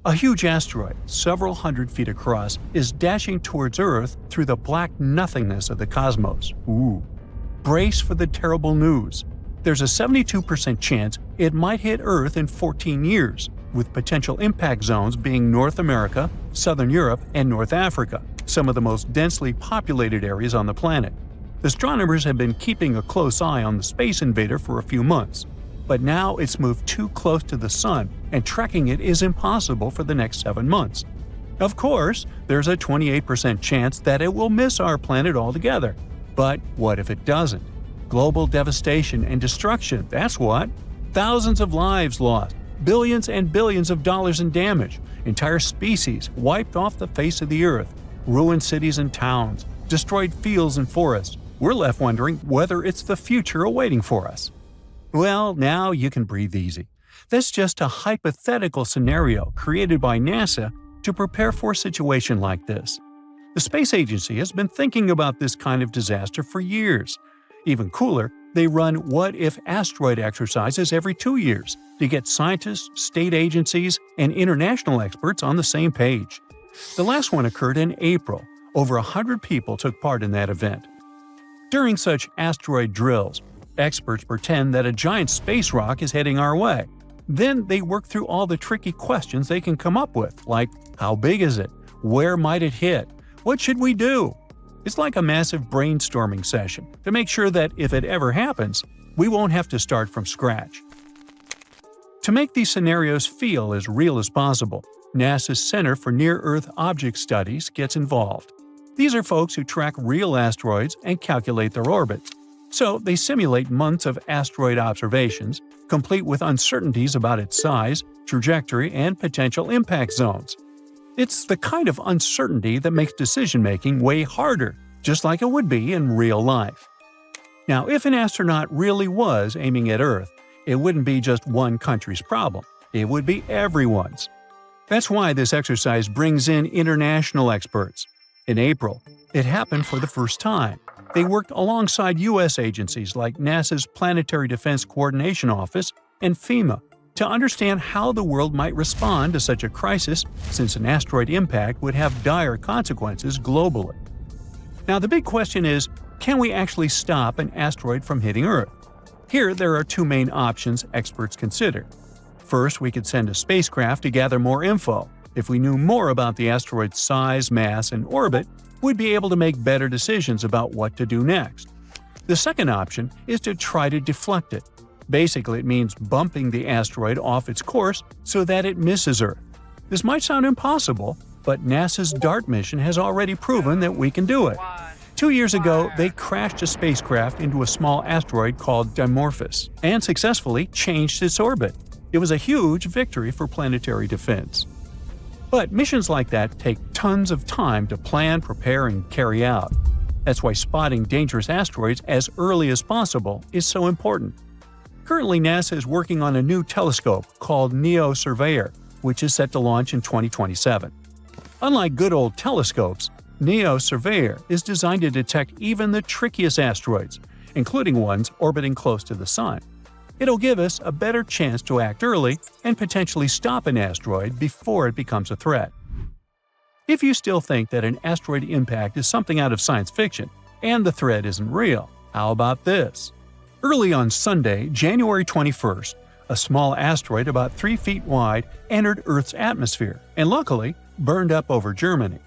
A huge asteroid, several hundred feet across, is dashing towards Earth through the black nothingness of the cosmos. Ooh. Brace for the terrible news. There's a 72% chance it might hit Earth in 14 years, with potential impact zones being North America, Southern Europe, and North Africa, some of the most densely populated areas on the planet. Astronomers have been keeping a close eye on the space invader for a few months, but now it's moved too close to the Sun, and tracking it is impossible for the next 7 months. Of course, there's a 28% chance that it will miss our planet altogether. But what if it doesn't? Global devastation and destruction, that's what. Thousands of lives lost, billions and billions of dollars in damage, entire species wiped off the face of the Earth, ruined cities and towns, destroyed fields and forests. We're left wondering whether it's the future awaiting for us. Well, now you can breathe easy. That's just a hypothetical scenario created by NASA to prepare for a situation like this. The space agency has been thinking about this kind of disaster for years. Even cooler, they run what-if asteroid exercises every 2 years to get scientists, state agencies, and international experts on the same page. The last one occurred in April. Over 100 people took part in that event. During such asteroid drills, experts pretend that a giant space rock is heading our way. Then they work through all the tricky questions they can come up with, like how big is it? Where might it hit? What should we do? It's like a massive brainstorming session to make sure that if it ever happens, we won't have to start from scratch. To make these scenarios feel as real as possible, NASA's Center for Near-Earth Object Studies gets involved. These are folks who track real asteroids and calculate their orbits. So they simulate months of asteroid observations, complete with uncertainties about its size, trajectory, and potential impact zones. It's the kind of uncertainty that makes decision-making way harder, just like it would be in real life. Now, if an astronaut really was aiming at Earth, it wouldn't be just one country's problem. It would be everyone's. That's why this exercise brings in international experts. In April, it happened for the first time. They worked alongside U.S. agencies like NASA's Planetary Defense Coordination Office and FEMA to understand how the world might respond to such a crisis, since an asteroid impact would have dire consequences globally. Now, the big question is, can we actually stop an asteroid from hitting Earth? Here, there are two main options experts consider. First, we could send a spacecraft to gather more info. If we knew more about the asteroid's size, mass, and orbit, we'd be able to make better decisions about what to do next. The second option is to try to deflect it. Basically, it means bumping the asteroid off its course so that it misses Earth. This might sound impossible, but NASA's DART mission has already proven that we can do it. 2 years ago, they crashed a spacecraft into a small asteroid called Dimorphos and successfully changed its orbit. It was a huge victory for planetary defense. But missions like that take tons of time to plan, prepare, and carry out. That's why spotting dangerous asteroids as early as possible is so important. Currently, NASA is working on a new telescope called NEO Surveyor, which is set to launch in 2027. Unlike good old telescopes, NEO Surveyor is designed to detect even the trickiest asteroids, including ones orbiting close to the Sun. It'll give us a better chance to act early and potentially stop an asteroid before it becomes a threat. If you still think that an asteroid impact is something out of science fiction and the threat isn't real, how about this? Early on Sunday, January 21st, a small asteroid about 3 feet wide entered Earth's atmosphere and luckily burned up over Germany.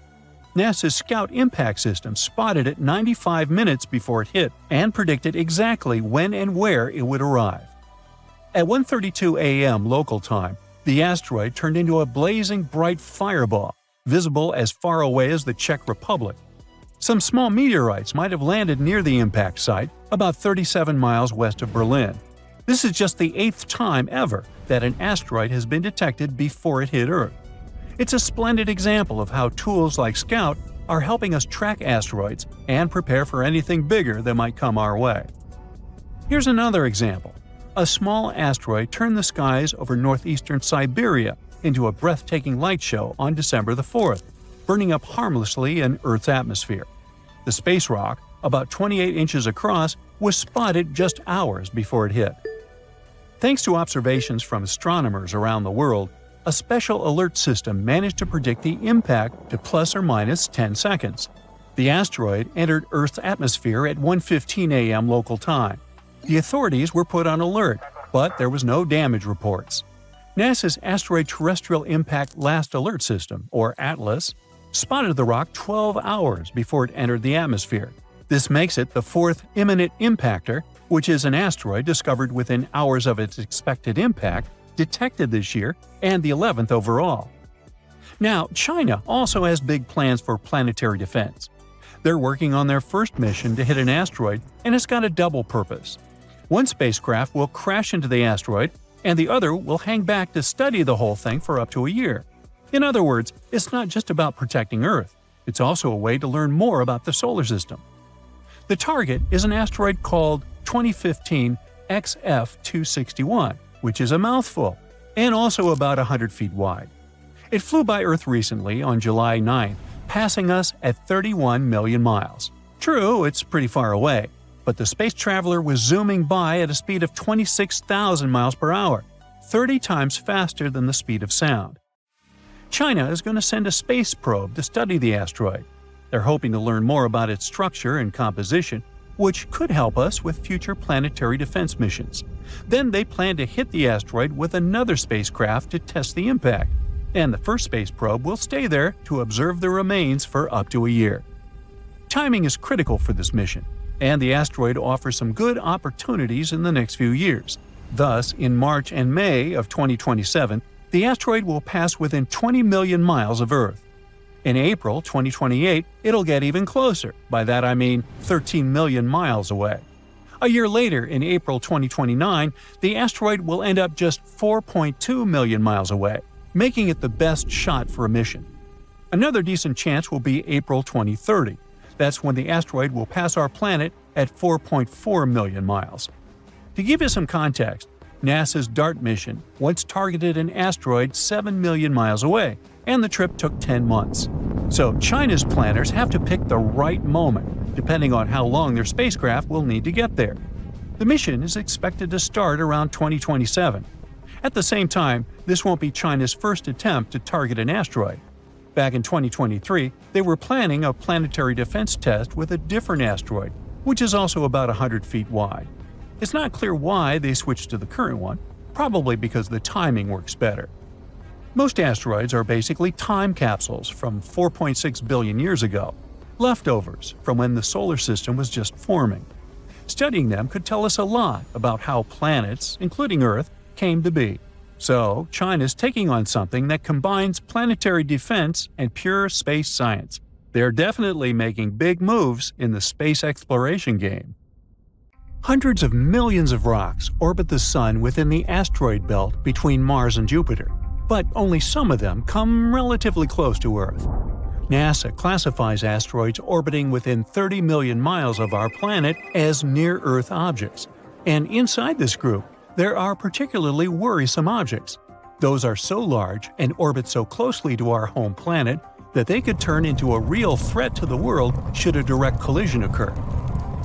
NASA's Scout Impact System spotted it 95 minutes before it hit and predicted exactly when and where it would arrive. At 1:32 a.m. local time, the asteroid turned into a blazing bright fireball, visible as far away as the Czech Republic. Some small meteorites might have landed near the impact site, about 37 miles west of Berlin. This is just the 8th time ever that an asteroid has been detected before it hit Earth. It's a splendid example of how tools like Scout are helping us track asteroids and prepare for anything bigger that might come our way. Here's another example. A small asteroid turned the skies over northeastern Siberia into a breathtaking light show on December the 4th, burning up harmlessly in Earth's atmosphere. The space rock, about 28 inches across, was spotted just hours before it hit. Thanks to observations from astronomers around the world, a special alert system managed to predict the impact to plus or minus 10 seconds. The asteroid entered Earth's atmosphere at 1:15 a.m. local time. The authorities were put on alert, but there was no damage reports. NASA's Asteroid Terrestrial Impact Last Alert System, or ATLAS, spotted the rock 12 hours before it entered the atmosphere. This makes it the fourth imminent impactor, which is an asteroid discovered within hours of its expected impact, detected this year, and the 11th overall. Now, China also has big plans for planetary defense. They're working on their first mission to hit an asteroid, and it's got a double purpose. One spacecraft will crash into the asteroid, and the other will hang back to study the whole thing for up to a year. In other words, it's not just about protecting Earth, it's also a way to learn more about the solar system. The target is an asteroid called 2015 XF261, which is a mouthful, and also about 100 feet wide. It flew by Earth recently on July 9th, passing us at 31 million miles. True, it's pretty far away, but the space traveler was zooming by at a speed of 26,000 miles per hour, 30 times faster than the speed of sound. China is going to send a space probe to study the asteroid. They're hoping to learn more about its structure and composition, which could help us with future planetary defense missions. Then they plan to hit the asteroid with another spacecraft to test the impact, and the first space probe will stay there to observe the remains for up to a year. Timing is critical for this mission, and the asteroid offers some good opportunities in the next few years. Thus, in March and May of 2027, the asteroid will pass within 20 million miles of Earth. In April 2028, it'll get even closer. By that I mean 13 million miles away. A year later, in April 2029, the asteroid will end up just 4.2 million miles away, making it the best shot for a mission. Another decent chance will be April 2030. That's when the asteroid will pass our planet at 4.4 million miles. To give you some context, NASA's DART mission once targeted an asteroid 7 million miles away, and the trip took 10 months. So China's planners have to pick the right moment, depending on how long their spacecraft will need to get there. The mission is expected to start around 2027. At the same time, this won't be China's first attempt to target an asteroid. Back in 2023, they were planning a planetary defense test with a different asteroid, which is also about 100 feet wide. It's not clear why they switched to the current one, probably because the timing works better. Most asteroids are basically time capsules from 4.6 billion years ago, leftovers from when the solar system was just forming. Studying them could tell us a lot about how planets, including Earth, came to be. So, China's taking on something that combines planetary defense and pure space science. They're definitely making big moves in the space exploration game. Hundreds of millions of rocks orbit the Sun within the asteroid belt between Mars and Jupiter, but only some of them come relatively close to Earth. NASA classifies asteroids orbiting within 30 million miles of our planet as near-Earth objects, and inside this group, there are particularly worrisome objects. Those are so large and orbit so closely to our home planet that they could turn into a real threat to the world should a direct collision occur.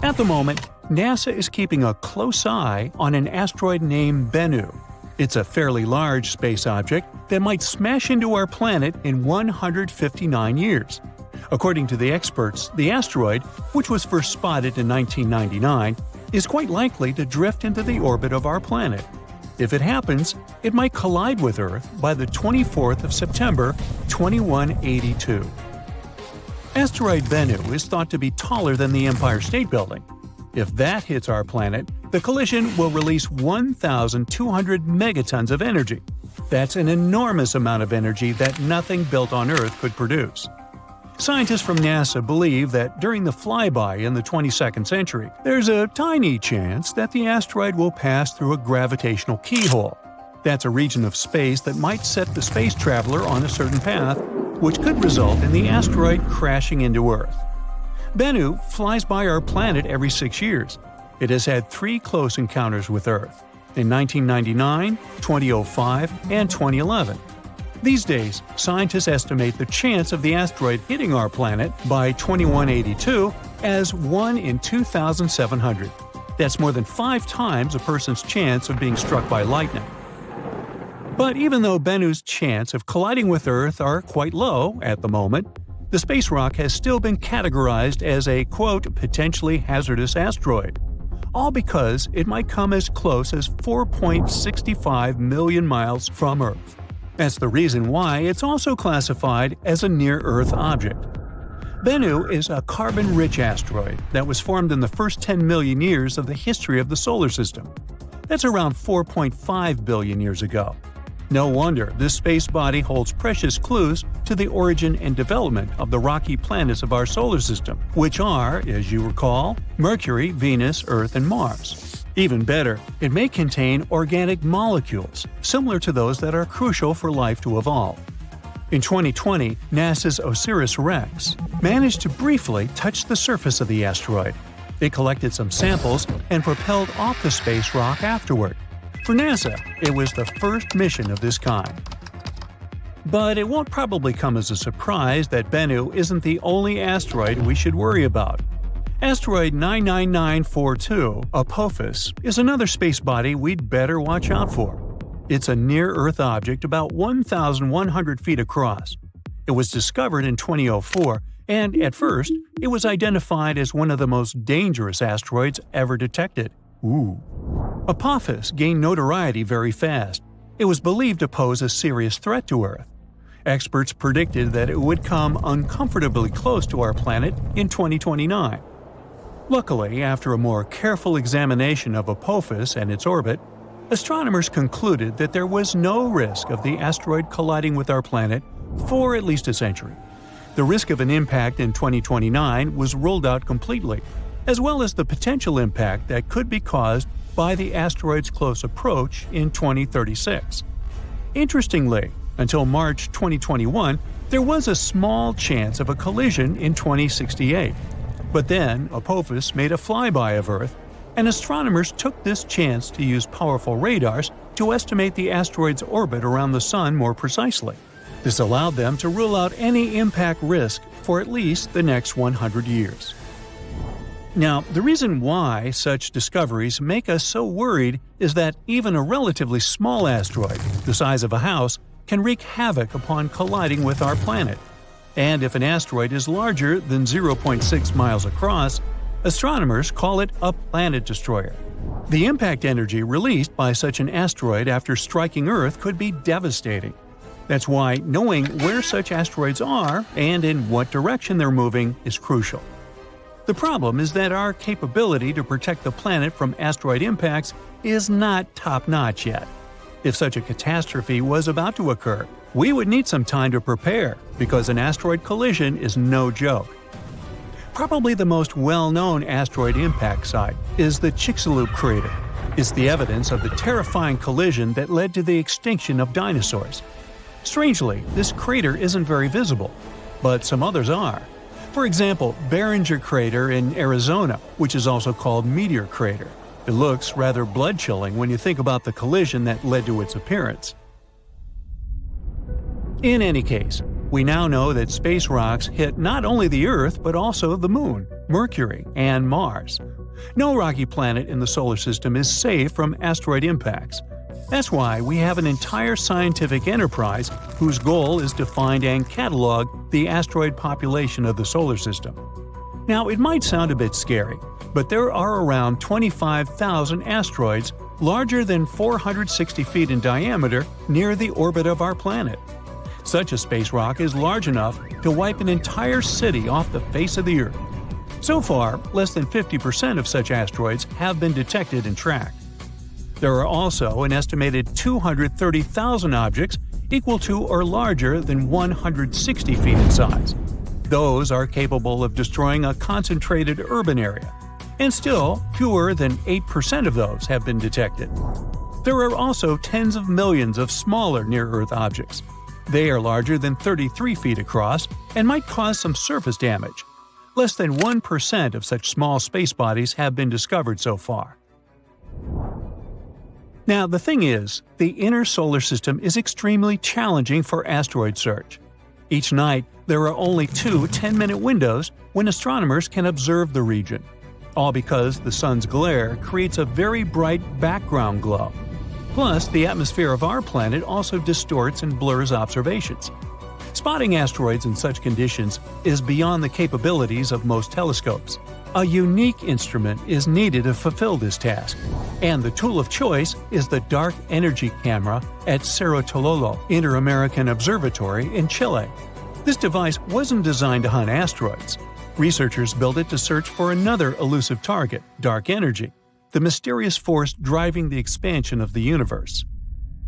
At the moment, NASA is keeping a close eye on an asteroid named Bennu. It's a fairly large space object that might smash into our planet in 159 years. According to the experts, the asteroid, which was first spotted in 1999, is quite likely to drift into the orbit of our planet. If it happens, it might collide with Earth by the 24th of September, 2182. Asteroid Bennu is thought to be taller than the Empire State Building. If that hits our planet, the collision will release 1,200 megatons of energy. That's an enormous amount of energy that nothing built on Earth could produce. Scientists from NASA believe that during the flyby in the 22nd century, there's a tiny chance that the asteroid will pass through a gravitational keyhole. That's a region of space that might set the space traveler on a certain path, which could result in the asteroid crashing into Earth. Bennu flies by our planet every 6 years. It has had 3 close encounters with Earth, in 1999, 2005, and 2011. These days, scientists estimate the chance of the asteroid hitting our planet by 2182 as 1 in 2,700. That's more than 5 times a person's chance of being struck by lightning. But even though Bennu's chance of colliding with Earth are quite low at the moment, the space rock has still been categorized as a, quote, potentially hazardous asteroid, all because it might come as close as 4.65 million miles from Earth. That's the reason why it's also classified as a near-Earth object. Bennu is a carbon-rich asteroid that was formed in the first 10 million years of the history of the solar system. That's around 4.5 billion years ago. No wonder this space body holds precious clues to the origin and development of the rocky planets of our solar system, which are, as you recall, Mercury, Venus, Earth, and Mars. Even better, it may contain organic molecules, similar to those that are crucial for life to evolve. In 2020, NASA's OSIRIS-REx managed to briefly touch the surface of the asteroid. It collected some samples and propelled off the space rock afterward. For NASA, it was the first mission of this kind. But it won't probably come as a surprise that Bennu isn't the only asteroid we should worry about. Asteroid 99942, Apophis, is another space body we'd better watch out for. It's a near-Earth object about 1,100 feet across. It was discovered in 2004, and at first, it was identified as one of the most dangerous asteroids ever detected. Apophis gained notoriety very fast. It was believed to pose a serious threat to Earth. Experts predicted that it would come uncomfortably close to our planet in 2029. Luckily, after a more careful examination of Apophis and its orbit, astronomers concluded that there was no risk of the asteroid colliding with our planet for at least a century. The risk of an impact in 2029 was ruled out completely, as well as the potential impact that could be caused by the asteroid's close approach in 2036. Interestingly, until March 2021, there was a small chance of a collision in 2068. But then, Apophis made a flyby of Earth, and astronomers took this chance to use powerful radars to estimate the asteroid's orbit around the Sun more precisely. This allowed them to rule out any impact risk for at least the next 100 years. Now, the reason why such discoveries make us so worried is that even a relatively small asteroid, the size of a house, can wreak havoc upon colliding with our planet. And if an asteroid is larger than 0.6 miles across, astronomers call it a planet destroyer. The impact energy released by such an asteroid after striking Earth could be devastating. That's why knowing where such asteroids are and in what direction they're moving is crucial. The problem is that our capability to protect the planet from asteroid impacts is not top-notch yet. If such a catastrophe was about to occur, we would need some time to prepare, because an asteroid collision is no joke. Probably the most well-known asteroid impact site is the Chicxulub crater. It's the evidence of the terrifying collision that led to the extinction of dinosaurs. Strangely, this crater isn't very visible, but some others are. For example, Barringer Crater in Arizona, which is also called Meteor Crater. It looks rather blood-chilling when you think about the collision that led to its appearance. In any case, we now know that space rocks hit not only the Earth but also the Moon, Mercury, and Mars. No rocky planet in the solar system is safe from asteroid impacts. That's why we have an entire scientific enterprise whose goal is to find and catalog the asteroid population of the solar system. Now, it might sound a bit scary, but there are around 25,000 asteroids larger than 460 feet in diameter near the orbit of our planet. Such a space rock is large enough to wipe an entire city off the face of the Earth. So far, less than 50% of such asteroids have been detected and tracked. There are also an estimated 230,000 objects equal to or larger than 160 feet in size. Those are capable of destroying a concentrated urban area, and still fewer than 8% of those have been detected. There are also tens of millions of smaller near-Earth objects. They are larger than 33 feet across and might cause some surface damage. Less than 1% of such small space bodies have been discovered so far. Now, the thing is, the inner solar system is extremely challenging for asteroid search. Each night, there are only 2 10-minute windows when astronomers can observe the region, all because the sun's glare creates a very bright background glow. Plus, the atmosphere of our planet also distorts and blurs observations. Spotting asteroids in such conditions is beyond the capabilities of most telescopes. A unique instrument is needed to fulfill this task, and the tool of choice is the Dark Energy Camera at Cerro Tololo Inter-American Observatory in Chile. This device wasn't designed to hunt asteroids. Researchers built it to search for another elusive target, dark energy, the mysterious force driving the expansion of the universe.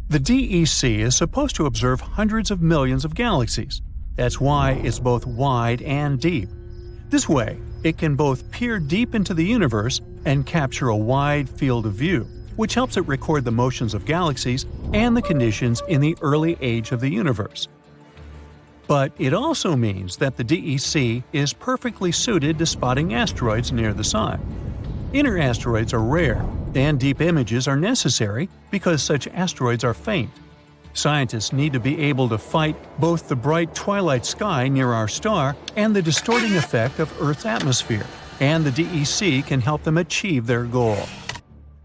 The DEC is supposed to observe hundreds of millions of galaxies. That's why it's both wide and deep. This way, it can both peer deep into the universe and capture a wide field of view, which helps it record the motions of galaxies and the conditions in the early age of the universe. But it also means that the DEC is perfectly suited to spotting asteroids near the Sun. Inner asteroids are rare, and deep images are necessary because such asteroids are faint. Scientists need to be able to fight both the bright twilight sky near our star and the distorting effect of Earth's atmosphere, and the DEC can help them achieve their goal.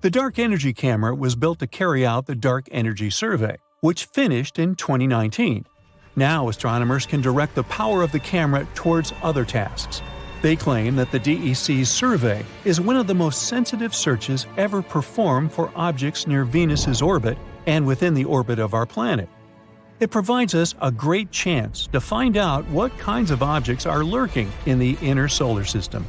The Dark Energy Camera was built to carry out the Dark Energy Survey, which finished in 2019. Now astronomers can direct the power of the camera towards other tasks. They claim that the DEC's survey is one of the most sensitive searches ever performed for objects near Venus's orbit and within the orbit of our planet. It provides us a great chance to find out what kinds of objects are lurking in the inner solar system.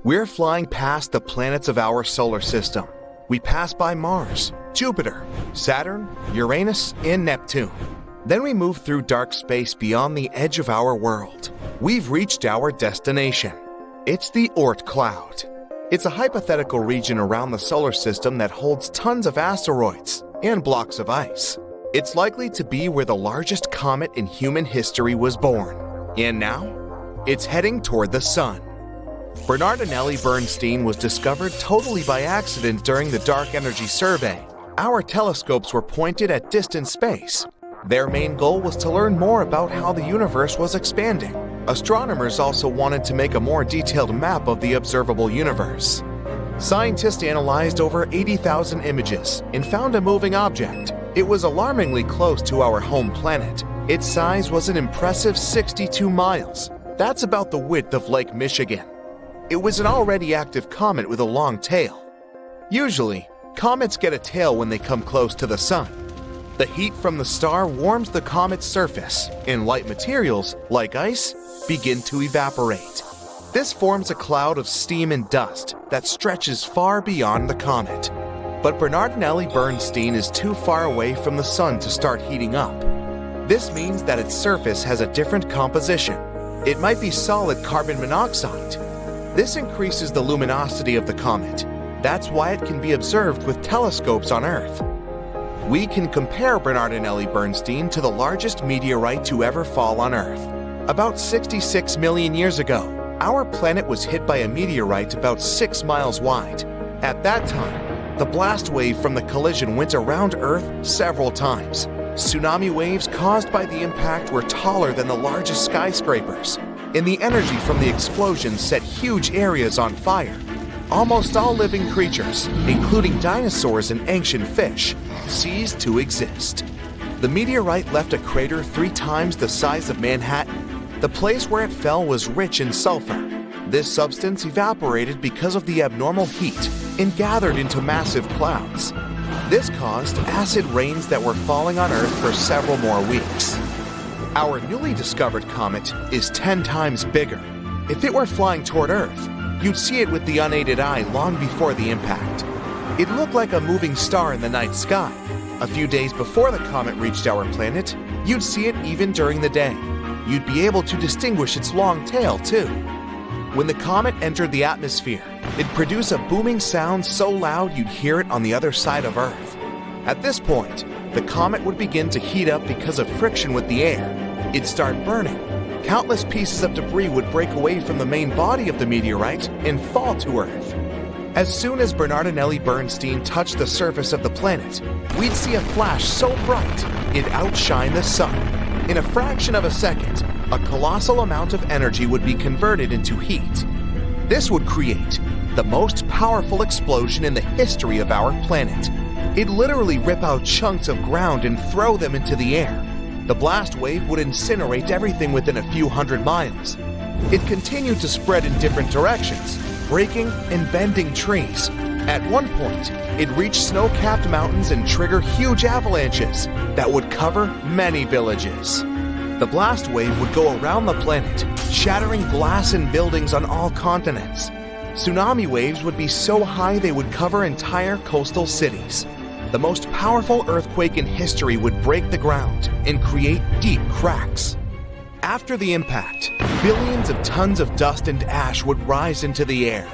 We're flying past the planets of our solar system. We pass by Mars, Jupiter, Saturn, Uranus, and Neptune. Then we move through dark space beyond the edge of our world. We've reached our destination. It's the Oort cloud. It's a hypothetical region around the solar system that holds tons of asteroids and blocks of ice. It's likely to be where the largest comet in human history was born. And now, it's heading toward the Sun. Bernard and Ellie Bernstein was discovered totally by accident during the Dark Energy Survey. Our telescopes were pointed at distant space. Their main goal was to learn more about how the universe was expanding. Astronomers also wanted to make a more detailed map of the observable universe. Scientists analyzed over 80,000 images and found a moving object. It was alarmingly close to our home planet. Its size was an impressive 62 miles. That's about the width of Lake Michigan. It was an already active comet with a long tail. Usually, comets get a tail when they come close to the Sun. The heat from the star warms the comet's surface, and light materials, like ice, begin to evaporate. This forms a cloud of steam and dust that stretches far beyond the comet. But Bernard and Ellie Bernstein is too far away from the Sun to start heating up. This means that its surface has a different composition. It might be solid carbon monoxide. This increases the luminosity of the comet. That's why it can be observed with telescopes on Earth. We can compare Bernard and Ellie Bernstein to the largest meteorite to ever fall on Earth. About 66 million years ago, our planet was hit by a meteorite about 6 miles wide. At that time, the blast wave from the collision went around Earth several times. Tsunami waves caused by the impact were taller than the largest skyscrapers, and the energy from the explosion set huge areas on fire. Almost all living creatures, including dinosaurs and ancient fish, ceased to exist. The meteorite left a crater 3 times the size of Manhattan. The place where it fell was rich in sulfur. This substance evaporated because of the abnormal heat and gathered into massive clouds. This caused acid rains that were falling on Earth for several more weeks. Our newly discovered comet is 10 times bigger. If it were flying toward Earth, you'd see it with the unaided eye long before the impact. It looked like a moving star in the night sky. A few days before the comet reached our planet, you'd see it even during the day. You'd be able to distinguish its long tail, too. When the comet entered the atmosphere, it produced a booming sound so loud you'd hear it on the other side of Earth. At this point, the comet would begin to heat up because of friction with the air. It'd start burning. Countless pieces of debris would break away from the main body of the meteorite and fall to Earth. As soon as Bernard and Ellie Bernstein touched the surface of the planet, we'd see a flash so bright it'd outshine the Sun. In a fraction of a second, a colossal amount of energy would be converted into heat. This would create the most powerful explosion in the history of our planet. It'd literally rip out chunks of ground and throw them into the air. The blast wave would incinerate everything within a few hundred miles. It continued to spread in different directions, breaking and bending trees. At one point, it reached snow-capped mountains and trigger huge avalanches that would cover many villages. The blast wave would go around the planet, shattering glass and buildings on all continents. Tsunami waves would be so high they would cover entire coastal cities. The most powerful earthquake in history would break the ground and create deep cracks. After the impact, billions of tons of dust and ash would rise into the air.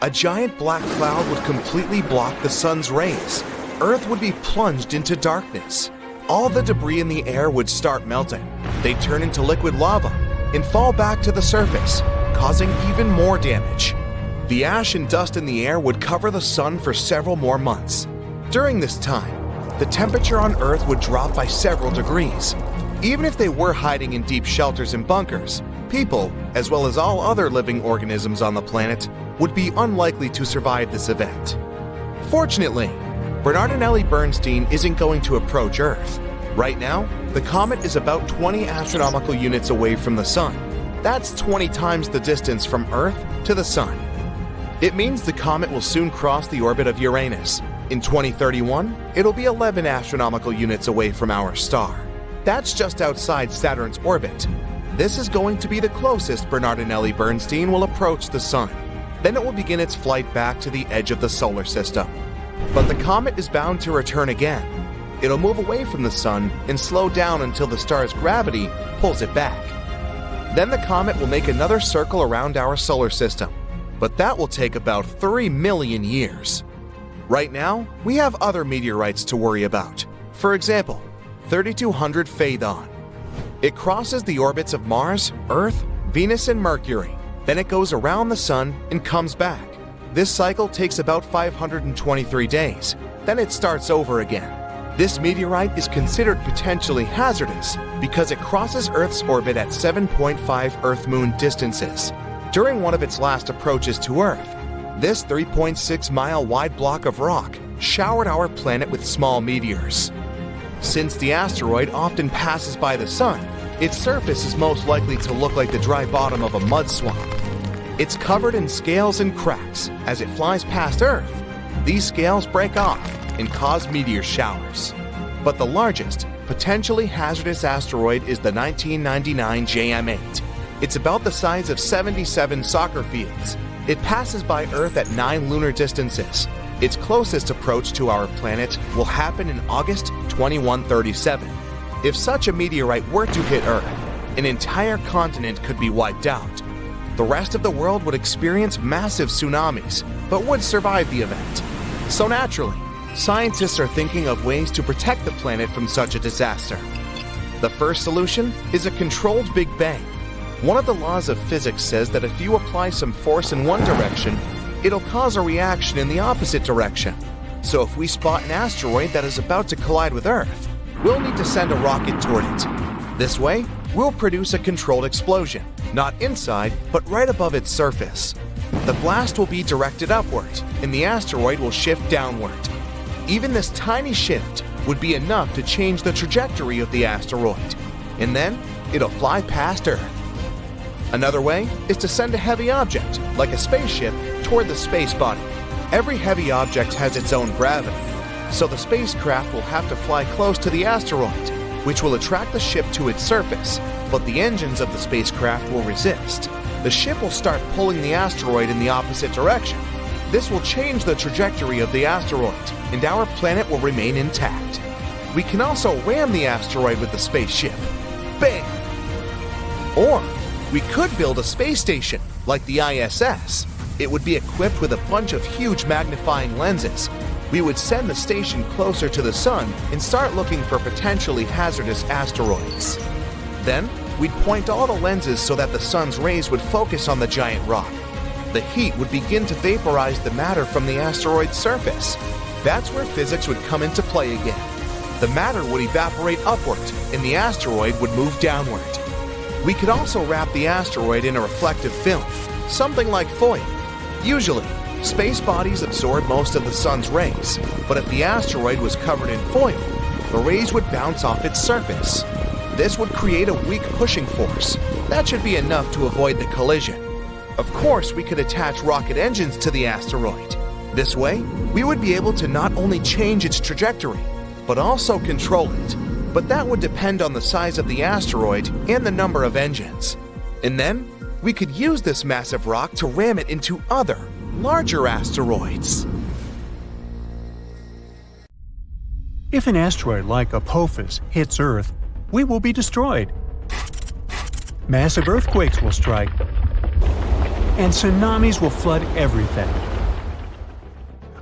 A giant black cloud would completely block the sun's rays. Earth would be plunged into darkness. All the debris in the air would start melting. They'd turn into liquid lava and fall back to the surface, causing even more damage. The ash and dust in the air would cover the sun for several more months. During this time, the temperature on Earth would drop by several degrees. Even if they were hiding in deep shelters and bunkers, people, as well as all other living organisms on the planet, would be unlikely to survive this event. Fortunately, Bernardinelli Bernstein isn't going to approach Earth. Right now, the comet is about 20 astronomical units away from the Sun. That's 20 times the distance from Earth to the Sun. It means the comet will soon cross the orbit of Uranus. In 2031, it'll be 11 astronomical units away from our star. That's just outside Saturn's orbit. This is going to be the closest Bernardinelli Bernstein will approach the Sun. Then it will begin its flight back to the edge of the solar system. But the comet is bound to return again. It'll move away from the Sun and slow down until the star's gravity pulls it back. Then the comet will make another circle around our solar system, but that will take about 3 million years. Right now, we have other meteorites to worry about. For example, 3200 Phaethon. It crosses the orbits of Mars, Earth, Venus, and Mercury. Then it goes around the Sun and comes back. This cycle takes about 523 days. Then it starts over again. This meteorite is considered potentially hazardous because it crosses Earth's orbit at 7.5 Earth-Moon distances. During one of its last approaches to Earth, this 3.6-mile wide block of rock showered our planet with small meteors. Since the asteroid often passes by the Sun, its surface is most likely to look like the dry bottom of a mud swamp. It's covered in scales and cracks. As it flies past Earth, these scales break off and cause meteor showers. But the largest, potentially hazardous asteroid is the 1999 JM8. It's about the size of 77 soccer fields. It passes by Earth at 9 lunar distances. Its closest approach to our planet will happen in August 2137. If such a meteorite were to hit Earth, an entire continent could be wiped out. The rest of the world would experience massive tsunamis, but would survive the event. So naturally, scientists are thinking of ways to protect the planet from such a disaster. The first solution is a controlled Big Bang. One of the laws of physics says that if you apply some force in one direction, it'll cause a reaction in the opposite direction. So if we spot an asteroid that is about to collide with Earth, we'll need to send a rocket toward it. This way, we'll produce a controlled explosion, not inside, but right above its surface. The blast will be directed upward, and the asteroid will shift downward. Even this tiny shift would be enough to change the trajectory of the asteroid, and then it'll fly past Earth. Another way is to send a heavy object, like a spaceship, toward the space body. Every heavy object has its own gravity, so the spacecraft will have to fly close to the asteroid, which will attract the ship to its surface, but the engines of the spacecraft will resist. The ship will start pulling the asteroid in the opposite direction. This will change the trajectory of the asteroid, and our planet will remain intact. We can also ram the asteroid with the spaceship. Bang! Or we could build a space station, like the ISS. It would be equipped with a bunch of huge magnifying lenses. We would send the station closer to the Sun and start looking for potentially hazardous asteroids. Then, we'd point all the lenses so that the Sun's rays would focus on the giant rock. The heat would begin to vaporize the matter from the asteroid's surface. That's where physics would come into play again. The matter would evaporate upward, and the asteroid would move downward. We could also wrap the asteroid in a reflective film, something like foil. Usually, space bodies absorb most of the sun's rays, but if the asteroid was covered in foil, the rays would bounce off its surface. This would create a weak pushing force. That should be enough to avoid the collision. Of course, we could attach rocket engines to the asteroid. This way, we would be able to not only change its trajectory, but also control it. But that would depend on the size of the asteroid and the number of engines. And then, we could use this massive rock to ram it into other, larger asteroids. If an asteroid like Apophis hits Earth, we will be destroyed. Massive earthquakes will strike, and tsunamis will flood everything.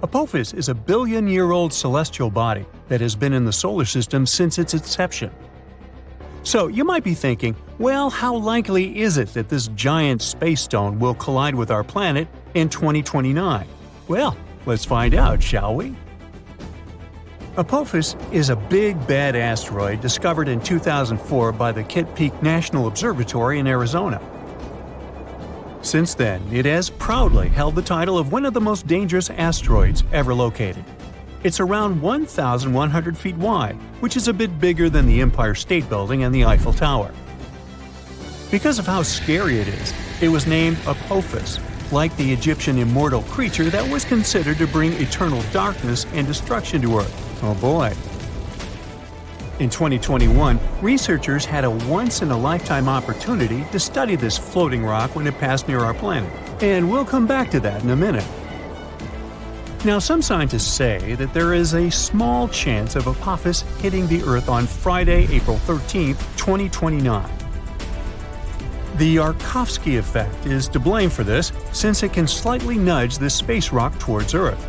Apophis is a billion-year-old celestial body that has been in the solar system since its inception. So you might be thinking, well, how likely is it that this giant space stone will collide with our planet in 2029? Well, let's find out, shall we? Apophis is a big, bad asteroid discovered in 2004 by the Kitt Peak National Observatory in Arizona. Since then, it has proudly held the title of one of the most dangerous asteroids ever located. It's around 1,100 feet wide, which is a bit bigger than the Empire State Building and the Eiffel Tower. Because of how scary it is, it was named Apophis, like the Egyptian immortal creature that was considered to bring eternal darkness and destruction to Earth. Oh boy. In 2021, researchers had a once-in-a-lifetime opportunity to study this floating rock when it passed near our planet, and we'll come back to that in a minute. Now, some scientists say that there is a small chance of Apophis hitting the Earth on Friday, April 13, 2029. The Yarkovsky effect is to blame for this, since it can slightly nudge this space rock towards Earth.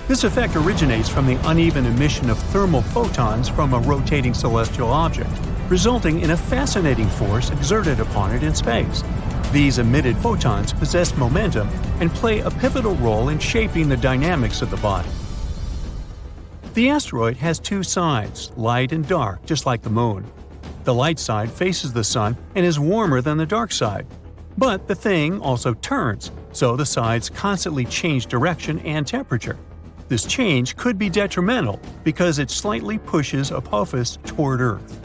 This effect originates from the uneven emission of thermal photons from a rotating celestial object, resulting in a fascinating force exerted upon it in space. These emitted photons possess momentum and play a pivotal role in shaping the dynamics of the body. The asteroid has two sides, light and dark, just like the Moon. The light side faces the Sun and is warmer than the dark side. But the thing also turns, so the sides constantly change direction and temperature. This change could be detrimental because it slightly pushes Apophis toward Earth.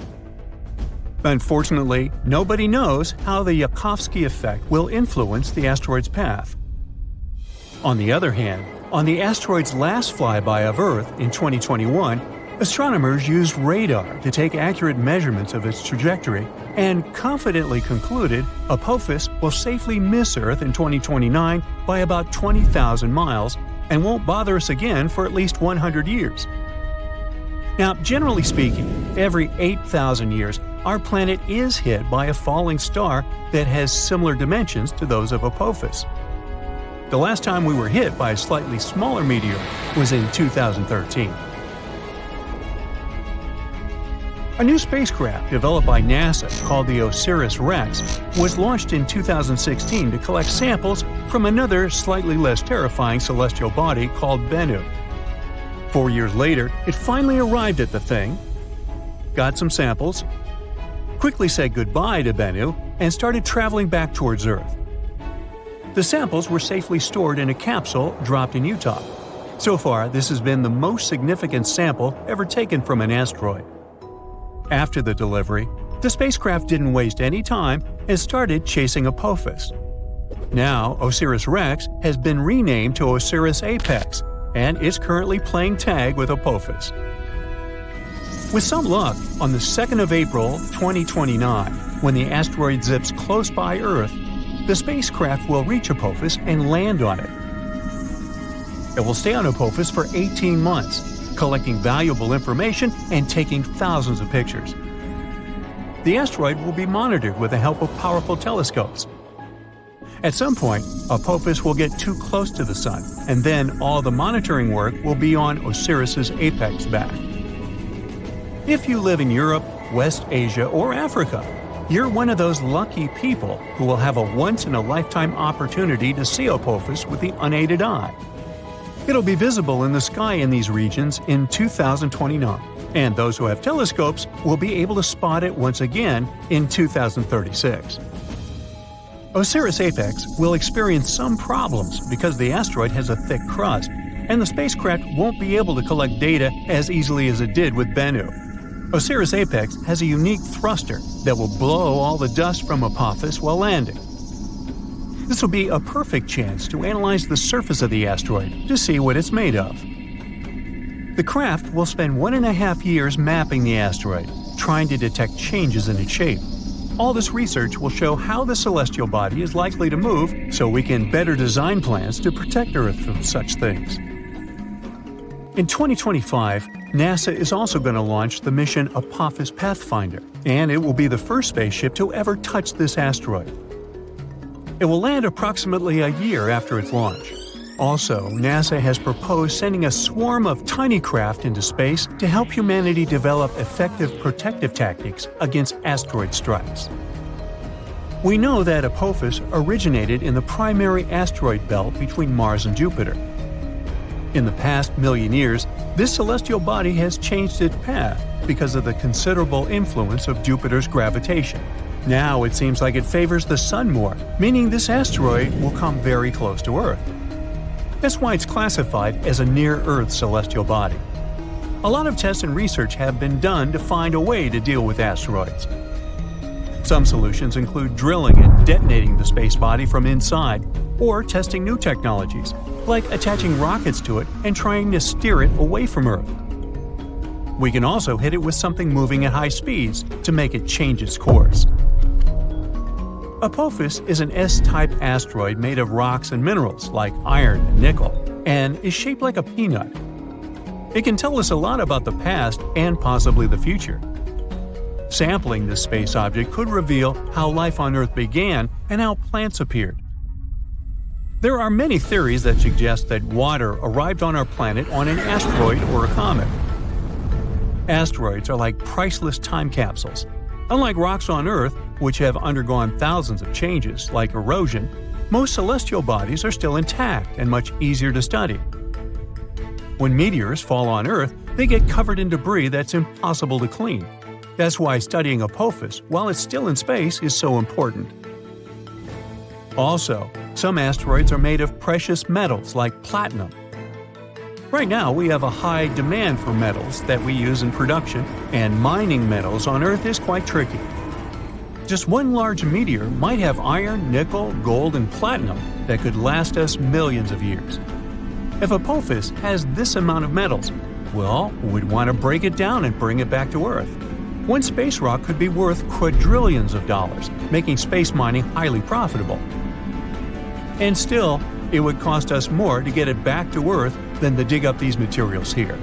Unfortunately, nobody knows how the Yarkovsky effect will influence the asteroid's path. On the other hand, on the asteroid's last flyby of Earth in 2021, astronomers used radar to take accurate measurements of its trajectory and confidently concluded Apophis will safely miss Earth in 2029 by about 20,000 miles and won't bother us again for at least 100 years. Now, generally speaking, every 8,000 years, our planet is hit by a falling star that has similar dimensions to those of Apophis. The last time we were hit by a slightly smaller meteor was in 2013. A new spacecraft developed by NASA called the OSIRIS-REx was launched in 2016 to collect samples from another slightly less terrifying celestial body called Bennu. 4 years later, it finally arrived at the thing, got some samples, quickly said goodbye to Bennu, and started traveling back towards Earth. The samples were safely stored in a capsule dropped in Utah. So far, this has been the most significant sample ever taken from an asteroid. After the delivery, the spacecraft didn't waste any time and started chasing Apophis. Now, OSIRIS-REx has been renamed to OSIRIS-APEX and is currently playing tag with Apophis. With some luck, on the 2nd of April 2029, when the asteroid zips close by Earth, the spacecraft will reach Apophis and land on it. It will stay on Apophis for 18 months, collecting valuable information and taking thousands of pictures. The asteroid will be monitored with the help of powerful telescopes. At some point, Apophis will get too close to the Sun, and then all the monitoring work will be on Osiris's apex back. If you live in Europe, West Asia, or Africa, you're one of those lucky people who will have a once-in-a-lifetime opportunity to see Apophis with the unaided eye. It'll be visible in the sky in these regions in 2029, and those who have telescopes will be able to spot it once again in 2036. OSIRIS-APEX will experience some problems because the asteroid has a thick crust, and the spacecraft won't be able to collect data as easily as it did with Bennu. OSIRIS-APEX has a unique thruster that will blow all the dust from Apophis while landing. This will be a perfect chance to analyze the surface of the asteroid to see what it's made of. The craft will spend 1.5 years mapping the asteroid, trying to detect changes in its shape. All this research will show how the celestial body is likely to move so we can better design plans to protect Earth from such things. In 2025, NASA is also going to launch the mission Apophis Pathfinder, and it will be the first spaceship to ever touch this asteroid. It will land approximately a year after its launch. Also, NASA has proposed sending a swarm of tiny craft into space to help humanity develop effective protective tactics against asteroid strikes. We know that Apophis originated in the primary asteroid belt between Mars and Jupiter. In the past million years, this celestial body has changed its path because of the considerable influence of Jupiter's gravitation. Now it seems like it favors the Sun more, meaning this asteroid will come very close to Earth. That's why it's classified as a near-Earth celestial body. A lot of tests and research have been done to find a way to deal with asteroids. Some solutions include drilling and detonating the space body from inside, or testing new technologies, like attaching rockets to it and trying to steer it away from Earth. We can also hit it with something moving at high speeds to make it change its course. Apophis is an S-type asteroid made of rocks and minerals like iron and nickel, and is shaped like a peanut. It can tell us a lot about the past and possibly the future. Sampling this space object could reveal how life on Earth began and how plants appeared. There are many theories that suggest that water arrived on our planet on an asteroid or a comet. Asteroids are like priceless time capsules. Unlike rocks on Earth, which have undergone thousands of changes, like erosion, most celestial bodies are still intact and much easier to study. When meteors fall on Earth, they get covered in debris that's impossible to clean. That's why studying Apophis while it's still in space is so important. Also, some asteroids are made of precious metals like platinum. Right now, we have a high demand for metals that we use in production, and mining metals on Earth is quite tricky. Just one large meteor might have iron, nickel, gold, and platinum that could last us millions of years. If Apophis has this amount of metals, well, we'd want to break it down and bring it back to Earth. One space rock could be worth quadrillions of dollars, making space mining highly profitable. And still, it would cost us more to get it back to Earth than to dig up these materials here.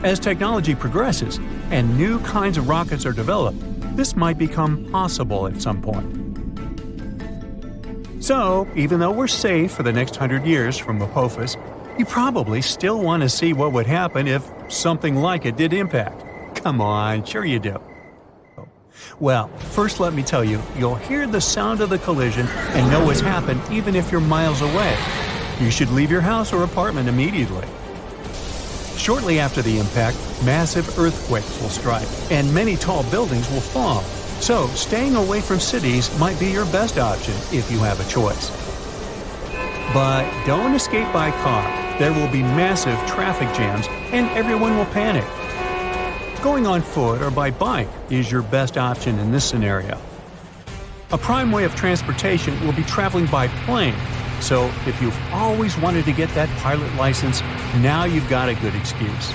As technology progresses and new kinds of rockets are developed, this might become possible at some point. So, even though we're safe for the next 100 years from Apophis, you probably still want to see what would happen if something like it did impact. Come on, sure you do. Well, first let me tell you, you'll hear the sound of the collision and know what's happened even if you're miles away. You should leave your house or apartment immediately. Shortly after the impact, massive earthquakes will strike, and many tall buildings will fall. So, staying away from cities might be your best option if you have a choice. But don't escape by car. There will be massive traffic jams, and everyone will panic. Going on foot or by bike is your best option in this scenario. A prime way of transportation will be traveling by plane, so if you've always wanted to get that pilot license, now you've got a good excuse.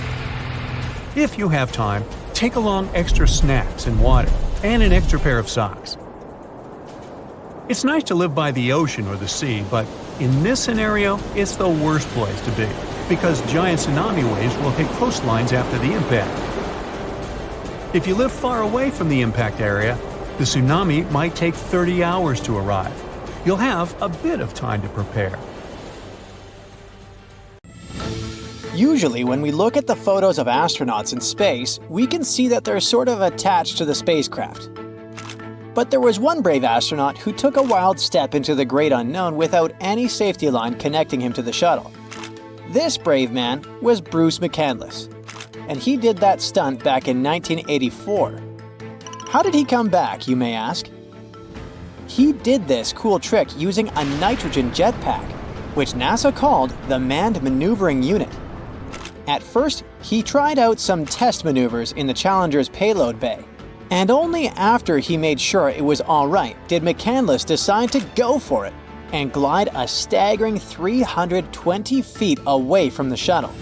If you have time, take along extra snacks and water, and an extra pair of socks. It's nice to live by the ocean or the sea, but in this scenario, it's the worst place to be, because giant tsunami waves will hit coastlines after the impact. If you live far away from the impact area, the tsunami might take 30 hours to arrive. You'll have a bit of time to prepare. Usually, when we look at the photos of astronauts in space, we can see that they're sort of attached to the spacecraft. But there was one brave astronaut who took a wild step into the great unknown without any safety line connecting him to the shuttle. This brave man was Bruce McCandless, and he did that stunt back in 1984. How did he come back, you may ask? he did this cool trick using a nitrogen jetpack, which NASA called the Manned Maneuvering Unit. At first, he tried out some test maneuvers in the Challenger's payload bay, and only after he made sure it was all right did McCandless decide to go for it and glide a staggering 320 feet away from the shuttle.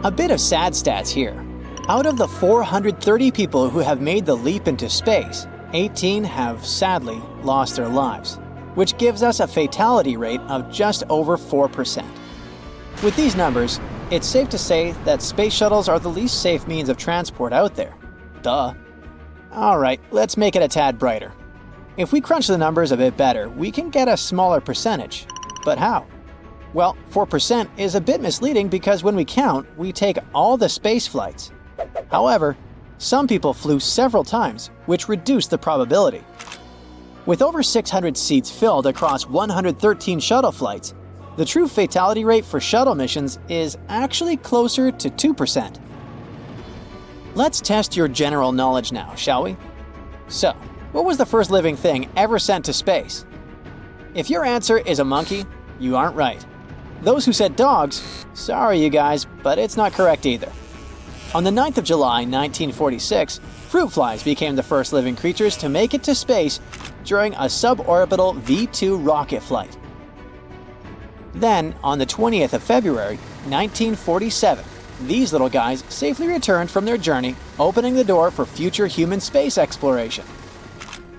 A bit of sad stats here. Out of the 430 people who have made the leap into space, 18 have sadly lost their lives, which gives us a fatality rate of just over 4%. With these numbers, it's safe to say that space shuttles are the least safe means of transport out there. Duh. Alright, let's make it a tad brighter. If we crunch the numbers a bit better, we can get a smaller percentage. But how? Well, 4% is a bit misleading because when we count, we take all the space flights. However, some people flew several times, which reduced the probability. With over 600 seats filled across 113 shuttle flights, the true fatality rate for shuttle missions is actually closer to 2%. Let's test your general knowledge now, shall we? So, what was the first living thing ever sent to space? If your answer is a monkey, you aren't right. Those who said dogs, sorry you guys, but it's not correct either. On the 9th of July, 1946, fruit flies became the first living creatures to make it to space during a suborbital V-2 rocket flight. Then, on the 20th of February, 1947, these little guys safely returned from their journey, opening the door for future human space exploration.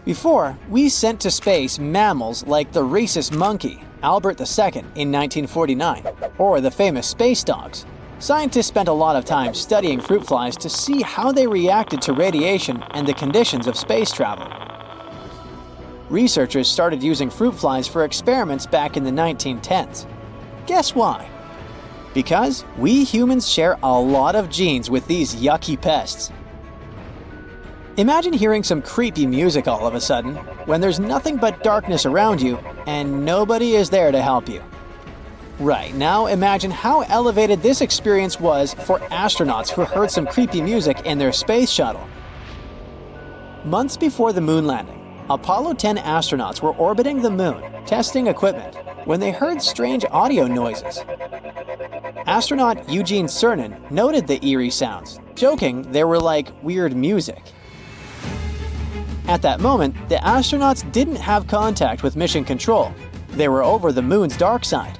Before, we sent to space mammals like the rhesus monkey, Albert II, in 1949, or the famous space dogs. Scientists spent a lot of time studying fruit flies to see how they reacted to radiation and the conditions of space travel. Researchers started using fruit flies for experiments back in the 1910s. Guess why? Because we humans share a lot of genes with these yucky pests. Imagine hearing some creepy music all of a sudden, when there's nothing but darkness around you and nobody is there to help you. Right, now imagine how elevated this experience was for astronauts who heard some creepy music in their space shuttle. Months before the moon landing, Apollo 10 astronauts were orbiting the moon, testing equipment, when they heard strange audio noises. Astronaut Eugene Cernan noted the eerie sounds, joking they were like weird music. At that moment, the astronauts didn't have contact with mission control. They were over the moon's dark side.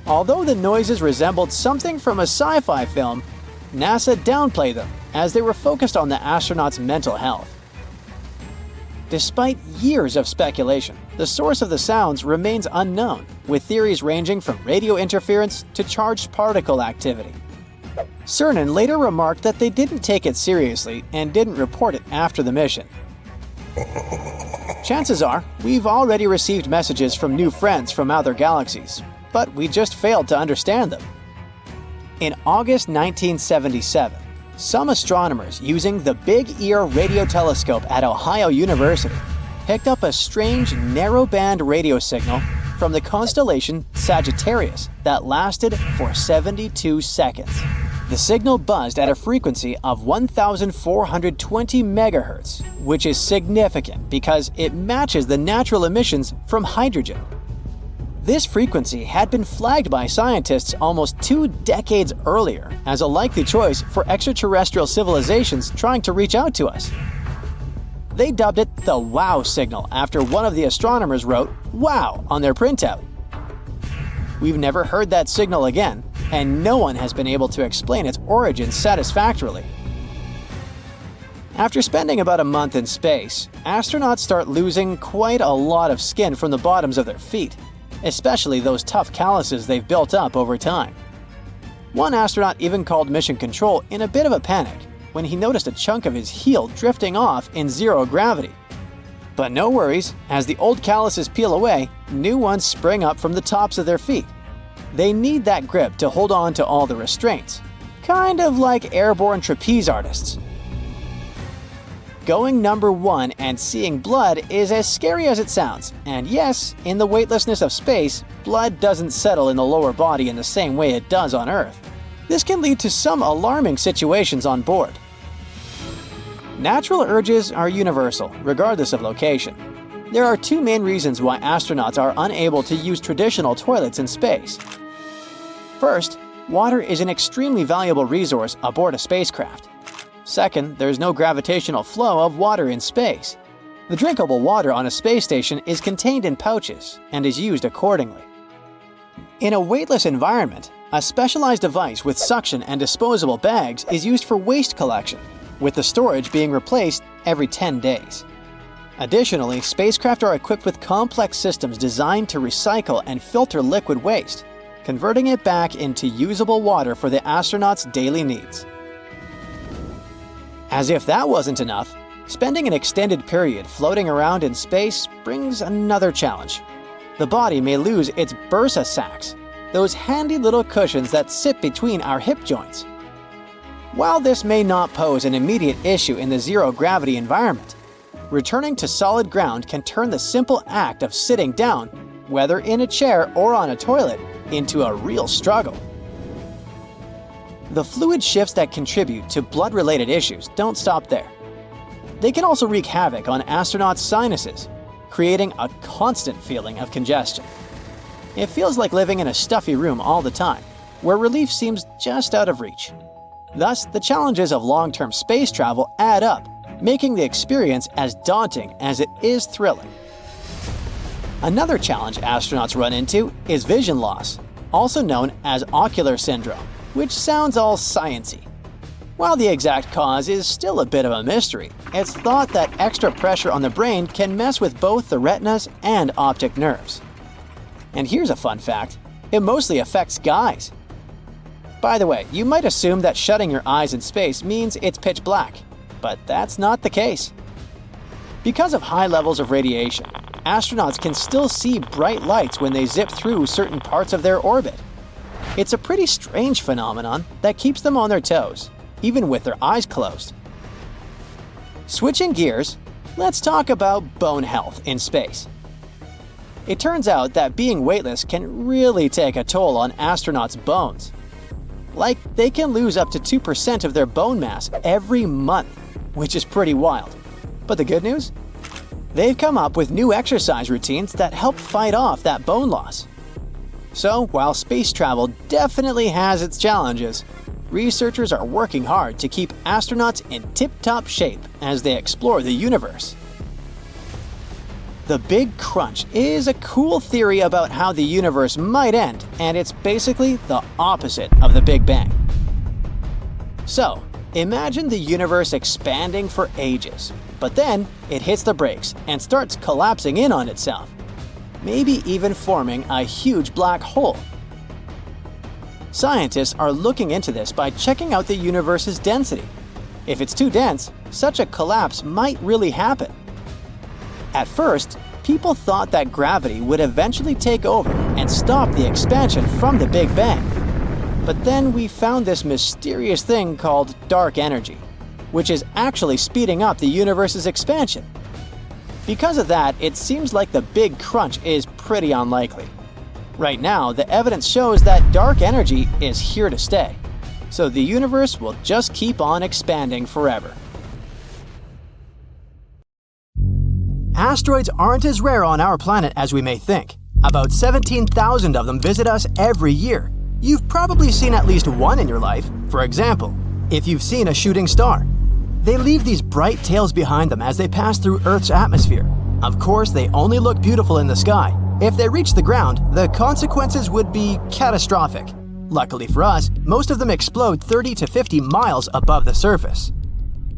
Although the noises resembled something from a sci-fi film, NASA downplayed them as they were focused on the astronauts' mental health. Despite years of speculation, the source of the sounds remains unknown, with theories ranging from radio interference to charged particle activity. Cernan later remarked that they didn't take it seriously and didn't report it after the mission. Chances are, we've already received messages from new friends from other galaxies, but we just failed to understand them. In August 1977, some astronomers using the Big Ear radio telescope at Ohio University picked up a strange narrow-band radio signal from the constellation Sagittarius that lasted for 72 seconds. The signal buzzed at a frequency of 1,420 megahertz, which is significant because it matches the natural emissions from hydrogen. This frequency had been flagged by scientists almost 2 decades earlier as a likely choice for extraterrestrial civilizations trying to reach out to us. They dubbed it the WOW signal after one of the astronomers wrote "WOW" on their printout. We've never heard that signal again, and no one has been able to explain its origin satisfactorily. After spending about a month in space, astronauts start losing quite a lot of skin from the bottoms of their feet, especially those tough calluses they've built up over time. One astronaut even called mission control in a bit of a panic when he noticed a chunk of his heel drifting off in zero gravity. But no worries, as the old calluses peel away, new ones spring up from the tops of their feet. They need that grip to hold on to all the restraints, kind of like airborne trapeze artists. Going number 1 and seeing blood is as scary as it sounds, and yes, in the weightlessness of space, blood doesn't settle in the lower body in the same way it does on Earth. This can lead to some alarming situations on board. Natural urges are universal, regardless of location. There are two main reasons why astronauts are unable to use traditional toilets in space. First, water is an extremely valuable resource aboard a spacecraft. Second, there's no gravitational flow of water in space. The drinkable water on a space station is contained in pouches and is used accordingly. In a weightless environment, a specialized device with suction and disposable bags is used for waste collection, with the storage being replaced every 10 days. Additionally, spacecraft are equipped with complex systems designed to recycle and filter liquid waste, converting it back into usable water for the astronauts' daily needs. As if that wasn't enough, spending an extended period floating around in space brings another challenge. The body may lose its bursa sacs, those handy little cushions that sit between our hip joints. While this may not pose an immediate issue in the zero-gravity environment, returning to solid ground can turn the simple act of sitting down, whether in a chair or on a toilet, into a real struggle. The fluid shifts that contribute to blood-related issues don't stop there. They can also wreak havoc on astronauts' sinuses, creating a constant feeling of congestion. It feels like living in a stuffy room all the time, where relief seems just out of reach. Thus, the challenges of long-term space travel add up, making the experience as daunting as it is thrilling. Another challenge astronauts run into is vision loss, also known as ocular syndrome, which sounds all sciencey. While the exact cause is still a bit of a mystery, it's thought that extra pressure on the brain can mess with both the retinas and optic nerves. And here's a fun fact: it mostly affects guys. By the way, you might assume that shutting your eyes in space means it's pitch black, but that's not the case. Because of high levels of radiation, astronauts can still see bright lights when they zip through certain parts of their orbit. It's a pretty strange phenomenon that keeps them on their toes, even with their eyes closed. Switching gears, let's talk about bone health in space. It turns out that being weightless can really take a toll on astronauts' bones. Like, they can lose up to 2% of their bone mass every month, which is pretty wild. But the good news? They've come up with new exercise routines that help fight off that bone loss. So, while space travel definitely has its challenges, researchers are working hard to keep astronauts in tip-top shape as they explore the universe. The Big Crunch is a cool theory about how the universe might end, and it's basically the opposite of the Big Bang. So, imagine the universe expanding for ages, but then it hits the brakes and starts collapsing in on itself, maybe even forming a huge black hole. Scientists are looking into this by checking out the universe's density. If it's too dense, such a collapse might really happen. At first, people thought that gravity would eventually take over and stop the expansion from the Big Bang. But then we found this mysterious thing called dark energy, which is actually speeding up the universe's expansion. Because of that, it seems like the Big Crunch is pretty unlikely. Right now, the evidence shows that dark energy is here to stay, so the universe will just keep on expanding forever. Asteroids aren't as rare on our planet as we may think. About 17,000 of them visit us every year. You've probably seen at least one in your life. For example, if you've seen a shooting star. They leave these bright tails behind them as they pass through Earth's atmosphere. Of course, they only look beautiful in the sky. If they reach the ground, the consequences would be catastrophic. Luckily for us, most of them explode 30 to 50 miles above the surface.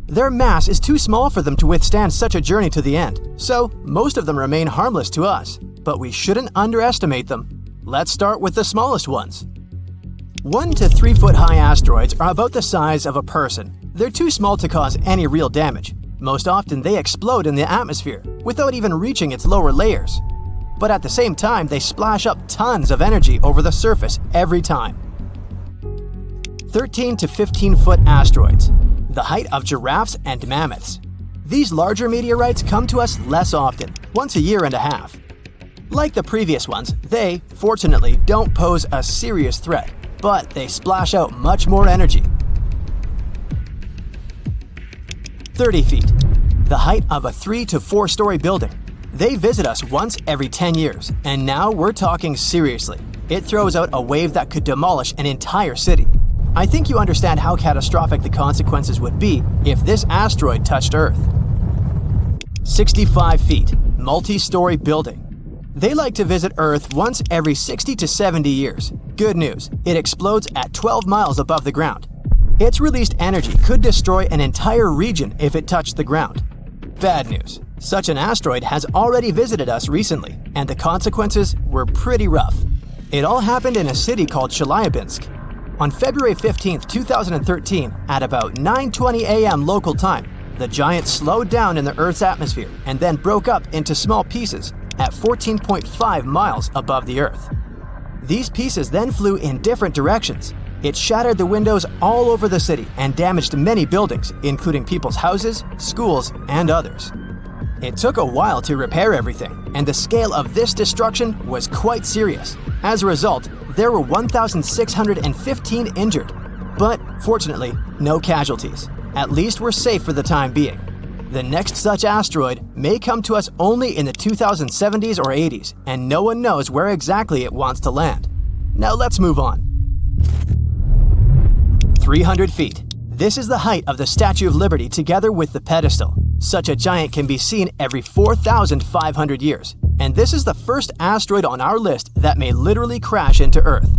Their mass is too small for them to withstand such a journey to the end, so most of them remain harmless to us. But we shouldn't underestimate them. Let's start with the smallest ones. 1 to 3 foot high asteroids are about the size of a person. They're too small to cause any real damage. Most often they explode in the atmosphere, without even reaching its lower layers. But at the same time, they splash up tons of energy over the surface every time. 13 to 15 foot asteroids, the height of giraffes and mammoths. These larger meteorites come to us less often, once a year and a half. Like the previous ones, they, fortunately, don't pose a serious threat, but they splash out much more energy. 30 feet, the height of a 3 to 4 story building. They visit us once every 10 years, and now we're talking seriously. It throws out a wave that could demolish an entire city. I think you understand how catastrophic the consequences would be if this asteroid touched Earth. 65 feet, multi-story building. They like to visit Earth once every 60 to 70 years. Good news, it explodes at 12 miles above the ground. Its released energy could destroy an entire region if it touched the ground. Bad news, such an asteroid has already visited us recently, and the consequences were pretty rough. It all happened in a city called Chelyabinsk. On February 15, 2013, at about 9:20 a.m. local time, the giant slowed down in the Earth's atmosphere and then broke up into small pieces at 14.5 miles above the Earth. These pieces then flew in different directions. It shattered the windows all over the city and damaged many buildings, including people's houses, schools, and others. It took a while to repair everything, and the scale of this destruction was quite serious. As a result, there were 1,615 injured. But fortunately, no casualties. At least we're safe for the time being. The next such asteroid may come to us only in the 2070s or 80s, and no one knows where exactly it wants to land. Now let's move on. 300 feet. This is the height of the Statue of Liberty together with the pedestal. Such a giant can be seen every 4,500 years, and this is the first asteroid on our list that may literally crash into Earth.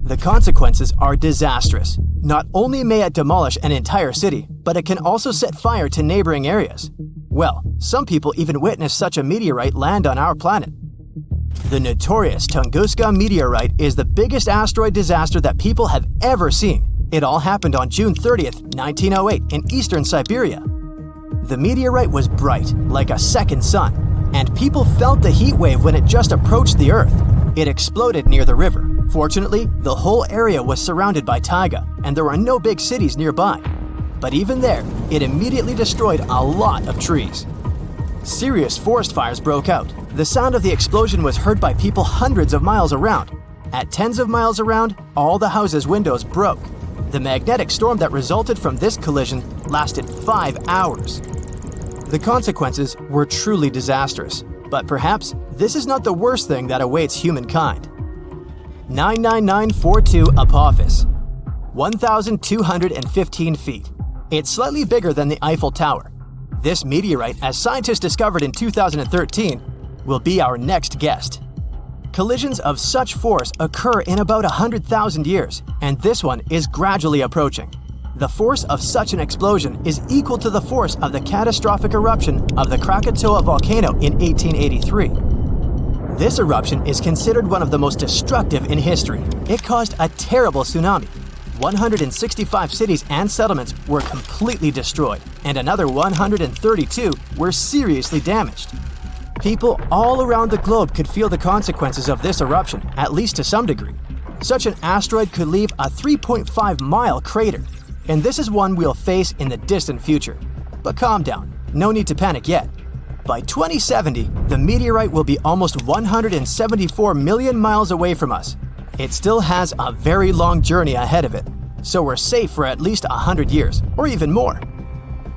The consequences are disastrous. Not only may it demolish an entire city, but it can also set fire to neighboring areas. Well, some people even witnessed such a meteorite land on our planet. The notorious Tunguska meteorite is the biggest asteroid disaster that people have ever seen. It all happened on June 30th, 1908 in eastern Siberia. The meteorite was bright, like a second sun, and people felt the heat wave when it just approached the Earth. It exploded near the river. Fortunately, the whole area was surrounded by taiga, and there were no big cities nearby. But even there, it immediately destroyed a lot of trees. Serious forest fires broke out. The sound of the explosion was heard by people hundreds of miles around. At tens of miles around, all the houses' windows broke. The magnetic storm that resulted from this collision lasted 5 hours. The consequences were truly disastrous, but perhaps this is not the worst thing that awaits humankind. 99942 Apophis, 1,215 feet. It's slightly bigger than the Eiffel Tower. This meteorite, as scientists discovered in 2013, will be our next guest. Collisions of such force occur in about 100,000 years, and this one is gradually approaching. The force of such an explosion is equal to the force of the catastrophic eruption of the Krakatoa volcano in 1883. This eruption is considered one of the most destructive in history. It caused a terrible tsunami. 165 cities and settlements were completely destroyed, and another 132 were seriously damaged. People all around the globe could feel the consequences of this eruption, at least to some degree. Such an asteroid could leave a 3.5-mile crater, and this is one we'll face in the distant future. But calm down, no need to panic yet. By 2070, the meteorite will be almost 174 million miles away from us. It still has a very long journey ahead of it, so we're safe for at least 100 years, or even more.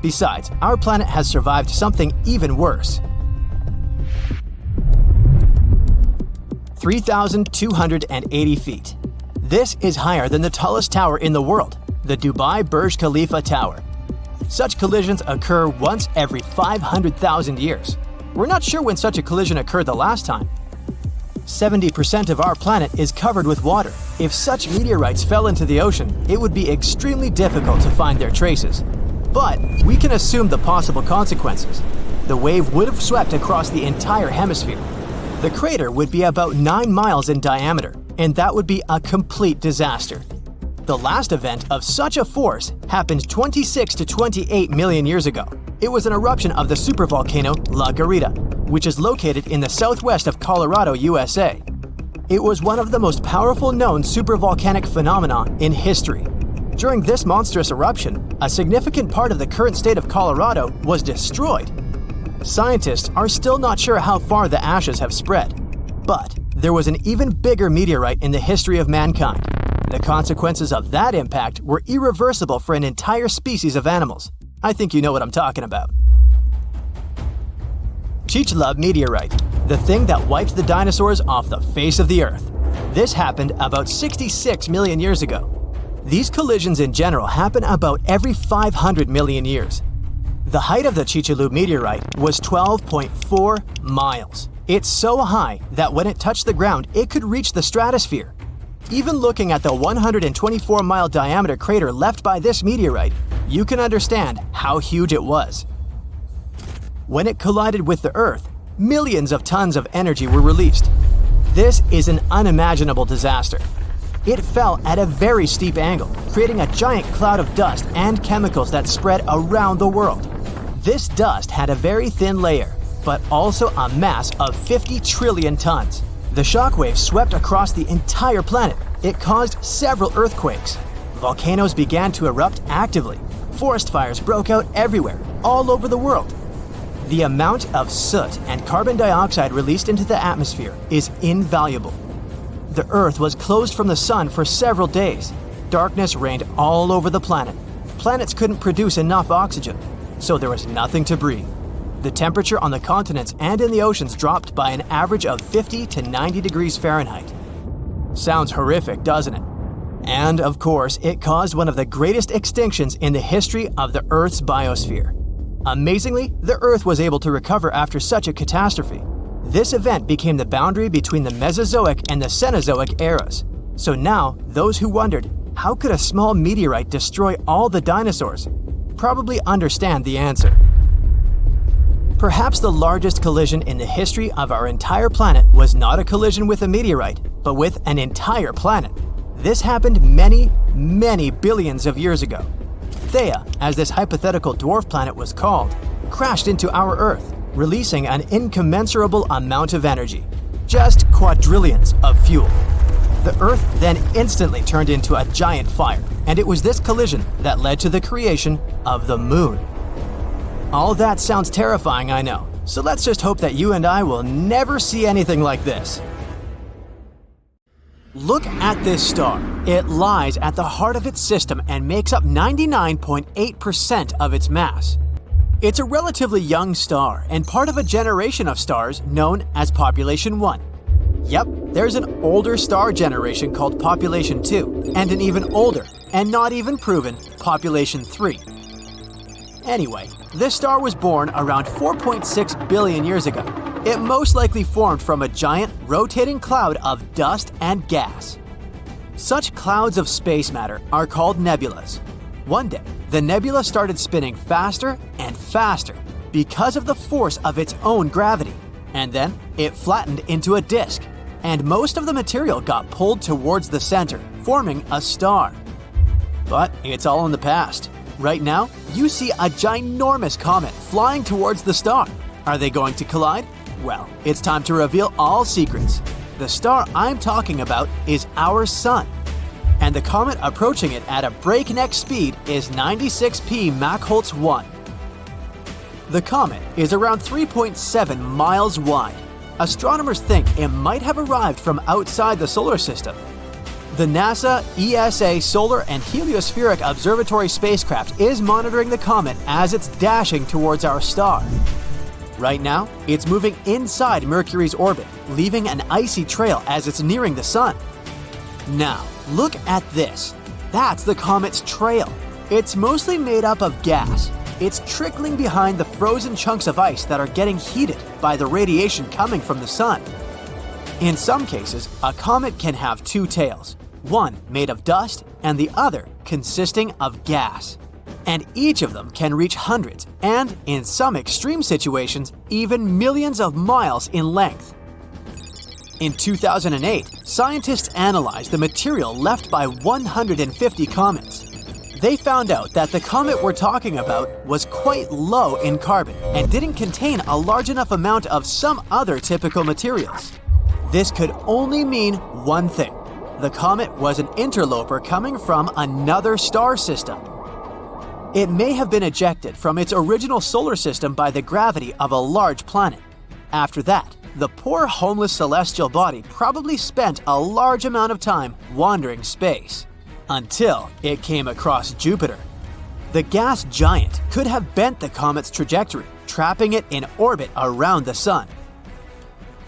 Besides, our planet has survived something even worse. 3,280 feet. This is higher than the tallest tower in the world, the Dubai Burj Khalifa Tower. Such collisions occur once every 500,000 years. We're not sure when such a collision occurred the last time. 70% of our planet is covered with water. If such meteorites fell into the ocean, it would be extremely difficult to find their traces. But we can assume the possible consequences. The wave would have swept across the entire hemisphere. The crater would be about 9 miles in diameter, and that would be a complete disaster. The last event of such a force happened 26 to 28 million years ago. It was an eruption of the supervolcano La Garita, which is located in the southwest of Colorado, USA. It was one of the most powerful known supervolcanic phenomena in history. During this monstrous eruption, a significant part of the current state of Colorado was destroyed. Scientists are still not sure how far the ashes have spread, but there was an even bigger meteorite in the history of mankind. The consequences of that impact were irreversible for an entire species of animals. I think you know what I'm talking about. Chicxulub meteorite, the thing that wiped the dinosaurs off the face of the Earth. This happened about 66 million years ago. These collisions in general happen about every 500 million years. The height of the Chicxulub meteorite was 12.4 miles. It's so high that when it touched the ground, it could reach the stratosphere. Even looking at the 124-mile diameter crater left by this meteorite, you can understand how huge it was. When it collided with the Earth, millions of tons of energy were released. This is an unimaginable disaster. It fell at a very steep angle, creating a giant cloud of dust and chemicals that spread around the world. This dust had a very thin layer, but also a mass of 50 trillion tons. The shockwave swept across the entire planet. It caused several earthquakes. Volcanoes began to erupt actively. Forest fires broke out everywhere, all over the world. The amount of soot and carbon dioxide released into the atmosphere is invaluable. The Earth was closed from the sun for several days. Darkness reigned all over the planet. Planets couldn't produce enough oxygen, so there was nothing to breathe. The temperature on the continents and in the oceans dropped by an average of 50 to 90 degrees Fahrenheit. Sounds horrific, doesn't it? And of course, it caused one of the greatest extinctions in the history of the Earth's biosphere. Amazingly, the Earth was able to recover after such a catastrophe. This event became the boundary between the Mesozoic and the Cenozoic eras. So now, those who wondered, how could a small meteorite destroy all the dinosaurs, probably understand the answer. Perhaps the largest collision in the history of our entire planet was not a collision with a meteorite, but with an entire planet. This happened many, many billions of years ago. Theia, as this hypothetical dwarf planet was called, crashed into our Earth, releasing an incommensurable amount of energy, just quadrillions of fuel. The Earth then instantly turned into a giant fire, and it was this collision that led to the creation of the Moon. All that sounds terrifying, I know, so let's just hope that you and I will never see anything like this. Look at this star. It lies at the heart of its system and makes up 99.8% of its mass. It's a relatively young star and part of a generation of stars known as Population 1. Yep, there's an older star generation called Population 2, and an even older, and not even proven, Population 3. Anyway, this star was born around 4.6 billion years ago. It most likely formed from a giant, rotating cloud of dust and gas. Such clouds of space matter are called nebulas. One day, the nebula started spinning faster and faster because of the force of its own gravity, and then it flattened into a disk, and most of the material got pulled towards the center, forming a star. But it's all in the past. Right now, you see a ginormous comet flying towards the star. Are they going to collide? Well, it's time to reveal all secrets. The star I'm talking about is our Sun, and the comet approaching it at a breakneck speed is 96P Mach-Holtz 1. The comet is around 3.7 miles wide. Astronomers think it might have arrived from outside the solar system. The NASA ESA Solar and Heliospheric Observatory spacecraft is monitoring the comet as it's dashing towards our star. Right now, it's moving inside Mercury's orbit, leaving an icy trail as it's nearing the Sun. Now, look at this. That's the comet's trail. It's mostly made up of gas. It's trickling behind the frozen chunks of ice that are getting heated by the radiation coming from the Sun. In some cases, a comet can have two tails, one made of dust and the other consisting of gas. And each of them can reach hundreds and, in some extreme situations, even millions of miles in length. In 2008, scientists analyzed the material left by 150 comets. They found out that the comet we're talking about was quite low in carbon and didn't contain a large enough amount of some other typical materials. This could only mean one thing. The comet was an interloper coming from another star system. It may have been ejected from its original solar system by the gravity of a large planet. After that, the poor homeless celestial body probably spent a large amount of time wandering space, until it came across Jupiter. The gas giant could have bent the comet's trajectory, trapping it in orbit around the sun.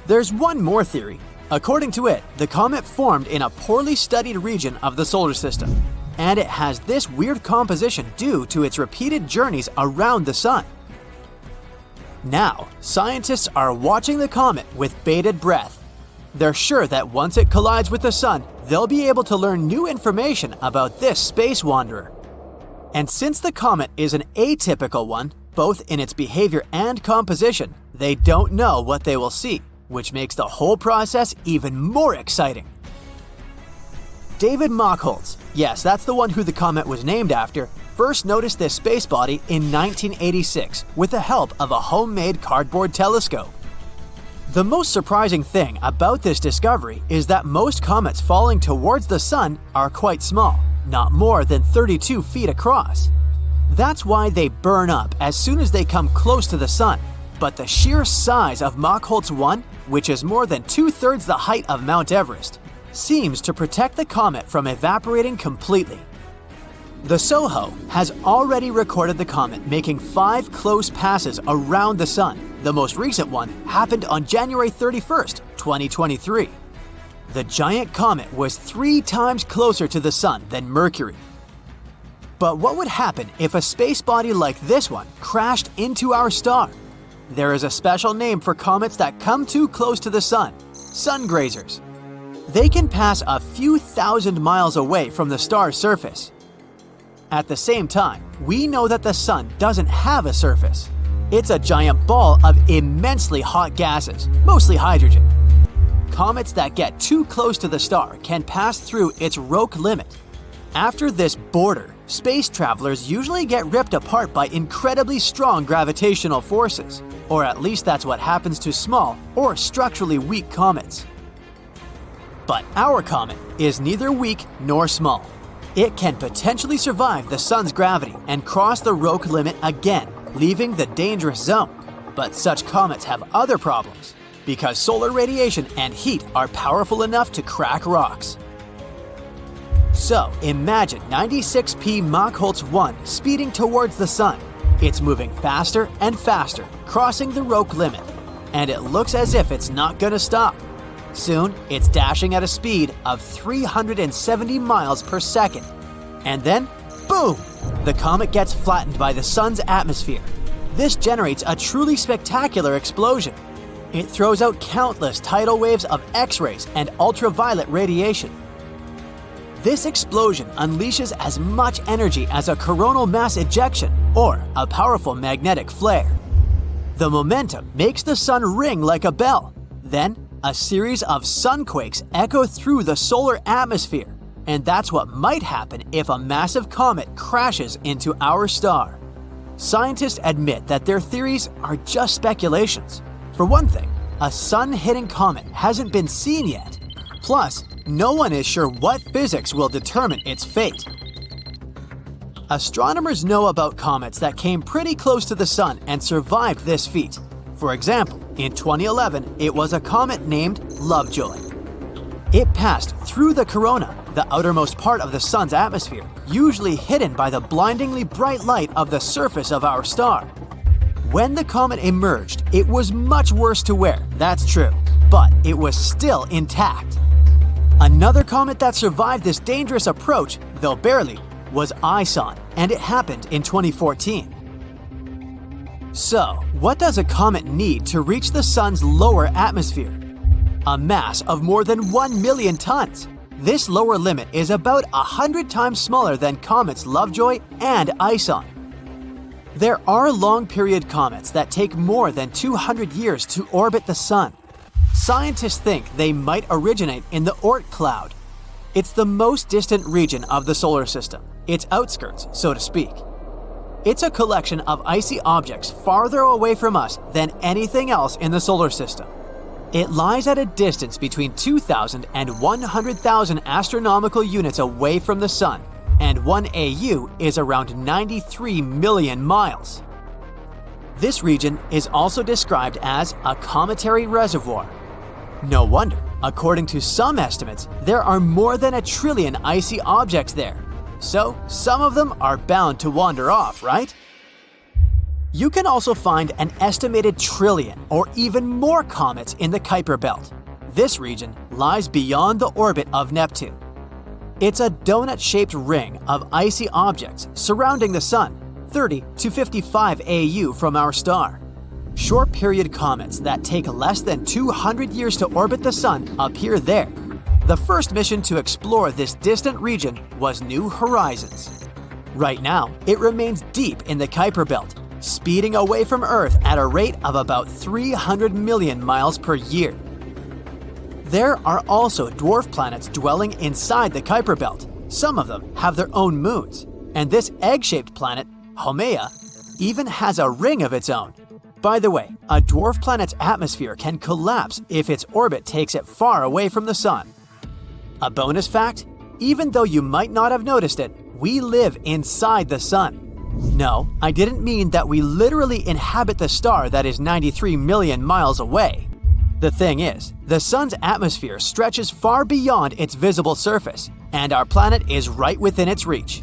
There's one more theory. According to it, the comet formed in a poorly studied region of the solar system, and it has this weird composition due to its repeated journeys around the sun. Now, scientists are watching the comet with bated breath. They're sure that once it collides with the sun, they'll be able to learn new information about this space wanderer. And since the comet is an atypical one, both in its behavior and composition, they don't know what they will see, which makes the whole process even more exciting. David Mockholtz, yes, that's the one who the comet was named after, first noticed this space body in 1986 with the help of a homemade cardboard telescope. The most surprising thing about this discovery is that most comets falling towards the sun are quite small, not more than 32 feet across. That's why they burn up as soon as they come close to the sun. But the sheer size of Mockholtz 1, which is more than 2/3 the height of Mount Everest, seems to protect the comet from evaporating completely. The SOHO has already recorded the comet making 5 close passes around the sun. The most recent one happened on January 31st, 2023. The giant comet was 3 times closer to the sun than Mercury. But what would happen if a space body like this one crashed into our star? There is a special name for comets that come too close to the sun: sun grazers. They can pass a few thousand miles away from the star's surface. At the same time, we know that the sun doesn't have a surface. It's a giant ball of immensely hot gases, mostly hydrogen. Comets that get too close to the star can pass through its Roche limit. After this border, space travelers usually get ripped apart by incredibly strong gravitational forces, or at least that's what happens to small or structurally weak comets. But our comet is neither weak nor small. It can potentially survive the sun's gravity and cross the Roche limit again, leaving the dangerous zone. But such comets have other problems, because solar radiation and heat are powerful enough to crack rocks. So imagine 96P Mockholtz 1 speeding towards the sun. It's moving faster and faster, crossing the Roche limit, and it looks as if it's not gonna stop. Soon, it's dashing at a speed of 370 miles per second. And then, boom! The comet gets flattened by the sun's atmosphere. This generates a truly spectacular explosion. It throws out countless tidal waves of X-rays and ultraviolet radiation. This explosion unleashes as much energy as a coronal mass ejection or a powerful magnetic flare. The momentum makes the sun ring like a bell. Then, a series of sunquakes echo through the solar atmosphere, and that's what might happen if a massive comet crashes into our star. Scientists admit that their theories are just speculations. For one thing, a sun-hitting comet hasn't been seen yet. Plus, no one is sure what physics will determine its fate. Astronomers know about comets that came pretty close to the sun and survived this feat. For example, in 2011, it was a comet named Lovejoy. It passed through the corona, the outermost part of the sun's atmosphere, usually hidden by the blindingly bright light of the surface of our star. When the comet emerged, it was much worse to wear, that's true, but it was still intact. Another comet that survived this dangerous approach, though barely, was Ison, and it happened in 2014. So, what does a comet need to reach the sun's lower atmosphere? A mass of more than 1 million tons. This lower limit is about 100 times smaller than comets Lovejoy and Ison. There are long-period comets that take more than 200 years to orbit the sun. Scientists think they might originate in the Oort cloud. It's the most distant region of the solar system, its outskirts, so to speak. It's a collection of icy objects farther away from us than anything else in the solar system. It lies at a distance between 2,000 and 100,000 astronomical units away from the sun, and 1 AU is around 93 million miles. This region is also described as a cometary reservoir. No wonder, according to some estimates, there are more than 1 trillion icy objects there. So some of them are bound to wander off, right? You can also find an estimated trillion or even more comets in the Kuiper Belt. This region lies beyond the orbit of Neptune. It's a donut-shaped ring of icy objects surrounding the Sun, 30 to 55 AU from our star. Short-period comets that take less than 200 years to orbit the Sun appear there. The first mission to explore this distant region was New Horizons. Right now, it remains deep in the Kuiper Belt, speeding away from Earth at a rate of about 300 million miles per year. There are also dwarf planets dwelling inside the Kuiper Belt. Some of them have their own moons, and this egg-shaped planet, Haumea, even has a ring of its own. By the way, a dwarf planet's atmosphere can collapse if its orbit takes it far away from the Sun. A bonus fact, even though you might not have noticed it, we live inside the Sun. No, I didn't mean that we literally inhabit the star that is 93 million miles away. The thing is, the Sun's atmosphere stretches far beyond its visible surface, and our planet is right within its reach.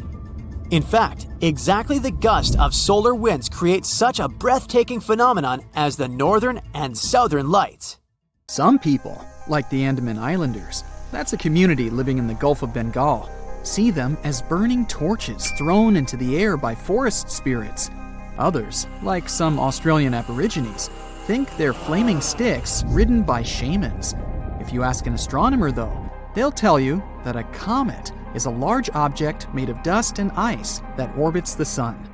In fact, exactly the gust of solar winds creates such a breathtaking phenomenon as the northern and southern lights. Some people, like the Andaman Islanders, that's a community living in the Gulf of Bengal, see them as burning torches thrown into the air by forest spirits. Others, like some Australian Aborigines, think they're flaming sticks ridden by shamans. If you ask an astronomer, though, they'll tell you that a comet is a large object made of dust and ice that orbits the Sun.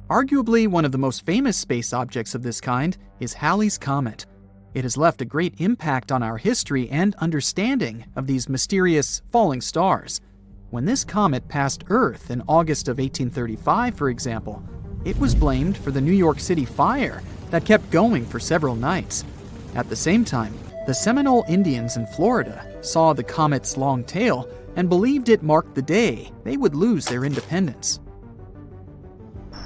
Arguably one of the most famous space objects of this kind is Halley's Comet. It has left a great impact on our history and understanding of these mysterious falling stars. When this comet passed Earth in August of 1835, for example, it was blamed for the New York City fire that kept going for several nights. At the same time, the Seminole Indians in Florida saw the comet's long tail and believed it marked the day they would lose their independence.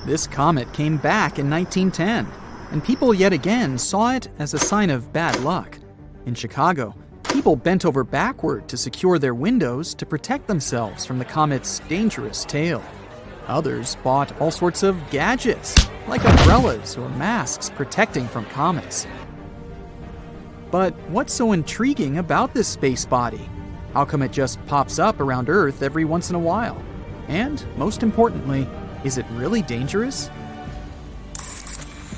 This comet came back in 1910, and people yet again saw it as a sign of bad luck. In Chicago, people bent over backward to secure their windows to protect themselves from the comet's dangerous tail. Others bought all sorts of gadgets, like umbrellas or masks protecting from comets. But what's so intriguing about this space body? How come it just pops up around Earth every once in a while? And, most importantly, is it really dangerous?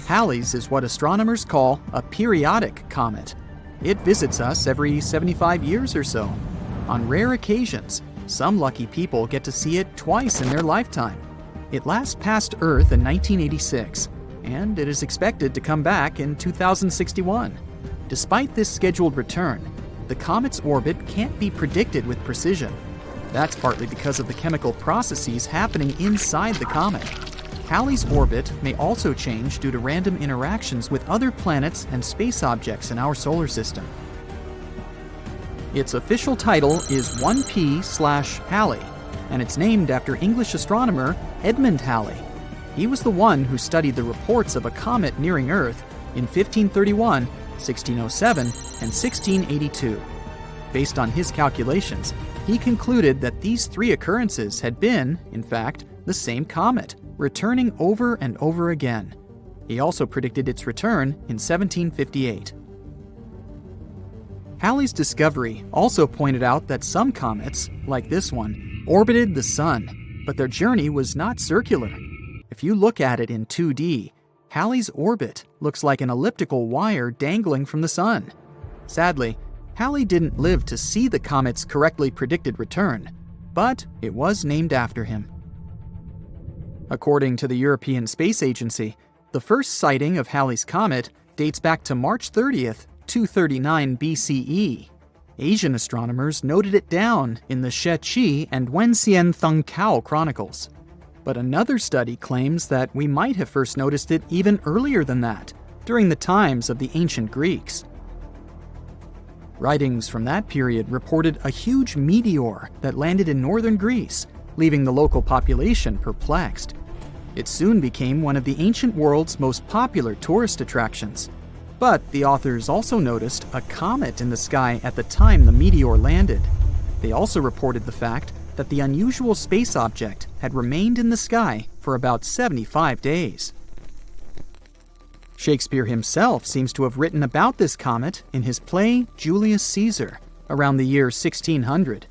Halley's is what astronomers call a periodic comet. It visits us every 75 years or so. On rare occasions, some lucky people get to see it twice in their lifetime. It last passed Earth in 1986, and it is expected to come back in 2061. Despite this scheduled return, the comet's orbit can't be predicted with precision. That's partly because of the chemical processes happening inside the comet. Halley's orbit may also change due to random interactions with other planets and space objects in our solar system. Its official title is 1P/Halley, and it's named after English astronomer Edmund Halley. He was the one who studied the reports of a comet nearing Earth in 1531, 1607, and 1682. Based on his calculations, he concluded that these three occurrences had been, in fact, the same comet, returning over and over again. He also predicted its return in 1758. Halley's discovery also pointed out that some comets, like this one, orbited the Sun, but their journey was not circular. If you look at it in 2D, Halley's orbit looks like an elliptical wire dangling from the Sun. Sadly, Halley didn't live to see the comet's correctly predicted return, but it was named after him. According to the European Space Agency, the first sighting of Halley's Comet dates back to March 30th, 239 BCE. Asian astronomers noted it down in the Sheqi and Wenxian Thungkao chronicles. But another study claims that we might have first noticed it even earlier than that, during the times of the ancient Greeks. Writings from that period reported a huge meteor that landed in northern Greece, leaving the local population perplexed. It soon became one of the ancient world's most popular tourist attractions. But the authors also noticed a comet in the sky at the time the meteor landed. They also reported the fact that the unusual space object had remained in the sky for about 75 days. Shakespeare himself seems to have written about this comet in his play Julius Caesar around the year 1600.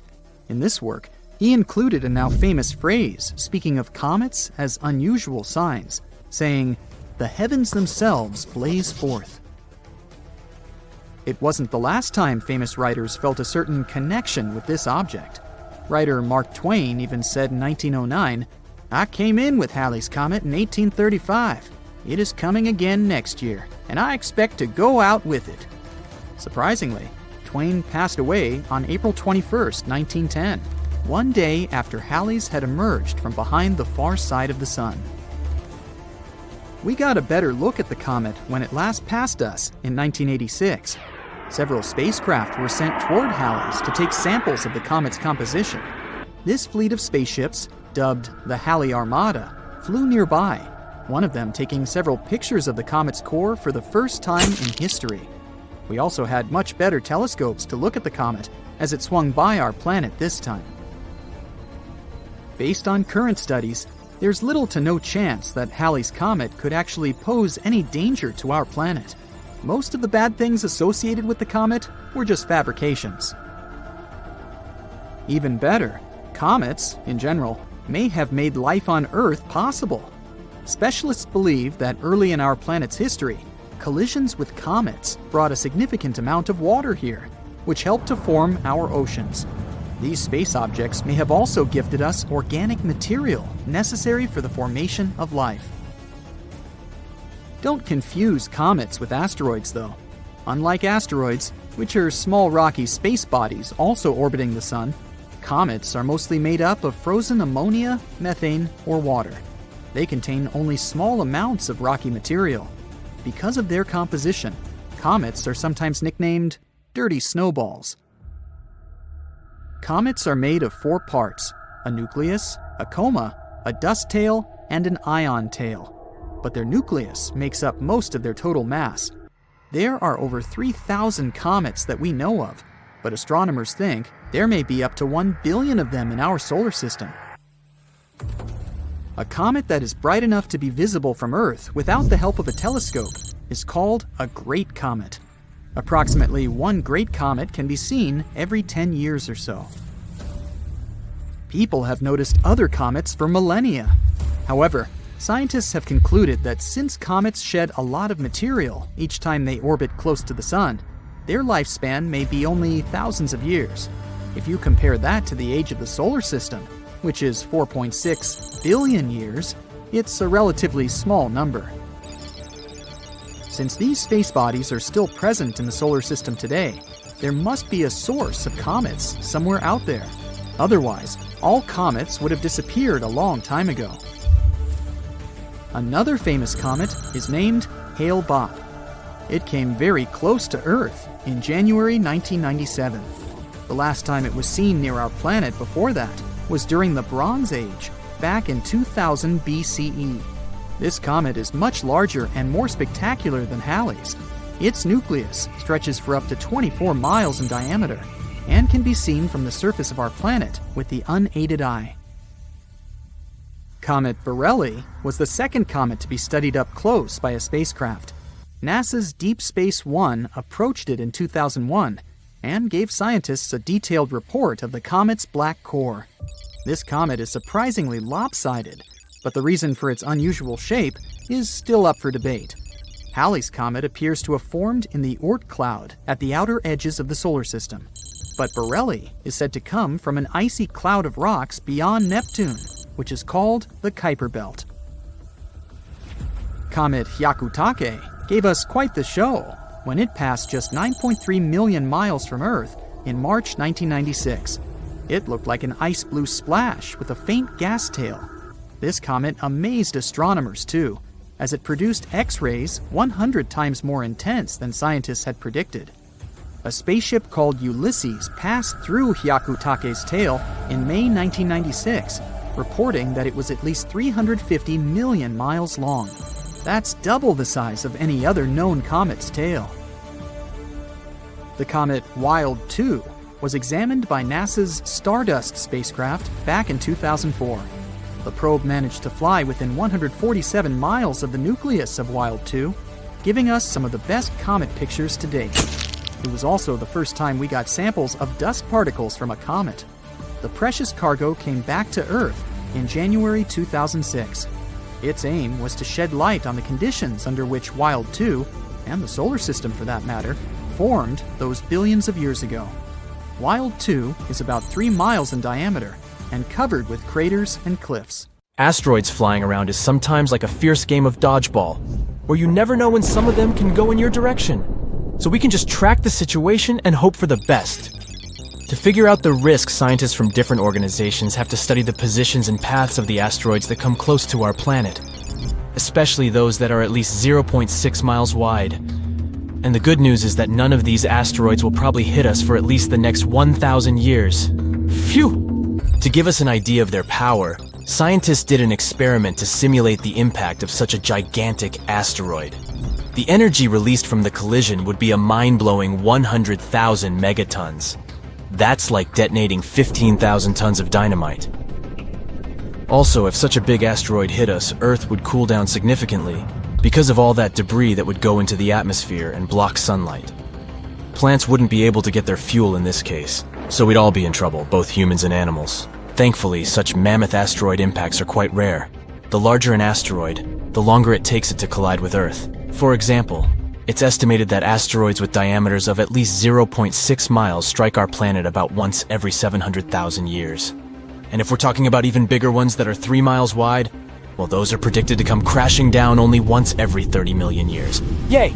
In this work, he included a now famous phrase speaking of comets as unusual signs, saying, "The heavens themselves blaze forth." It wasn't the last time famous writers felt a certain connection with this object. Writer Mark Twain even said in 1909, "I came in with Halley's Comet in 1835. It is coming again next year, and I expect to go out with it." Surprisingly, Twain passed away on April 21, 1910, one day after Halley's had emerged from behind the far side of the sun. We got a better look at the comet when it last passed us in 1986. Several spacecraft were sent toward Halley's to take samples of the comet's composition. This fleet of spaceships, dubbed the Halley Armada, flew nearby, one of them taking several pictures of the comet's core for the first time in history. We also had much better telescopes to look at the comet as it swung by our planet this time. Based on current studies, there's little to no chance that Halley's Comet could actually pose any danger to our planet. Most of the bad things associated with the comet were just fabrications. Even better, comets, in general, may have made life on Earth possible. Specialists believe that early in our planet's history, collisions with comets brought a significant amount of water here, which helped to form our oceans. These space objects may have also gifted us organic material necessary for the formation of life. Don't confuse comets with asteroids, though. Unlike asteroids, which are small rocky space bodies also orbiting the sun, comets are mostly made up of frozen ammonia, methane, or water. They contain only small amounts of rocky material. Because of their composition, comets are sometimes nicknamed dirty snowballs. Comets are made of 4 parts: a nucleus, a coma, a dust tail, and an ion tail. But their nucleus makes up most of their total mass. There are over 3,000 comets that we know of, but astronomers think there may be up to 1 billion of them in our solar system. A comet that is bright enough to be visible from Earth without the help of a telescope is called a great comet. Approximately 1 great comet can be seen every 10 years or so. People have noticed other comets for millennia. However, scientists have concluded that since comets shed a lot of material each time they orbit close to the sun, their lifespan may be only thousands of years. If you compare that to the age of the solar system, which is 4.6 billion years, it's a relatively small number. Since these space bodies are still present in the solar system today, there must be a source of comets somewhere out there. Otherwise, all comets would have disappeared a long time ago. Another famous comet is named Hale-Bopp. It came very close to Earth in January 1997. The last time it was seen near our planet before that was during the Bronze Age, back in 2000 BCE. This comet is much larger and more spectacular than Halley's. Its nucleus stretches for up to 24 miles in diameter and can be seen from the surface of our planet with the unaided eye. Comet Borrelly was the second comet to be studied up close by a spacecraft. NASA's Deep Space One approached it in 2001 and gave scientists a detailed report of the comet's black core. This comet is surprisingly lopsided, but the reason for its unusual shape is still up for debate. Halley's Comet appears to have formed in the Oort cloud at the outer edges of the solar system, but Borrelly is said to come from an icy cloud of rocks beyond Neptune, which is called the Kuiper Belt. Comet Hyakutake gave us quite the show when it passed just 9.3 million miles from Earth in March 1996. It looked like an ice blue splash with a faint gas tail. This comet amazed astronomers too, as it produced X-rays 100 times more intense than scientists had predicted. A spaceship called Ulysses passed through Hyakutake's tail in May 1996, reporting that it was at least 350 million miles long. That's double the size of any other known comet's tail. The comet Wild 2 was examined by NASA's Stardust spacecraft back in 2004. The probe managed to fly within 147 miles of the nucleus of Wild 2, giving us some of the best comet pictures to date. It was also the first time we got samples of dust particles from a comet. The precious cargo came back to Earth in January 2006. Its aim was to shed light on the conditions under which Wild 2, and the solar system for that matter, formed those billions of years ago. Wild 2 is about 3 miles in diameter and covered with craters and cliffs. Asteroids flying around is sometimes like a fierce game of dodgeball, where you never know when some of them can go in your direction. So we can just track the situation and hope for the best. To figure out the risk, scientists from different organizations have to study the positions and paths of the asteroids that come close to our planet, especially those that are at least 0.6 miles wide. And the good news is that none of these asteroids will probably hit us for at least the next 1,000 years. Phew! To give us an idea of their power, scientists did an experiment to simulate the impact of such a gigantic asteroid. The energy released from the collision would be a mind-blowing 100,000 megatons. That's like detonating 15,000 tons of dynamite. Also, if such a big asteroid hit us, Earth would cool down significantly because of all that debris that would go into the atmosphere and block sunlight. Plants wouldn't be able to get their fuel in this case, so we'd all be in trouble, both humans and animals. Thankfully, such mammoth asteroid impacts are quite rare. The larger an asteroid, the longer it takes it to collide with Earth. For example, it's estimated that asteroids with diameters of at least 0.6 miles strike our planet about once every 700,000 years. And if we're talking about even bigger ones that are 3 miles wide, well, those are predicted to come crashing down only once every 30 million years. Yay!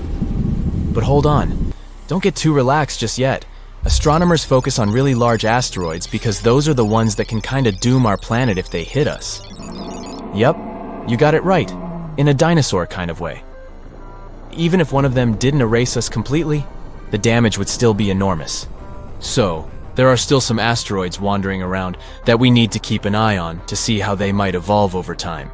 But hold on. Don't get too relaxed just yet. Astronomers focus on really large asteroids because those are the ones that can kinda doom our planet if they hit us. Yep, you got it right. In a dinosaur kind of way. Even if one of them didn't erase us completely, the damage would still be enormous. So, there are still some asteroids wandering around that we need to keep an eye on to see how they might evolve over time.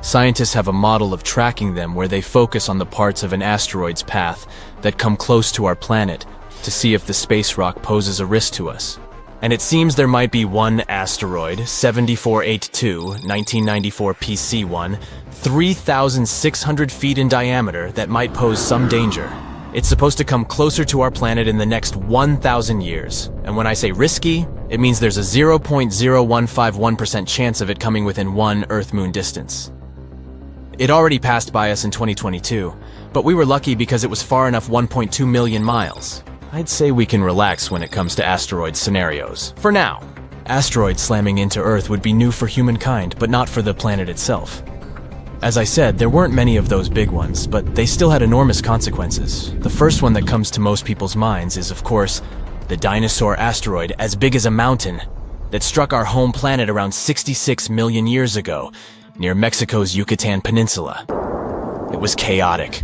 Scientists have a model of tracking them where they focus on the parts of an asteroid's path that come close to our planet to see if the space rock poses a risk to us. And it seems there might be one asteroid, 7482, 1994 PC1, 3,600 feet in diameter that might pose some danger. It's supposed to come closer to our planet in the next 1,000 years. And when I say risky, it means there's a 0.0151% chance of it coming within one Earth-Moon distance. It already passed by us in 2022, but we were lucky because it was far enough 1.2 million miles. I'd say we can relax when it comes to asteroid scenarios. For now. Asteroids slamming into Earth would be new for humankind, but not for the planet itself. As I said, there weren't many of those big ones, but they still had enormous consequences. The first one that comes to most people's minds is, of course, the dinosaur asteroid as big as a mountain that struck our home planet around 66 million years ago, near Mexico's Yucatan Peninsula. It was chaotic.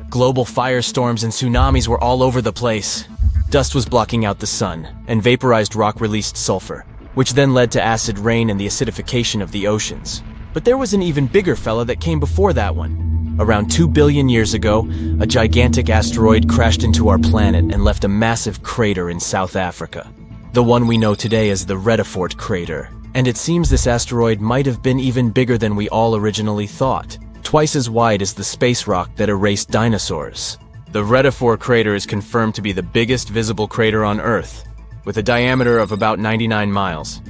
Global firestorms and tsunamis were all over the place. Dust was blocking out the sun, and vaporized rock released sulfur, which then led to acid rain and the acidification of the oceans. But there was an even bigger fella that came before that one. Around 2 billion years ago, a gigantic asteroid crashed into our planet and left a massive crater in South Africa. The one we know today as the Redefort crater. And it seems this asteroid might have been even bigger than we all originally thought. Twice as wide as the space rock that erased dinosaurs. The Redefort crater is confirmed to be the biggest visible crater on Earth, with a diameter of about 99 miles.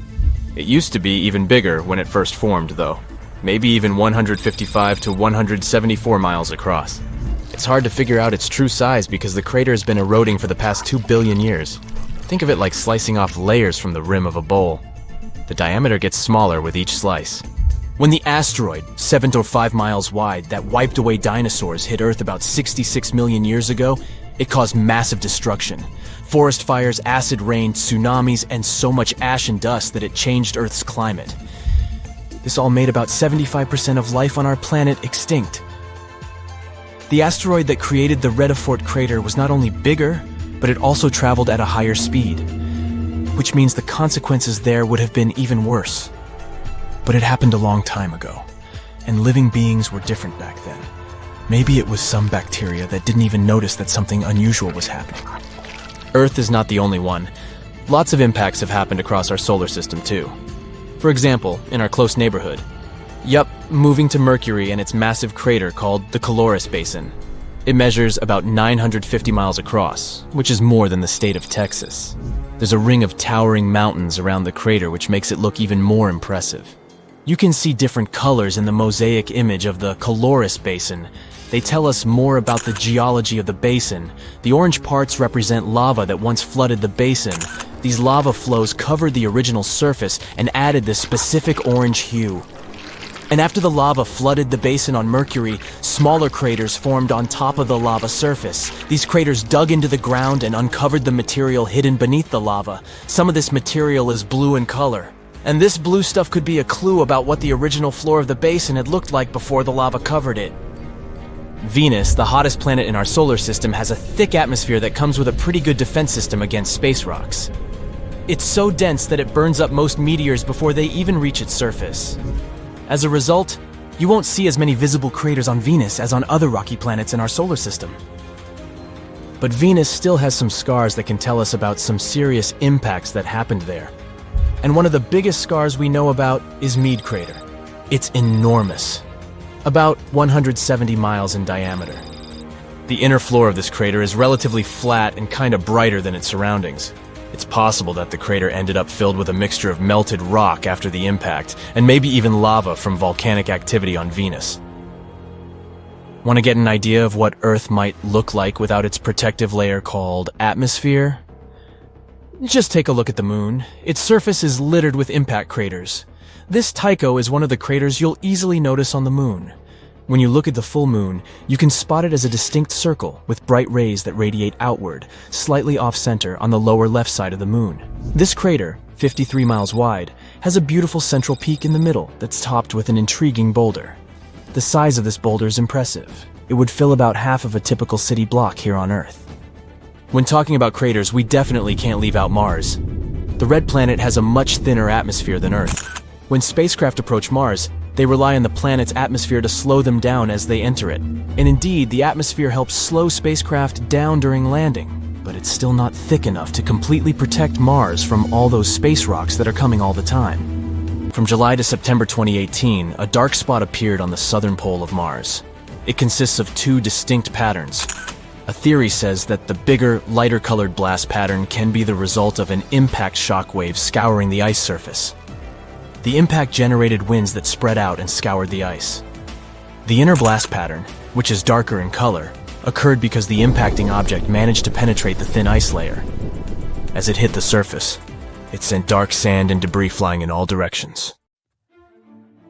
It used to be even bigger when it first formed, though. Maybe even 155 to 174 miles across. It's hard to figure out its true size because the crater has been eroding for the past 2 billion years. Think of it like slicing off layers from the rim of a bowl. The diameter gets smaller with each slice. When the asteroid, 7 to 5 miles wide, that wiped away dinosaurs hit Earth about 66 million years ago, it caused massive destruction. Forest fires, acid rain, tsunamis, and so much ash and dust that it changed Earth's climate. This all made about 75% of life on our planet extinct. The asteroid that created the Redefort crater was not only bigger, but it also traveled at a higher speed, which means the consequences there would have been even worse. But it happened a long time ago, and living beings were different back then. Maybe it was some bacteria that didn't even notice that something unusual was happening. Earth is not the only one. Lots of impacts have happened across our solar system too. For example, in our close neighborhood. Yup, moving to Mercury and its massive crater called the Caloris Basin. It measures about 950 miles across, which is more than the state of Texas. There's a ring of towering mountains around the crater which makes it look even more impressive. You can see different colors in the mosaic image of the Caloris Basin. They tell us more about the geology of the basin. The orange parts represent lava that once flooded the basin. These lava flows covered the original surface and added this specific orange hue. And after the lava flooded the basin on Mercury, smaller craters formed on top of the lava surface. These craters dug into the ground and uncovered the material hidden beneath the lava. Some of this material is blue in color. And this blue stuff could be a clue about what the original floor of the basin had looked like before the lava covered it. Venus, the hottest planet in our solar system, has a thick atmosphere that comes with a pretty good defense system against space rocks. It's so dense that it burns up most meteors before they even reach its surface. As a result, you won't see as many visible craters on Venus as on other rocky planets in our solar system. But Venus still has some scars that can tell us about some serious impacts that happened there. And one of the biggest scars we know about is Meade Crater. It's enormous, about 170 miles in diameter. The inner floor of this crater is relatively flat and kind of brighter than its surroundings. It's possible that the crater ended up filled with a mixture of melted rock after the impact, and maybe even lava from volcanic activity on Venus. Want to get an idea of what Earth might look like without its protective layer called atmosphere? Just take a look at the Moon. Its surface is littered with impact craters. This Tycho is one of the craters you'll easily notice on the Moon. When you look at the full moon, you can spot it as a distinct circle with bright rays that radiate outward, slightly off-center on the lower left side of the moon. This crater, 53 miles wide, has a beautiful central peak in the middle that's topped with an intriguing boulder. The size of this boulder is impressive. It would fill about half of a typical city block here on Earth. When talking about craters, we definitely can't leave out Mars. The red planet has a much thinner atmosphere than Earth. When spacecraft approach Mars, they rely on the planet's atmosphere to slow them down as they enter it. And indeed, the atmosphere helps slow spacecraft down during landing, but it's still not thick enough to completely protect Mars from all those space rocks that are coming all the time. From July to September 2018, a dark spot appeared on the southern pole of Mars. It consists of two distinct patterns. A theory says that the bigger, lighter-colored blast pattern can be the result of an impact shockwave scouring the ice surface. The impact generated winds that spread out and scoured the ice. The inner blast pattern, which is darker in color, occurred because the impacting object managed to penetrate the thin ice layer. As it hit the surface, it sent dark sand and debris flying in all directions.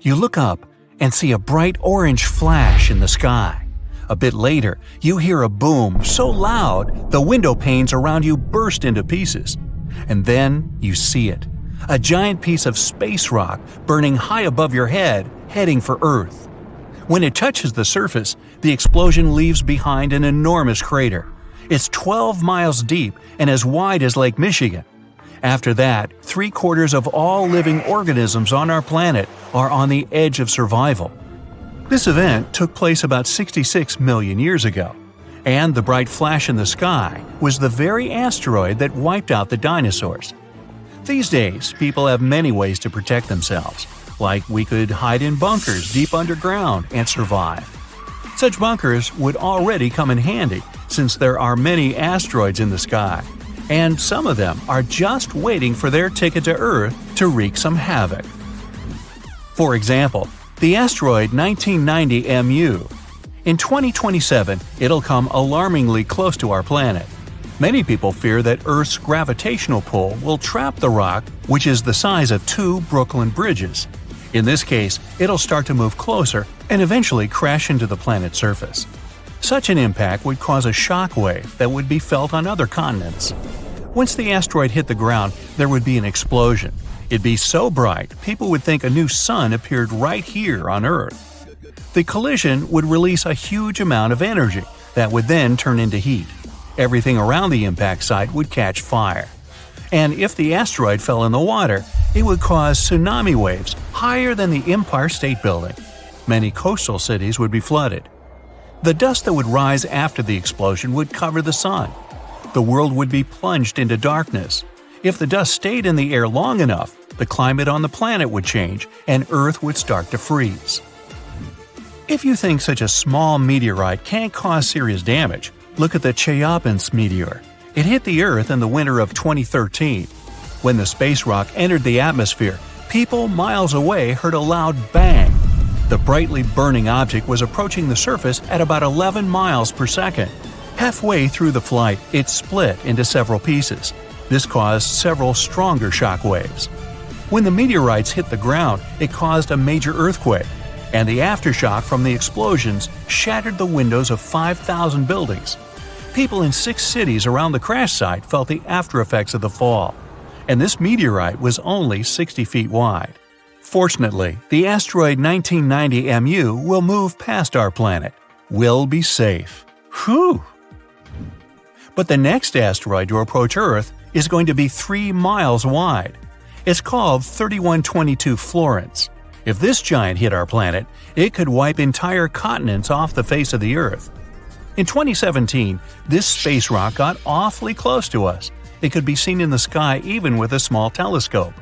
You look up and see a bright orange flash in the sky. A bit later, you hear a boom so loud the window panes around you burst into pieces. And then you see it. A giant piece of space rock burning high above your head, heading for Earth. When it touches the surface, the explosion leaves behind an enormous crater. It's 12 miles deep and as wide as Lake Michigan. After that, 3/4 of all living organisms on our planet are on the edge of survival. This event took place about 66 million years ago, and the bright flash in the sky was the very asteroid that wiped out the dinosaurs. These days, people have many ways to protect themselves, like we could hide in bunkers deep underground and survive. Such bunkers would already come in handy since there are many asteroids in the sky, and some of them are just waiting for their ticket to Earth to wreak some havoc. For example, the asteroid 1990 MU. In 2027, it'll come alarmingly close to our planet. Many people fear that Earth's gravitational pull will trap the rock, which is the size of 2 Brooklyn bridges. In this case, it'll start to move closer and eventually crash into the planet's surface. Such an impact would cause a shock wave that would be felt on other continents. Once the asteroid hit the ground, there would be an explosion. It'd be so bright, people would think a new sun appeared right here on Earth. The collision would release a huge amount of energy that would then turn into heat. Everything around the impact site would catch fire. And if the asteroid fell in the water, it would cause tsunami waves higher than the Empire State Building. Many coastal cities would be flooded. The dust that would rise after the explosion would cover the sun. The world would be plunged into darkness. If the dust stayed in the air long enough, the climate on the planet would change and Earth would start to freeze. If you think such a small meteorite can't cause serious damage, look at the Chicxulub meteor. It hit the Earth in the winter of 2013. When the space rock entered the atmosphere, people miles away heard a loud bang. The brightly burning object was approaching the surface at about 11 miles per second. Halfway through the flight, it split into several pieces. This caused several stronger shock waves. When the meteorites hit the ground, it caused a major earthquake, and the aftershock from the explosions shattered the windows of 5,000 buildings. People in 6 cities around the crash site felt the aftereffects of the fall, and this meteorite was only 60 feet wide. Fortunately, the asteroid 1990 MU will move past our planet. We'll be safe. Whew! But the next asteroid to approach Earth is going to be 3 miles wide. It's called 3122 Florence. If this giant hit our planet, it could wipe entire continents off the face of the Earth. In 2017, this space rock got awfully close to us. It could be seen in the sky even with a small telescope.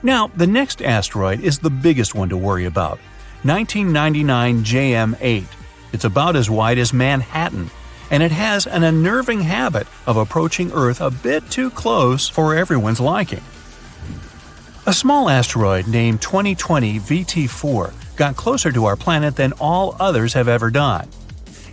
Now, the next asteroid is the biggest one to worry about, 1999 JM8. It's about as wide as Manhattan, and it has an unnerving habit of approaching Earth a bit too close for everyone's liking. A small asteroid named 2020 VT4 got closer to our planet than all others have ever done.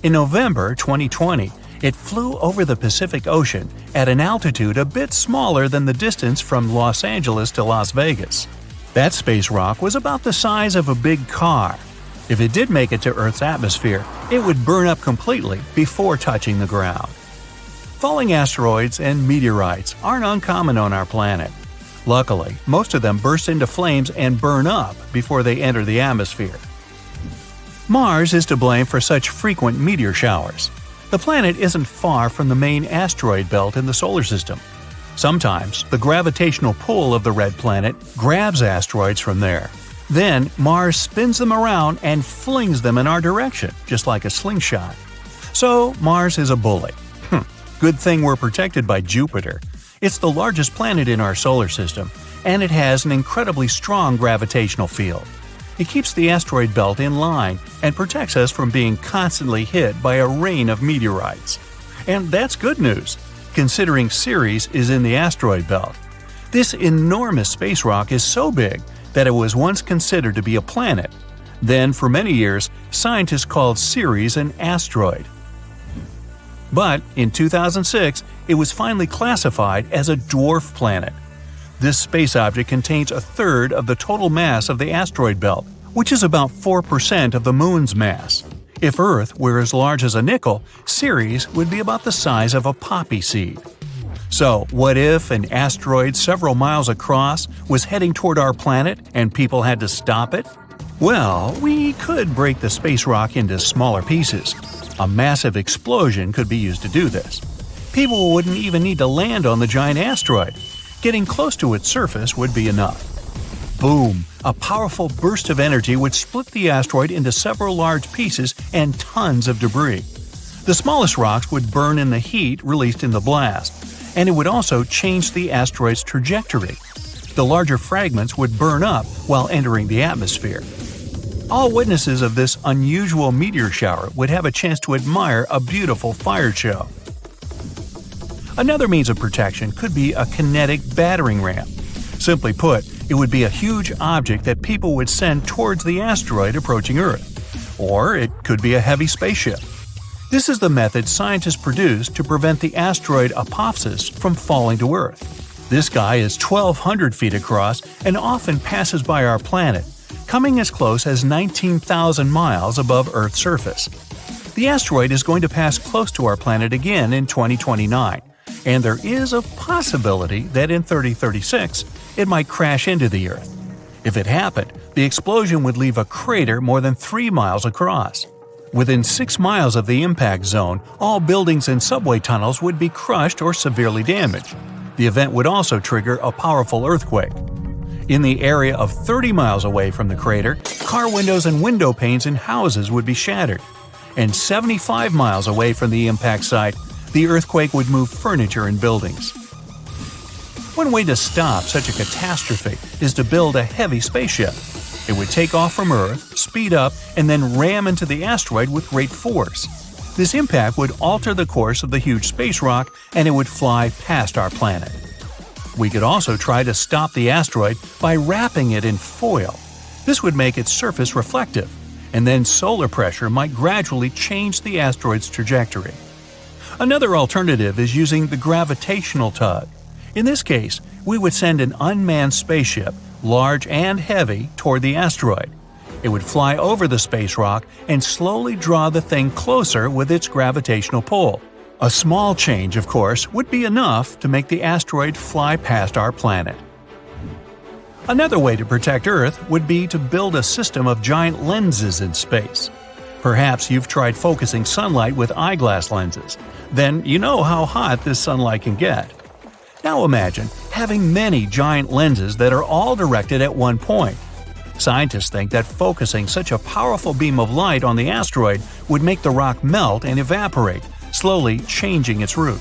In November 2020, it flew over the Pacific Ocean at an altitude a bit smaller than the distance from Los Angeles to Las Vegas. That space rock was about the size of a big car. If it did make it to Earth's atmosphere, it would burn up completely before touching the ground. Falling asteroids and meteorites aren't uncommon on our planet. Luckily, most of them burst into flames and burn up before they enter the atmosphere. Mars is to blame for such frequent meteor showers. The planet isn't far from the main asteroid belt in the solar system. Sometimes, the gravitational pull of the red planet grabs asteroids from there. Then, Mars spins them around and flings them in our direction, just like a slingshot. So, Mars is a bully. Good thing we're protected by Jupiter. It's the largest planet in our solar system, and it has an incredibly strong gravitational field. It keeps the asteroid belt in line and protects us from being constantly hit by a rain of meteorites. And that's good news, considering Ceres is in the asteroid belt. This enormous space rock is so big that it was once considered to be a planet. Then, for many years, scientists called Ceres an asteroid. But in 2006, it was finally classified as a dwarf planet. This space object contains a third of the total mass of the asteroid belt, which is about 4% of the Moon's mass. If Earth were as large as a nickel, Ceres would be about the size of a poppy seed. So, what if an asteroid several miles across was heading toward our planet and people had to stop it? Well, we could break the space rock into smaller pieces. A massive explosion could be used to do this. People wouldn't even need to land on the giant asteroid. Getting close to its surface would be enough. Boom! A powerful burst of energy would split the asteroid into several large pieces and tons of debris. The smallest rocks would burn in the heat released in the blast, and it would also change the asteroid's trajectory. The larger fragments would burn up while entering the atmosphere. All witnesses of this unusual meteor shower would have a chance to admire a beautiful fire show. Another means of protection could be a kinetic battering ram. Simply put, it would be a huge object that people would send towards the asteroid approaching Earth. Or it could be a heavy spaceship. This is the method scientists produced to prevent the asteroid Apophis from falling to Earth. This guy is 1,200 feet across and often passes by our planet, coming as close as 19,000 miles above Earth's surface. The asteroid is going to pass close to our planet again in 2029, and there is a possibility that in 3036 it might crash into the Earth. If it happened, the explosion would leave a crater more than 3 miles across. Within 6 miles of the impact zone, all buildings and subway tunnels would be crushed or severely damaged. The event would also trigger a powerful earthquake. In the area of 30 miles away from the crater, car windows and window panes in houses would be shattered. And 75 miles away from the impact site, the earthquake would move furniture and buildings. One way to stop such a catastrophe is to build a heavy spaceship. It would take off from Earth, speed up, and then ram into the asteroid with great force. This impact would alter the course of the huge space rock, and it would fly past our planet. We could also try to stop the asteroid by wrapping it in foil. This would make its surface reflective, and then solar pressure might gradually change the asteroid's trajectory. Another alternative is using the gravitational tug. In this case, we would send an unmanned spaceship, large and heavy, toward the asteroid. It would fly over the space rock and slowly draw the thing closer with its gravitational pull. A small change, of course, would be enough to make the asteroid fly past our planet. Another way to protect Earth would be to build a system of giant lenses in space. Perhaps you've tried focusing sunlight with eyeglass lenses. Then you know how hot this sunlight can get. Now imagine having many giant lenses that are all directed at one point. Scientists think that focusing such a powerful beam of light on the asteroid would make the rock melt and evaporate, slowly changing its route.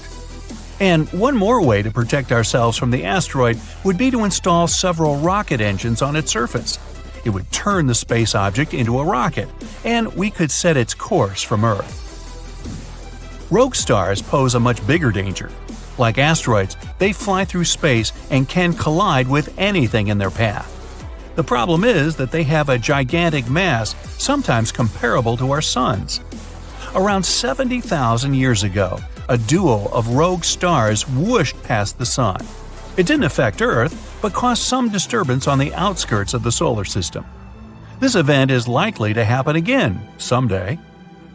And one more way to protect ourselves from the asteroid would be to install several rocket engines on its surface. It would turn the space object into a rocket, and we could set its course from Earth. Rogue stars pose a much bigger danger. Like asteroids, they fly through space and can collide with anything in their path. The problem is that they have a gigantic mass, sometimes comparable to our Sun's. Around 70,000 years ago, a duo of rogue stars whooshed past the Sun. It didn't affect Earth, but caused some disturbance on the outskirts of the solar system. This event is likely to happen again someday.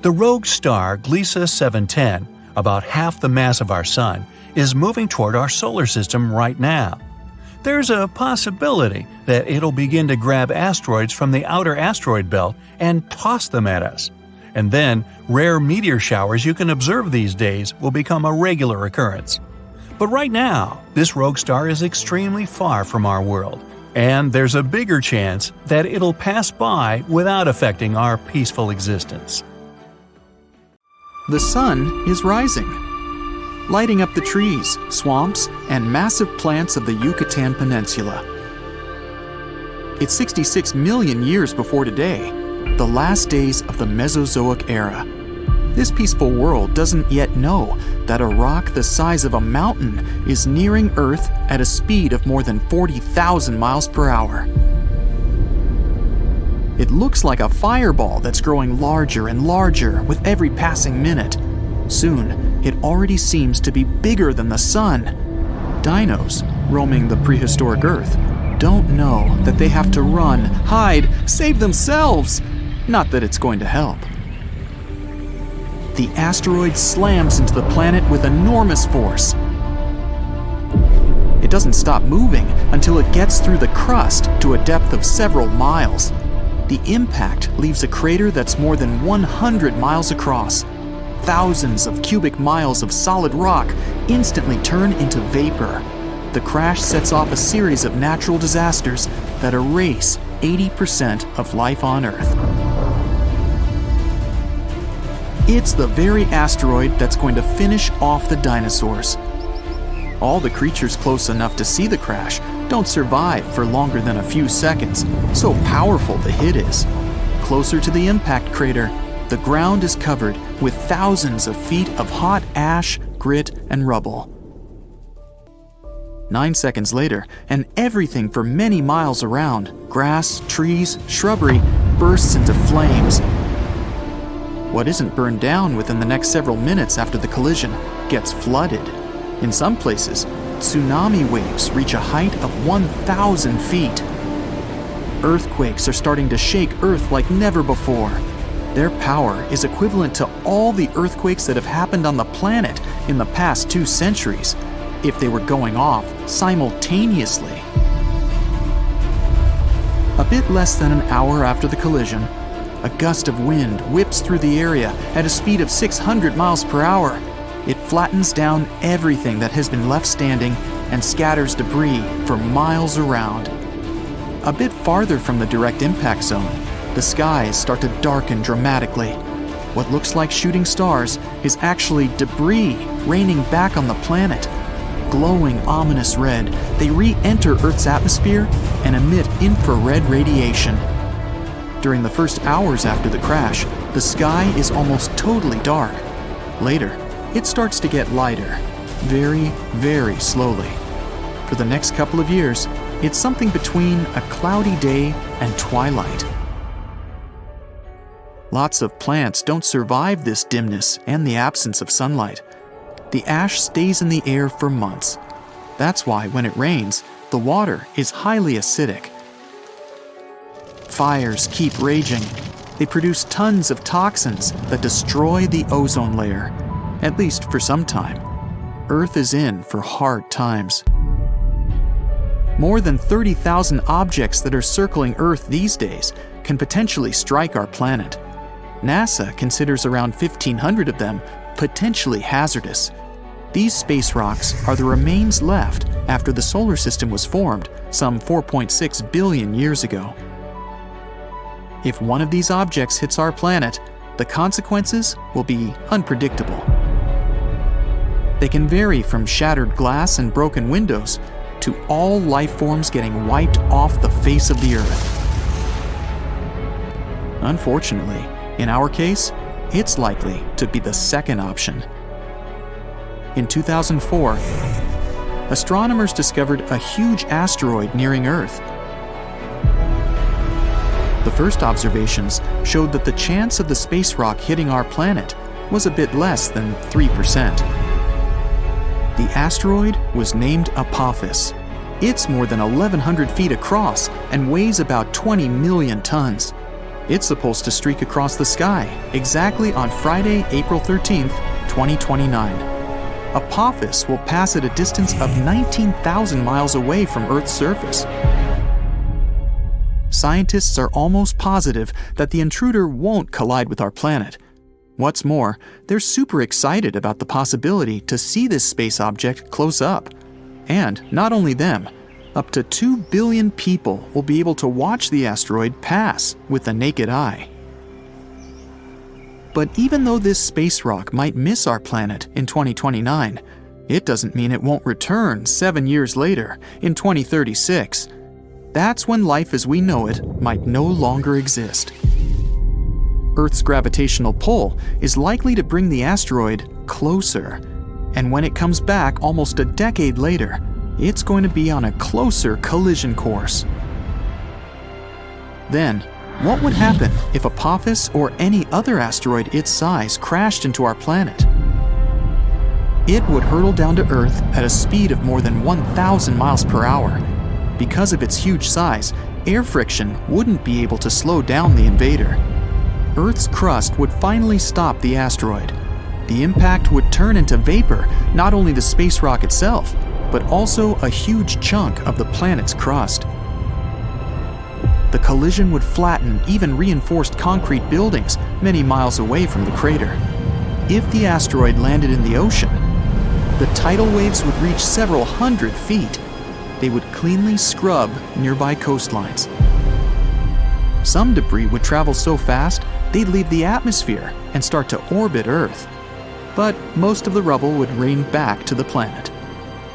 The rogue star Gliese 710, about half the mass of our Sun, is moving toward our solar system right now. There's a possibility that it'll begin to grab asteroids from the outer asteroid belt and toss them at us. And then, rare meteor showers you can observe these days will become a regular occurrence. But right now, this rogue star is extremely far from our world, and there's a bigger chance that it'll pass by without affecting our peaceful existence. The sun is rising, lighting up the trees, swamps, and massive plants of the Yucatan Peninsula. It's 66 million years before today, the last days of the Mesozoic era. This peaceful world doesn't yet know that a rock the size of a mountain is nearing Earth at a speed of more than 40,000 miles per hour. It looks like a fireball that's growing larger and larger with every passing minute. Soon, it already seems to be bigger than the sun. Dinos, roaming the prehistoric Earth, don't know that they have to run, hide, save themselves. Not that it's going to help. The asteroid slams into the planet with enormous force. It doesn't stop moving until it gets through the crust to a depth of several miles. The impact leaves a crater that's more than 100 miles across. Thousands of cubic miles of solid rock instantly turn into vapor. The crash sets off a series of natural disasters that erase 80% of life on Earth. It's the very asteroid that's going to finish off the dinosaurs. All the creatures close enough to see the crash don't survive for longer than a few seconds, so powerful the hit is. Closer to the impact crater, the ground is covered with thousands of feet of hot ash, grit, and rubble. 9 seconds later, and everything for many miles around, grass, trees, shrubbery, bursts into flames. What isn't burned down within the next several minutes after the collision gets flooded. In some places, tsunami waves reach a height of 1,000 feet. Earthquakes are starting to shake Earth like never before. Their power is equivalent to all the earthquakes that have happened on the planet in the past 2 centuries, if they were going off simultaneously. A bit less than an hour after the collision, a gust of wind whips through the area at a speed of 600 miles per hour. It flattens down everything that has been left standing and scatters debris for miles around. A bit farther from the direct impact zone, the skies start to darken dramatically. What looks like shooting stars is actually debris raining back on the planet. glowing, ominous red, they re-enter Earth's atmosphere and emit infrared radiation. During the first hours after the crash, the sky is almost totally dark. Later, it starts to get lighter, very, very slowly. For the next couple of years, it's something between a cloudy day and twilight. Lots of plants don't survive this dimness and the absence of sunlight. The ash stays in the air for months. That's why when it rains, the water is highly acidic. Fires keep raging. They produce tons of toxins that destroy the ozone layer, at least for some time. Earth is in for hard times. More than 30,000 objects that are circling Earth these days can potentially strike our planet. NASA considers around 1,500 of them potentially hazardous. These space rocks are the remains left after the solar system was formed some 4.6 billion years ago. If one of these objects hits our planet, the consequences will be unpredictable. They can vary from shattered glass and broken windows to all life forms getting wiped off the face of the Earth. Unfortunately, in our case, it's likely to be the second option. In 2004, astronomers discovered a huge asteroid nearing Earth. The first observations showed that the chance of the space rock hitting our planet was a bit less than 3%. The asteroid was named Apophis. It's more than 1,100 feet across and weighs about 20 million tons. It's supposed to streak across the sky exactly on Friday, April 13th, 2029. Apophis will pass at a distance of 19,000 miles away from Earth's surface. Scientists are almost positive that the intruder won't collide with our planet. What's more, they're super excited about the possibility to see this space object close up. And not only them, up to 2 billion people will be able to watch the asteroid pass with the naked eye. But even though this space rock might miss our planet in 2029, it doesn't mean it won't return 7 years later, in 2036. That's when life as we know it might no longer exist. Earth's gravitational pull is likely to bring the asteroid closer, and when it comes back almost a decade later, it's going to be on a closer collision course. Then, what would happen if Apophis or any other asteroid its size crashed into our planet? It would hurtle down to Earth at a speed of more than 1,000 miles per hour. Because of its huge size, air friction wouldn't be able to slow down the invader. Earth's crust would finally stop the asteroid. The impact would turn into vapor not only the space rock itself, but also a huge chunk of the planet's crust. The collision would flatten even reinforced concrete buildings many miles away from the crater. If the asteroid landed in the ocean, the tidal waves would reach several hundred feet. They would cleanly scrub nearby coastlines. Some debris would travel so fast they'd leave the atmosphere and start to orbit Earth. But most of the rubble would rain back to the planet.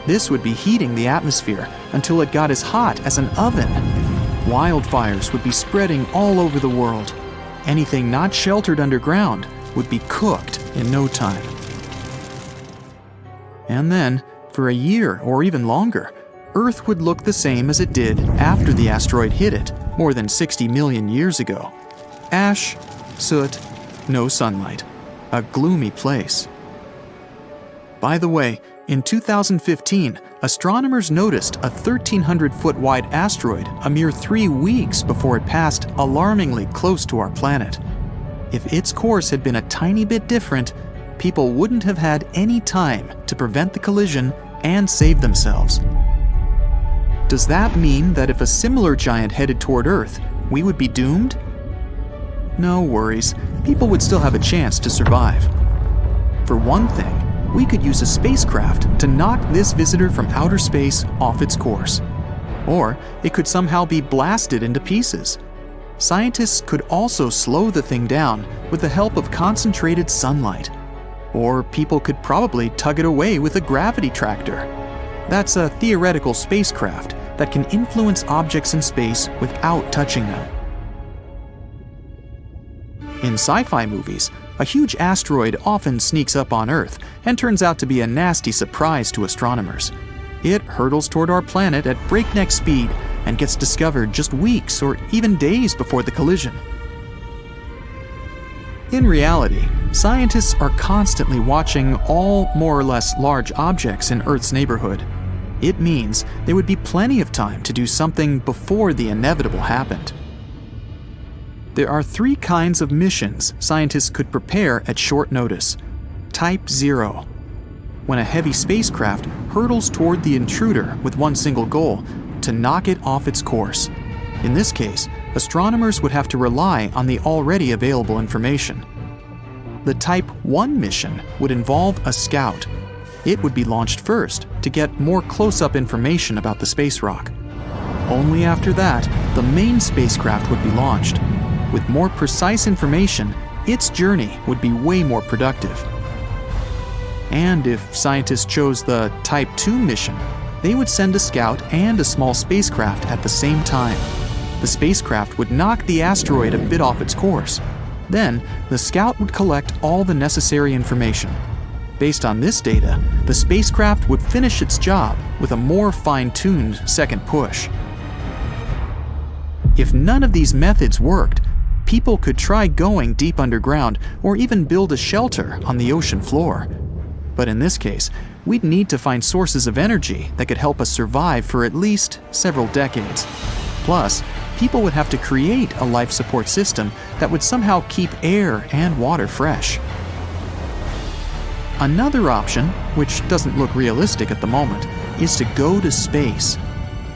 This would be heating the atmosphere until it got as hot as an oven. Wildfires would be spreading all over the world. Anything not sheltered underground would be cooked in no time. And then, for a year or even longer, Earth would look the same as it did after the asteroid hit it more than 60 million years ago. Ash, soot, no sunlight. A gloomy place. By the way, in 2015, astronomers noticed a 1,300-foot wide asteroid a mere 3 weeks before it passed alarmingly close to our planet. If its course had been a tiny bit different, people wouldn't have had any time to prevent the collision and save themselves. Does that mean that if a similar giant headed toward Earth, we would be doomed? No worries, people would still have a chance to survive. For one thing, we could use a spacecraft to knock this visitor from outer space off its course. Or it could somehow be blasted into pieces. Scientists could also slow the thing down with the help of concentrated sunlight. Or people could probably tug it away with a gravity tractor. That's a theoretical spacecraft that can influence objects in space without touching them. In sci-fi movies, a huge asteroid often sneaks up on Earth and turns out to be a nasty surprise to astronomers. It hurtles toward our planet at breakneck speed and gets discovered just weeks or even days before the collision. In reality, scientists are constantly watching all more or less large objects in Earth's neighborhood. It means there would be plenty of time to do something before the inevitable happened. There are 3 kinds of missions scientists could prepare at short notice. Type 0. When a heavy spacecraft hurtles toward the intruder with one single goal, to knock it off its course. In this case, astronomers would have to rely on the already available information. The Type 1 mission would involve a scout. It would be launched first to get more close-up information about the space rock. Only after that, the main spacecraft would be launched. With more precise information, its journey would be way more productive. And if scientists chose the Type 2 mission, they would send a scout and a small spacecraft at the same time. The spacecraft would knock the asteroid a bit off its course. Then, the scout would collect all the necessary information. Based on this data, the spacecraft would finish its job with a more fine-tuned second push. If none of these methods worked, people could try going deep underground or even build a shelter on the ocean floor. But in this case, we'd need to find sources of energy that could help us survive for at least several decades. Plus, people would have to create a life support system that would somehow keep air and water fresh. Another option, which doesn't look realistic at the moment, is to go to space.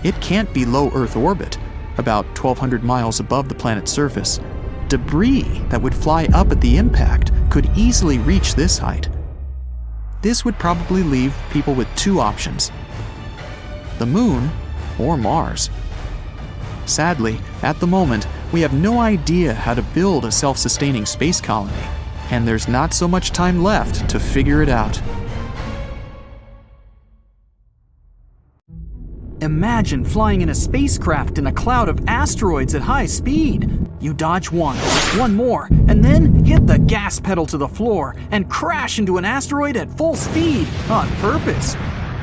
It can't be low Earth orbit, about 1,200 miles above the planet's surface. Debris that would fly up at the impact could easily reach this height. This would probably leave people with 2 options: the Moon or Mars. Sadly, at the moment, we have no idea how to build a self-sustaining space colony, and there's not so much time left to figure it out. Imagine flying in a spacecraft in a cloud of asteroids at high speed. You dodge one more, and then hit the gas pedal to the floor and crash into an asteroid at full speed on purpose.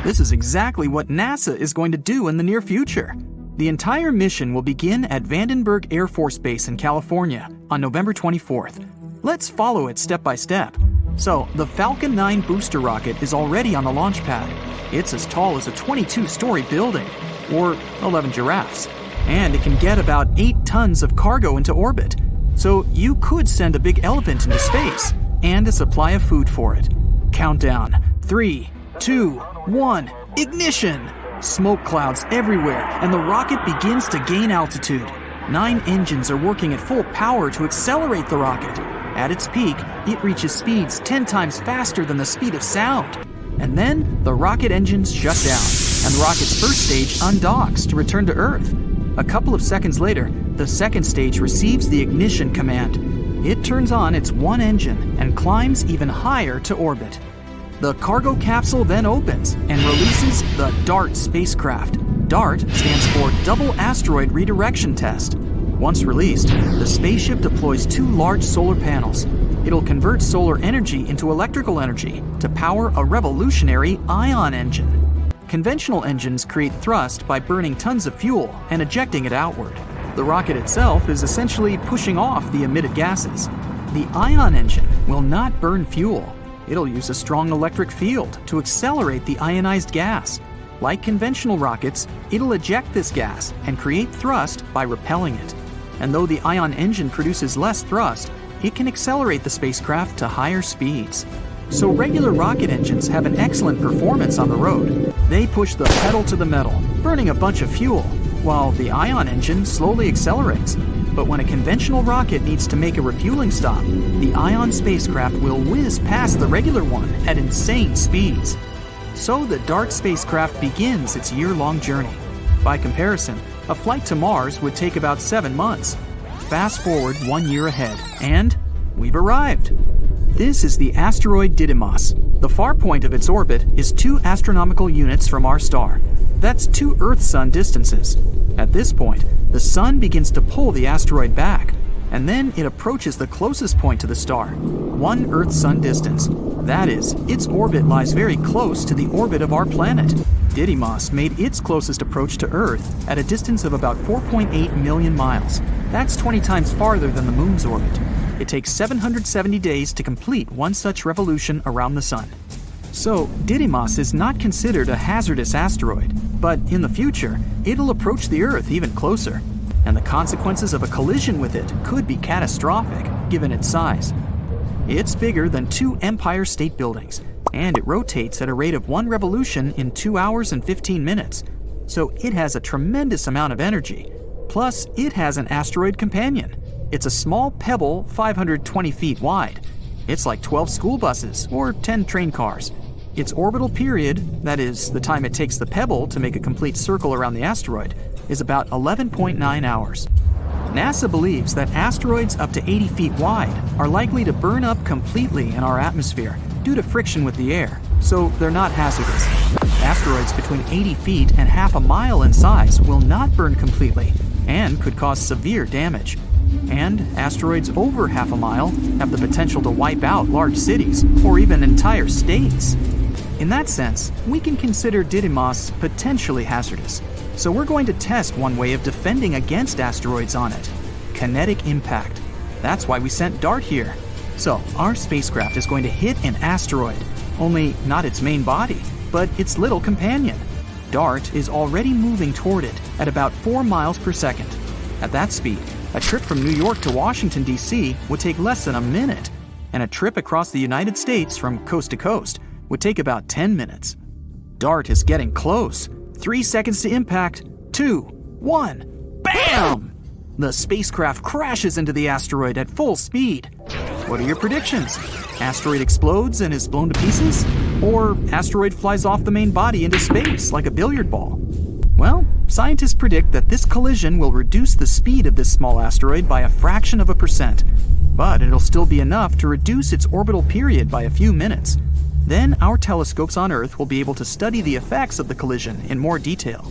This is exactly what NASA is going to do in the near future. The entire mission will begin at Vandenberg Air Force Base in California on November 24th. Let's follow it step by step. So, the Falcon 9 booster rocket is already on the launch pad. It's as tall as a 22-story building, or 11 giraffes, and it can get about 8 tons of cargo into orbit. So you could send a big elephant into space, and a supply of food for it. Countdown, 3, 2, 1, ignition! Smoke clouds everywhere, and the rocket begins to gain altitude. 9 engines are working at full power to accelerate the rocket. At its peak, it reaches speeds 10 times faster than the speed of sound. And then, the rocket engines shut down, and the rocket's first stage undocks to return to Earth. A couple of seconds later, the second stage receives the ignition command. It turns on its one engine and climbs even higher to orbit. The cargo capsule then opens and releases the DART spacecraft. DART stands for Double Asteroid Redirection Test. Once released, the spaceship deploys 2 large solar panels. It'll convert solar energy into electrical energy to power a revolutionary ion engine. Conventional engines create thrust by burning tons of fuel and ejecting it outward. The rocket itself is essentially pushing off the emitted gases. The ion engine will not burn fuel. It'll use a strong electric field to accelerate the ionized gas. Like conventional rockets, it'll eject this gas and create thrust by repelling it. And though the ion engine produces less thrust, it can accelerate the spacecraft to higher speeds. So regular rocket engines have an excellent performance on the road. They push the pedal to the metal, burning a bunch of fuel, while the ion engine slowly accelerates. But when a conventional rocket needs to make a refueling stop, the ion spacecraft will whiz past the regular one at insane speeds. So the DART spacecraft begins its year-long journey. By comparison, a flight to Mars would take about 7 months. Fast forward 1 year ahead, and we've arrived. This is the asteroid Didymos. The far point of its orbit is 2 astronomical units from our star. That's 2 Earth-Sun distances. At this point, the Sun begins to pull the asteroid back, and then it approaches the closest point to the star, 1 Earth-Sun distance. That is, its orbit lies very close to the orbit of our planet. Didymos made its closest approach to Earth at a distance of about 4.8 million miles. That's 20 times farther than the Moon's orbit. It takes 770 days to complete one such revolution around the Sun. So, Didymos is not considered a hazardous asteroid, but in the future, it'll approach the Earth even closer, and the consequences of a collision with it could be catastrophic, given its size. It's bigger than 2 Empire State Buildings, and it rotates at a rate of 1 revolution in 2 hours and 15 minutes, so it has a tremendous amount of energy. Plus, it has an asteroid companion. It's a small pebble 520 feet wide. It's like 12 school buses or 10 train cars. Its orbital period, that is, the time it takes the pebble to make a complete circle around the asteroid, is about 11.9 hours. NASA believes that asteroids up to 80 feet wide are likely to burn up completely in our atmosphere due to friction with the air, so they're not hazardous. Asteroids between 80 feet and half a mile in size will not burn completely and could cause severe damage. And asteroids over half a mile have the potential to wipe out large cities or even entire states. In that sense, we can consider Didymos potentially hazardous. So we're going to test one way of defending against asteroids on it: kinetic impact. That's why we sent DART here. So our spacecraft is going to hit an asteroid, only not its main body, but its little companion. DART is already moving toward it at about 4 miles per second. At that speed, a trip from New York to Washington, D.C. would take less than a minute, and a trip across the United States from coast to coast would take about 10 minutes. DART is getting close. 3 seconds to impact. 2, 1, BAM! The spacecraft crashes into the asteroid at full speed. What are your predictions? Asteroid explodes and is blown to pieces? Or asteroid flies off the main body into space like a billiard ball? Well, scientists predict that this collision will reduce the speed of this small asteroid by a fraction of a percent, but it'll still be enough to reduce its orbital period by a few minutes. Then our telescopes on Earth will be able to study the effects of the collision in more detail.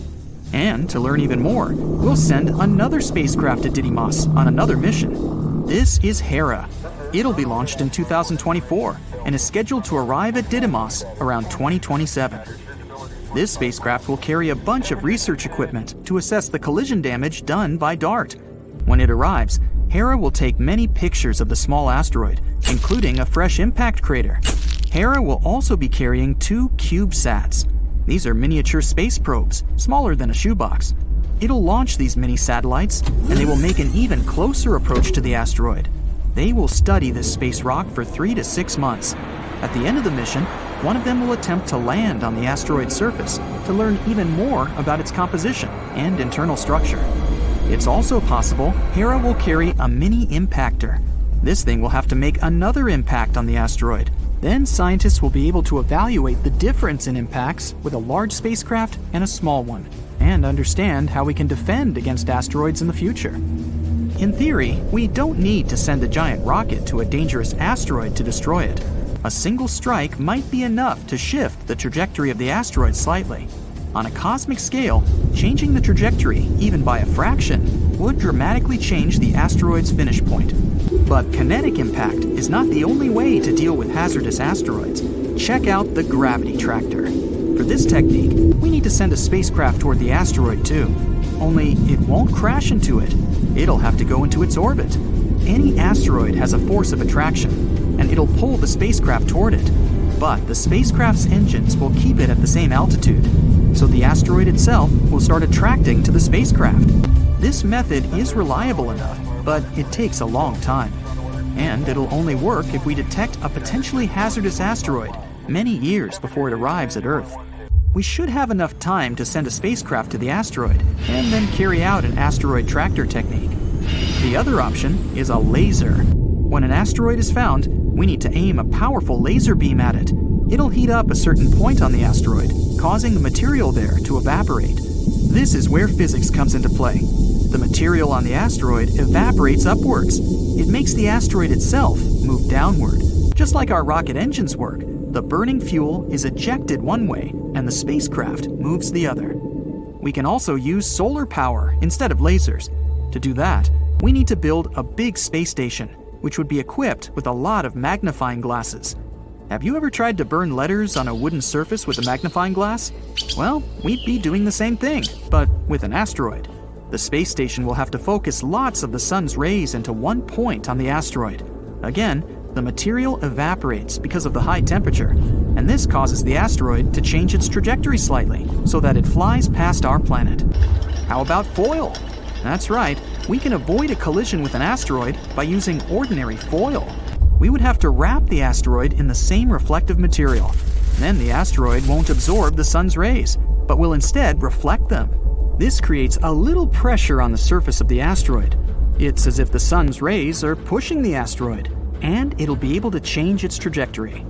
And to learn even more, we'll send another spacecraft to Didymos on another mission. This is Hera. It'll be launched in 2024 and is scheduled to arrive at Didymos around 2027. This spacecraft will carry a bunch of research equipment to assess the collision damage done by DART. When it arrives, Hera will take many pictures of the small asteroid, including a fresh impact crater. Hera will also be carrying 2 CubeSats. These are miniature space probes, smaller than a shoebox. It'll launch these mini satellites, and they will make an even closer approach to the asteroid. They will study this space rock for 3 to 6 months. At the end of the mission, one of them will attempt to land on the asteroid's surface to learn even more about its composition and internal structure. It's also possible Hera will carry a mini impactor. This thing will have to make another impact on the asteroid. Then scientists will be able to evaluate the difference in impacts with a large spacecraft and a small one, and understand how we can defend against asteroids in the future. In theory, we don't need to send a giant rocket to a dangerous asteroid to destroy it. A single strike might be enough to shift the trajectory of the asteroid slightly. On a cosmic scale, changing the trajectory, even by a fraction, would dramatically change the asteroid's finish point. But kinetic impact is not the only way to deal with hazardous asteroids. Check out the gravity tractor. For this technique, we need to send a spacecraft toward the asteroid too. Only it won't crash into it. It'll have to go into its orbit. Any asteroid has a force of attraction, and it'll pull the spacecraft toward it. But the spacecraft's engines will keep it at the same altitude, so the asteroid itself will start attracting to the spacecraft. This method is reliable enough, but it takes a long time. And it'll only work if we detect a potentially hazardous asteroid many years before it arrives at Earth. We should have enough time to send a spacecraft to the asteroid and then carry out an asteroid tractor technique. The other option is a laser. When an asteroid is found, we need to aim a powerful laser beam at it. It'll heat up a certain point on the asteroid, causing the material there to evaporate. This is where physics comes into play. The material on the asteroid evaporates upwards. It makes the asteroid itself move downward. Just like our rocket engines work, The burning fuel is ejected one way and the spacecraft moves the other. We can also use solar power instead of lasers. To do that, we need to build a big space station, which would be equipped with a lot of magnifying glasses. Have you ever tried to burn letters on a wooden surface with a magnifying glass? Well, we'd be doing the same thing, but with an asteroid. The space station will have to focus lots of the sun's rays into one point on the asteroid. Again, the material evaporates because of the high temperature, and this causes the asteroid to change its trajectory slightly so that it flies past our planet. How about foil? That's right, we can avoid a collision with an asteroid by using ordinary foil. We would have to wrap the asteroid in the same reflective material. Then the asteroid won't absorb the sun's rays, but will instead reflect them. This creates a little pressure on the surface of the asteroid. It's as if the sun's rays are pushing the asteroid, and it'll be able to change its trajectory.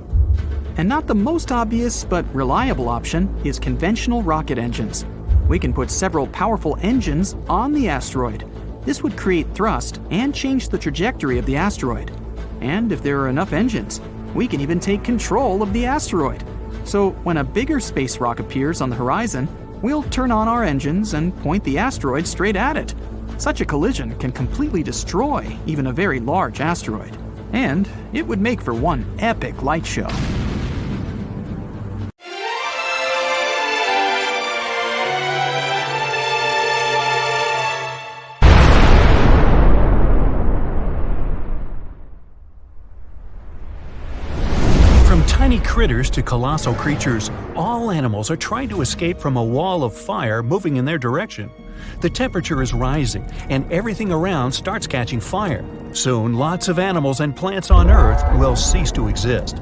And not the most obvious but reliable option is conventional rocket engines. We can put several powerful engines on the asteroid. This would create thrust and change the trajectory of the asteroid. And if there are enough engines, we can even take control of the asteroid. So when a bigger space rock appears on the horizon, we'll turn on our engines and point the asteroid straight at it. Such a collision can completely destroy even a very large asteroid. And it would make for one epic light show. Tiny critters to colossal creatures, all animals are trying to escape from a wall of fire moving in their direction. The temperature is rising, and everything around starts catching fire. Soon, lots of animals and plants on Earth will cease to exist.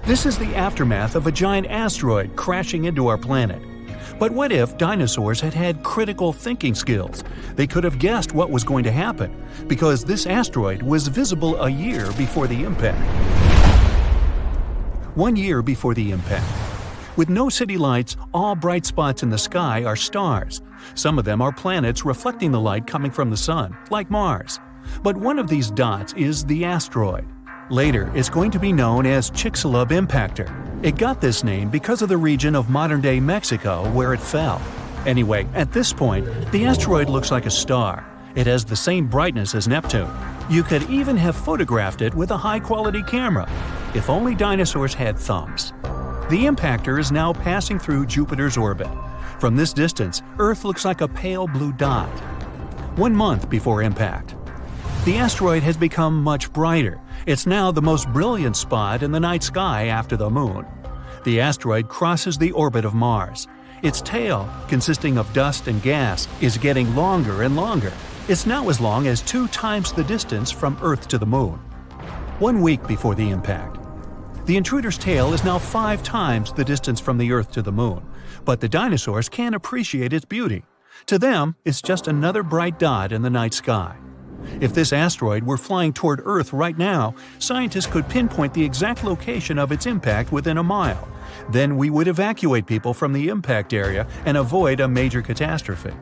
This is the aftermath of a giant asteroid crashing into our planet. But what if dinosaurs had had critical thinking skills? They could have guessed what was going to happen, because this asteroid was visible a year before the impact. 1 year before the impact. With no city lights, all bright spots in the sky are stars. Some of them are planets reflecting the light coming from the sun, like Mars. But one of these dots is the asteroid. Later, it's going to be known as Chicxulub impactor. It got this name because of the region of modern-day Mexico where it fell. Anyway, at this point, the asteroid looks like a star. It has the same brightness as Neptune. You could even have photographed it with a high-quality camera. If only dinosaurs had thumbs. The impactor is now passing through Jupiter's orbit. From this distance, Earth looks like a pale blue dot. 1 month before impact. The asteroid has become much brighter. It's now the most brilliant spot in the night sky after the Moon. The asteroid crosses the orbit of Mars. Its tail, consisting of dust and gas, is getting longer and longer. It's now as long as 2 times the distance from Earth to the Moon. 1 week before the impact. The intruder's tail is now 5 times the distance from the Earth to the Moon, but the dinosaurs can't appreciate its beauty. To them, it's just another bright dot in the night sky. If this asteroid were flying toward Earth right now, scientists could pinpoint the exact location of its impact within a mile. Then we would evacuate people from the impact area and avoid a major catastrophe.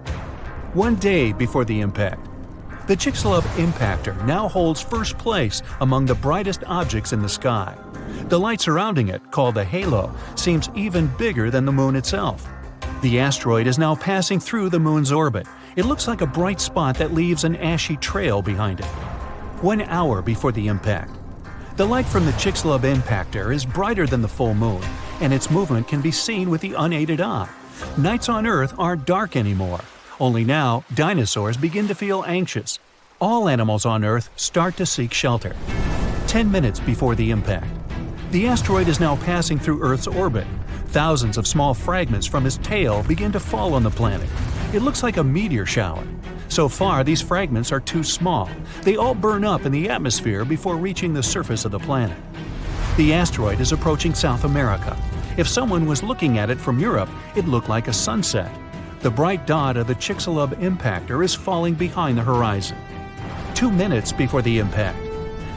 1 day before the impact. The Chicxulub impactor now holds first place among the brightest objects in the sky. The light surrounding it, called the halo, seems even bigger than the Moon itself. The asteroid is now passing through the Moon's orbit. It looks like a bright spot that leaves an ashy trail behind it. 1 hour before the impact. The light from the Chicxulub impactor is brighter than the full Moon, and its movement can be seen with the unaided eye. Nights on Earth aren't dark anymore. Only now, dinosaurs begin to feel anxious. All animals on Earth start to seek shelter. 10 minutes before the impact. The asteroid is now passing through Earth's orbit. Thousands of small fragments from its tail begin to fall on the planet. It looks like a meteor shower. So far, these fragments are too small. They all burn up in the atmosphere before reaching the surface of the planet. The asteroid is approaching South America. If someone was looking at it from Europe, it looked like a sunset. The bright dot of the Chicxulub impactor is falling behind the horizon. 2 minutes before the impact.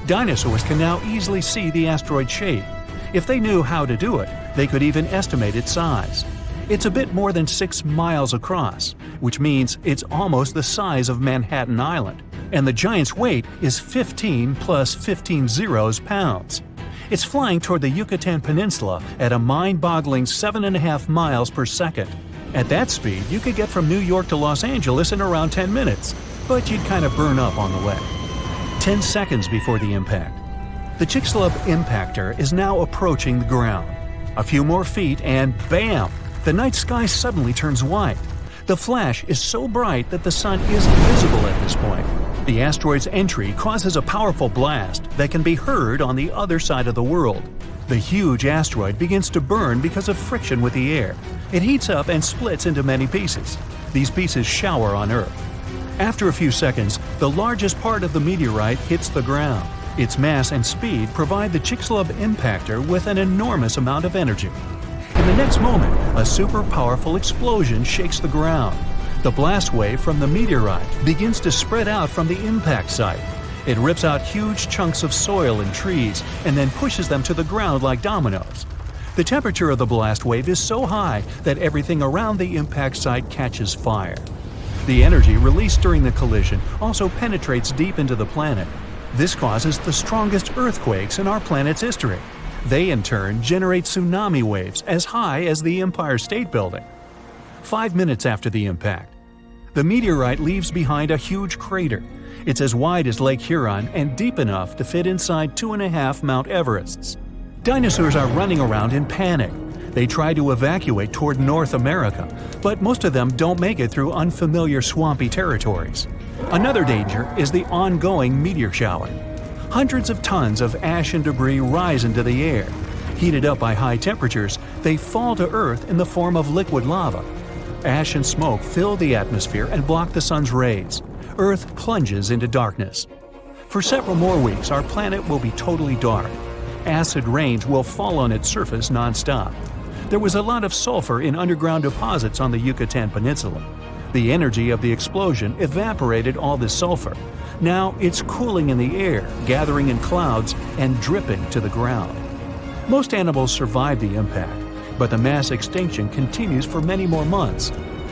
Dinosaurs can now easily see the asteroid's shape. If they knew how to do it, they could even estimate its size. It's a bit more than 6 miles across, which means it's almost the size of Manhattan Island, and the giant's weight is 15 plus 15 zeros pounds. It's flying toward the Yucatan Peninsula at a mind-boggling 7.5 miles per second. At that speed, you could get from New York to Los Angeles in around 10 minutes, but you'd kind of burn up on the way. 10 seconds before the impact. The Chicxulub impactor is now approaching the ground. A few more feet and bam! The night sky suddenly turns white. The flash is so bright that the sun isn't visible at this point. The asteroid's entry causes a powerful blast that can be heard on the other side of the world. The huge asteroid begins to burn because of friction with the air. It heats up and splits into many pieces. These pieces shower on Earth. After a few seconds, the largest part of the meteorite hits the ground. Its mass and speed provide the Chicxulub impactor with an enormous amount of energy. In the next moment, a super powerful explosion shakes the ground. The blast wave from the meteorite begins to spread out from the impact site. It rips out huge chunks of soil and trees and then pushes them to the ground like dominoes. The temperature of the blast wave is so high that everything around the impact site catches fire. The energy released during the collision also penetrates deep into the planet. This causes the strongest earthquakes in our planet's history. They in turn generate tsunami waves as high as the Empire State Building. 5 minutes after the impact, the meteorite leaves behind a huge crater. It's as wide as Lake Huron and deep enough to fit inside 2.5 Mount Everests. Dinosaurs are running around in panic. They try to evacuate toward North America, but most of them don't make it through unfamiliar swampy territories. Another danger is the ongoing meteor shower. Hundreds of tons of ash and debris rise into the air. Heated up by high temperatures, they fall to Earth in the form of liquid lava. Ash and smoke fill the atmosphere and block the sun's rays. Earth plunges into darkness. For several more weeks, our planet will be totally dark. Acid rains will fall on its surface nonstop. There was a lot of sulfur in underground deposits on the Yucatan Peninsula. The energy of the explosion evaporated all this sulfur. Now it's cooling in the air, gathering in clouds, and dripping to the ground. Most animals survive the impact, but the mass extinction continues for many more months.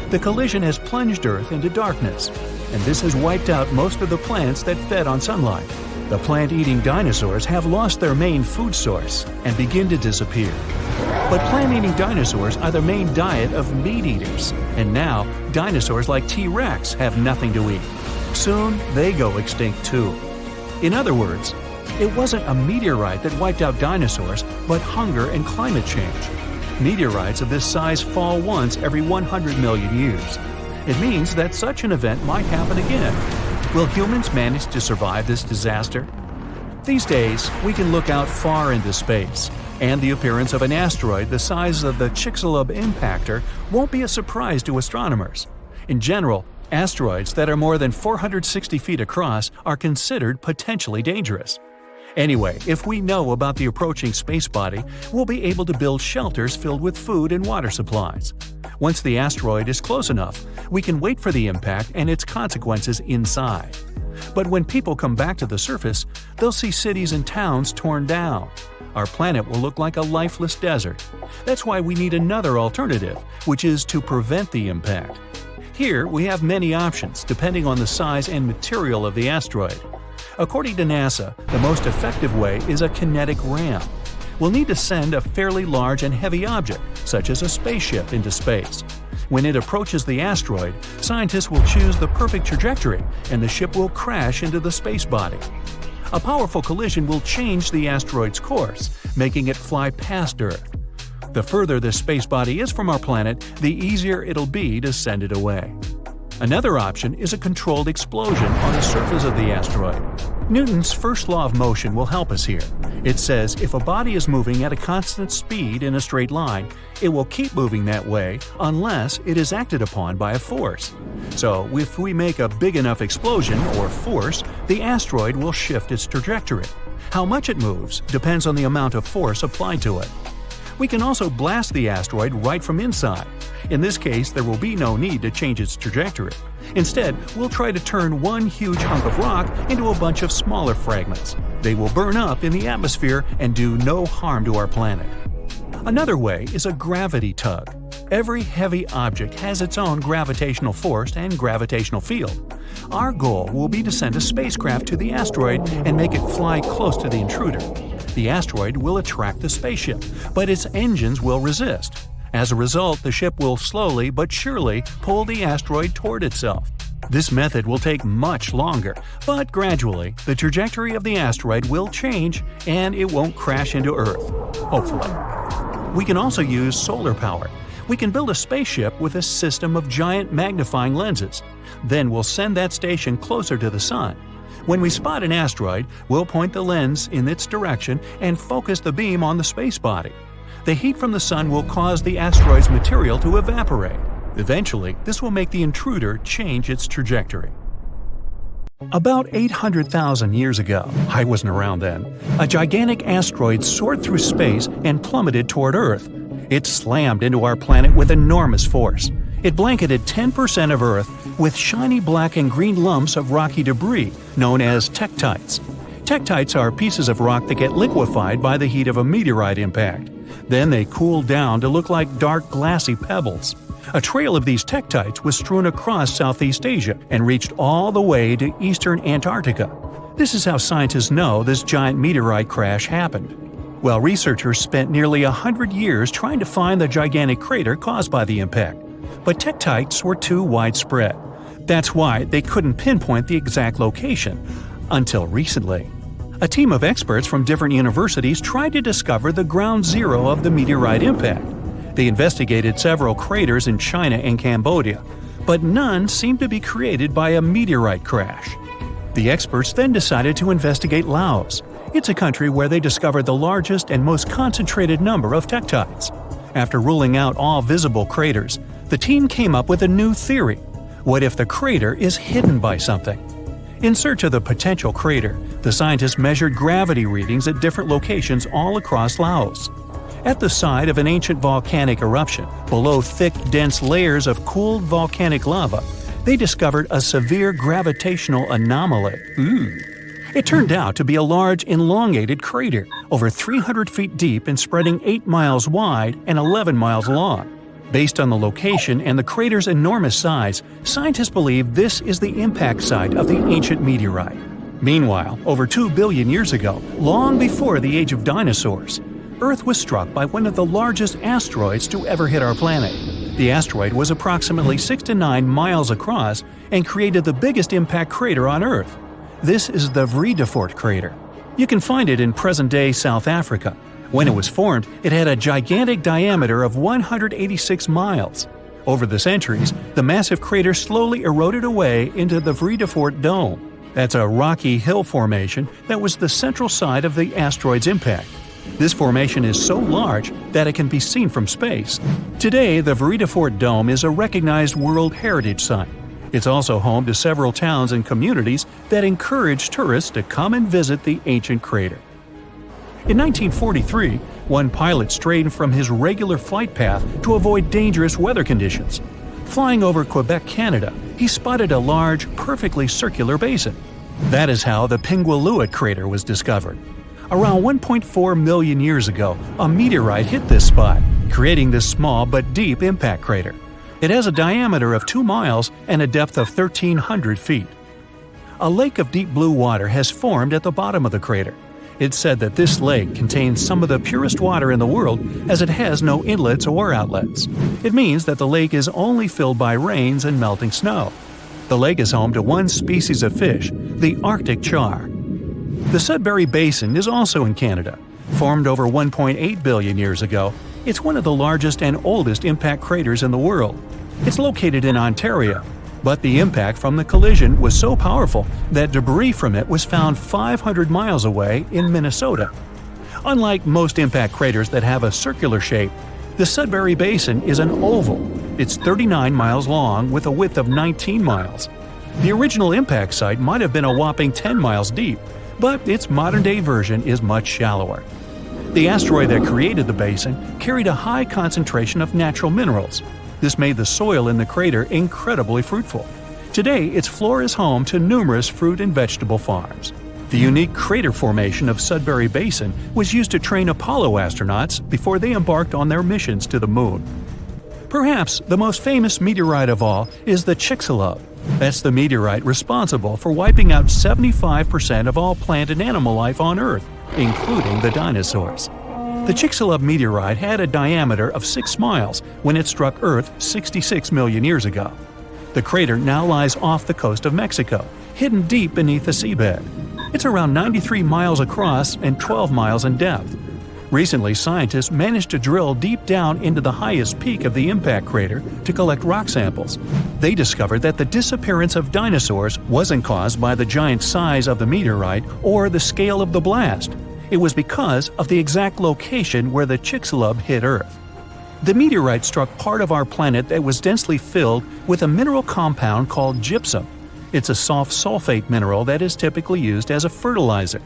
The collision has plunged Earth into darkness, and this has wiped out most of the plants that fed on sunlight. The plant-eating dinosaurs have lost their main food source and begin to disappear. But plant-eating dinosaurs are the main diet of meat-eaters, and now dinosaurs like T-Rex have nothing to eat. Soon, they go extinct too. In other words, it wasn't a meteorite that wiped out dinosaurs, but hunger and climate change. Meteorites of this size fall once every 100 million years. It means that such an event might happen again. Will humans manage to survive this disaster? These days, we can look out far into space, and the appearance of an asteroid the size of the Chicxulub impactor won't be a surprise to astronomers. In general, asteroids that are more than 460 feet across are considered potentially dangerous. Anyway, if we know about the approaching space body, we'll be able to build shelters filled with food and water supplies. Once the asteroid is close enough, we can wait for the impact and its consequences inside. But when people come back to the surface, they'll see cities and towns torn down. Our planet will look like a lifeless desert. That's why we need another alternative, which is to prevent the impact. Here, we have many options depending on the size and material of the asteroid. According to NASA, the most effective way is a kinetic ramp. We'll need to send a fairly large and heavy object, such as a spaceship, into space. When it approaches the asteroid, scientists will choose the perfect trajectory, and the ship will crash into the space body. A powerful collision will change the asteroid's course, making it fly past Earth. The further this space body is from our planet, the easier it'll be to send it away. Another option is a controlled explosion on the surface of the asteroid. Newton's first law of motion will help us here. It says if a body is moving at a constant speed in a straight line, it will keep moving that way unless it is acted upon by a force. So, if we make a big enough explosion or force, the asteroid will shift its trajectory. How much it moves depends on the amount of force applied to it. We can also blast the asteroid right from inside. In this case, there will be no need to change its trajectory. Instead, we'll try to turn one huge hunk of rock into a bunch of smaller fragments. They will burn up in the atmosphere and do no harm to our planet. Another way is a gravity tug. Every heavy object has its own gravitational force and gravitational field. Our goal will be to send a spacecraft to the asteroid and make it fly close to the intruder. the asteroid will attract the spaceship, but its engines will resist. As a result, the ship will slowly but surely pull the asteroid toward itself. This method will take much longer, but gradually, the trajectory of the asteroid will change and it won't crash into Earth. Hopefully. We can also use solar power. We can build a spaceship with a system of giant magnifying lenses. Then we'll send that station closer to the Sun. When we spot an asteroid, we'll point the lens in its direction and focus the beam on the space body. The heat from the Sun will cause the asteroid's material to evaporate. Eventually, this will make the intruder change its trajectory. About 800,000 years ago, I wasn't around then, a gigantic asteroid soared through space and plummeted toward Earth. It slammed into our planet with enormous force. It blanketed 10% of Earth with shiny black and green lumps of rocky debris known as tektites. Tektites are pieces of rock that get liquefied by the heat of a meteorite impact. Then they cool down to look like dark glassy pebbles. A trail of these tektites was strewn across Southeast Asia and reached all the way to eastern Antarctica. This is how scientists know this giant meteorite crash happened. Well, researchers spent nearly 100 years trying to find the gigantic crater caused by the impact. But tektites were too widespread. That's why they couldn't pinpoint the exact location until recently. A team of experts from different universities tried to discover the ground zero of the meteorite impact. They investigated several craters in China and Cambodia, but none seemed to be created by a meteorite crash. The experts then decided to investigate Laos. It's a country where they discovered the largest and most concentrated number of tektites. After ruling out all visible craters, the team came up with a new theory. What if the crater is hidden by something? In search of the potential crater, the scientists measured gravity readings at different locations all across Laos. At the site of an ancient volcanic eruption, below thick, dense layers of cooled volcanic lava, they discovered a severe gravitational anomaly. It turned out to be a large, elongated crater, over 300 feet deep and spreading 8 miles wide and 11 miles long. Based on the location and the crater's enormous size, scientists believe this is the impact site of the ancient meteorite. Meanwhile, over 2 billion years ago, long before the age of dinosaurs, Earth was struck by one of the largest asteroids to ever hit our planet. The asteroid was approximately 6 to 9 miles across and created the biggest impact crater on Earth. This is the Vredefort crater. You can find it in present-day South Africa. When it was formed, it had a gigantic diameter of 186 miles. Over the centuries, the massive crater slowly eroded away into the Vredefort Dome. That's a rocky hill formation that was the central site of the asteroid's impact. This formation is so large that it can be seen from space. Today, the Vredefort Dome is a recognized World Heritage Site. It's also home to several towns and communities that encourage tourists to come and visit the ancient crater. In 1943, one pilot strayed from his regular flight path to avoid dangerous weather conditions. Flying over Quebec, Canada, he spotted a large, perfectly circular basin. That is how the Chicxulub crater was discovered. Around 1.4 million years ago, a meteorite hit this spot, creating this small but deep impact crater. It has a diameter of 2 miles and a depth of 1,300 feet. A lake of deep blue water has formed at the bottom of the crater. It's said that this lake contains some of the purest water in the world as it has no inlets or outlets. It means that the lake is only filled by rains and melting snow. The lake is home to one species of fish, the Arctic char. The Sudbury Basin is also in Canada. Formed over 1.8 billion years ago, it's one of the largest and oldest impact craters in the world. It's located in Ontario, but the impact from the collision was so powerful that debris from it was found 500 miles away in Minnesota. Unlike most impact craters that have a circular shape, the Sudbury Basin is an oval. It's 39 miles long with a width of 19 miles. The original impact site might have been a whopping 10 miles deep, but its modern-day version is much shallower. The asteroid that created the basin carried a high concentration of natural minerals. This made the soil in the crater incredibly fruitful. Today, its floor is home to numerous fruit and vegetable farms. The unique crater formation of Sudbury Basin was used to train Apollo astronauts before they embarked on their missions to the Moon. Perhaps the most famous meteorite of all is the Chicxulub. That's the meteorite responsible for wiping out 75% of all plant and animal life on Earth including the dinosaurs. The Chicxulub meteorite had a diameter of 6 miles when it struck Earth 66 million years ago. The crater now lies off the coast of Mexico, hidden deep beneath the seabed. It's around 93 miles across and 12 miles in depth. Recently, scientists managed to drill deep down into the highest peak of the impact crater to collect rock samples. They discovered that the disappearance of dinosaurs wasn't caused by the giant size of the meteorite or the scale of the blast. It was because of the exact location where the Chicxulub hit Earth. The meteorite struck part of our planet that was densely filled with a mineral compound called gypsum. It's a soft sulfate mineral that is typically used as a fertilizer.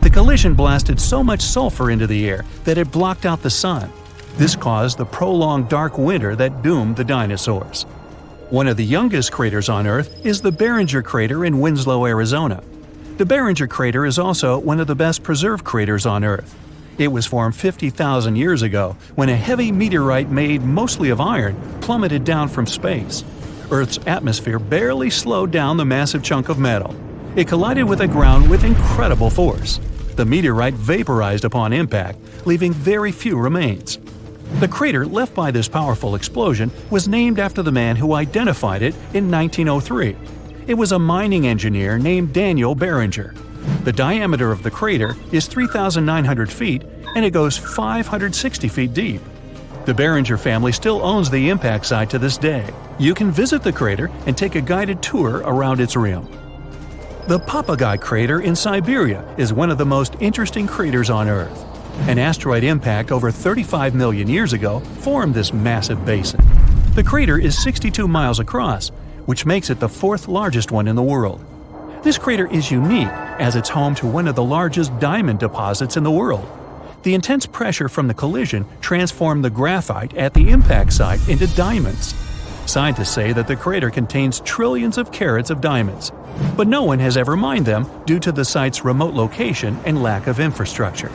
The collision blasted so much sulfur into the air that it blocked out the sun. This caused the prolonged dark winter that doomed the dinosaurs. One of the youngest craters on Earth is the Barringer crater in Winslow, Arizona. The Barringer crater is also one of the best preserved craters on Earth. It was formed 50,000 years ago when a heavy meteorite made mostly of iron plummeted down from space. Earth's atmosphere barely slowed down the massive chunk of metal. It collided with the ground with incredible force. The meteorite vaporized upon impact, leaving very few remains. The crater left by this powerful explosion was named after the man who identified it in 1903. It was a mining engineer named Daniel Barringer. The diameter of the crater is 3,900 feet and it goes 560 feet deep. The Barringer family still owns the impact site to this day. You can visit the crater and take a guided tour around its rim. The Papagaï crater in Siberia is one of the most interesting craters on Earth. An asteroid impact over 35 million years ago formed this massive basin. The crater is 62 miles across, which makes it the fourth largest one in the world. This crater is unique as it's home to one of the largest diamond deposits in the world. The intense pressure from the collision transformed the graphite at the impact site into diamonds. Scientists say that the crater contains trillions of carats of diamonds, but no one has ever mined them due to the site's remote location and lack of infrastructure.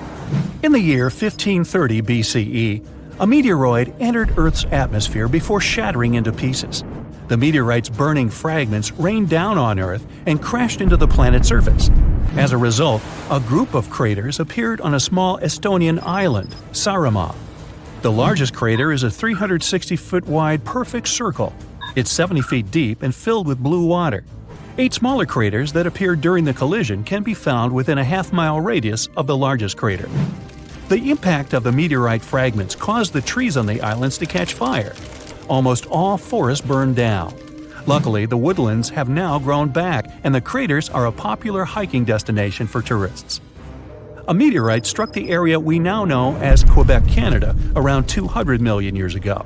In the year 1530 BCE, a meteoroid entered Earth's atmosphere before shattering into pieces. The meteorite's burning fragments rained down on Earth and crashed into the planet's surface. As a result, a group of craters appeared on a small Estonian island, Saaremaa. The largest crater is a 360-foot wide perfect circle. It's 70 feet deep and filled with blue water. 8 smaller craters that appeared during the collision can be found within a half-mile radius of the largest crater. The impact of the meteorite fragments caused the trees on the islands to catch fire. Almost all forests burned down. Luckily, the woodlands have now grown back and the craters are a popular hiking destination for tourists. A meteorite struck the area we now know as Quebec, Canada, around 200 million years ago.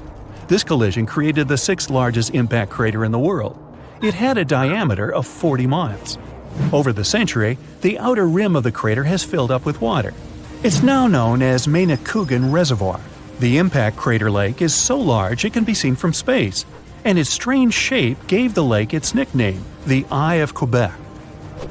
This collision created the 6th largest impact crater in the world. It had a diameter of 40 miles. Over the century, the outer rim of the crater has filled up with water. It's now known as Manicouagan Reservoir. The impact crater lake is so large it can be seen from space, and its strange shape gave the lake its nickname, the Eye of Quebec.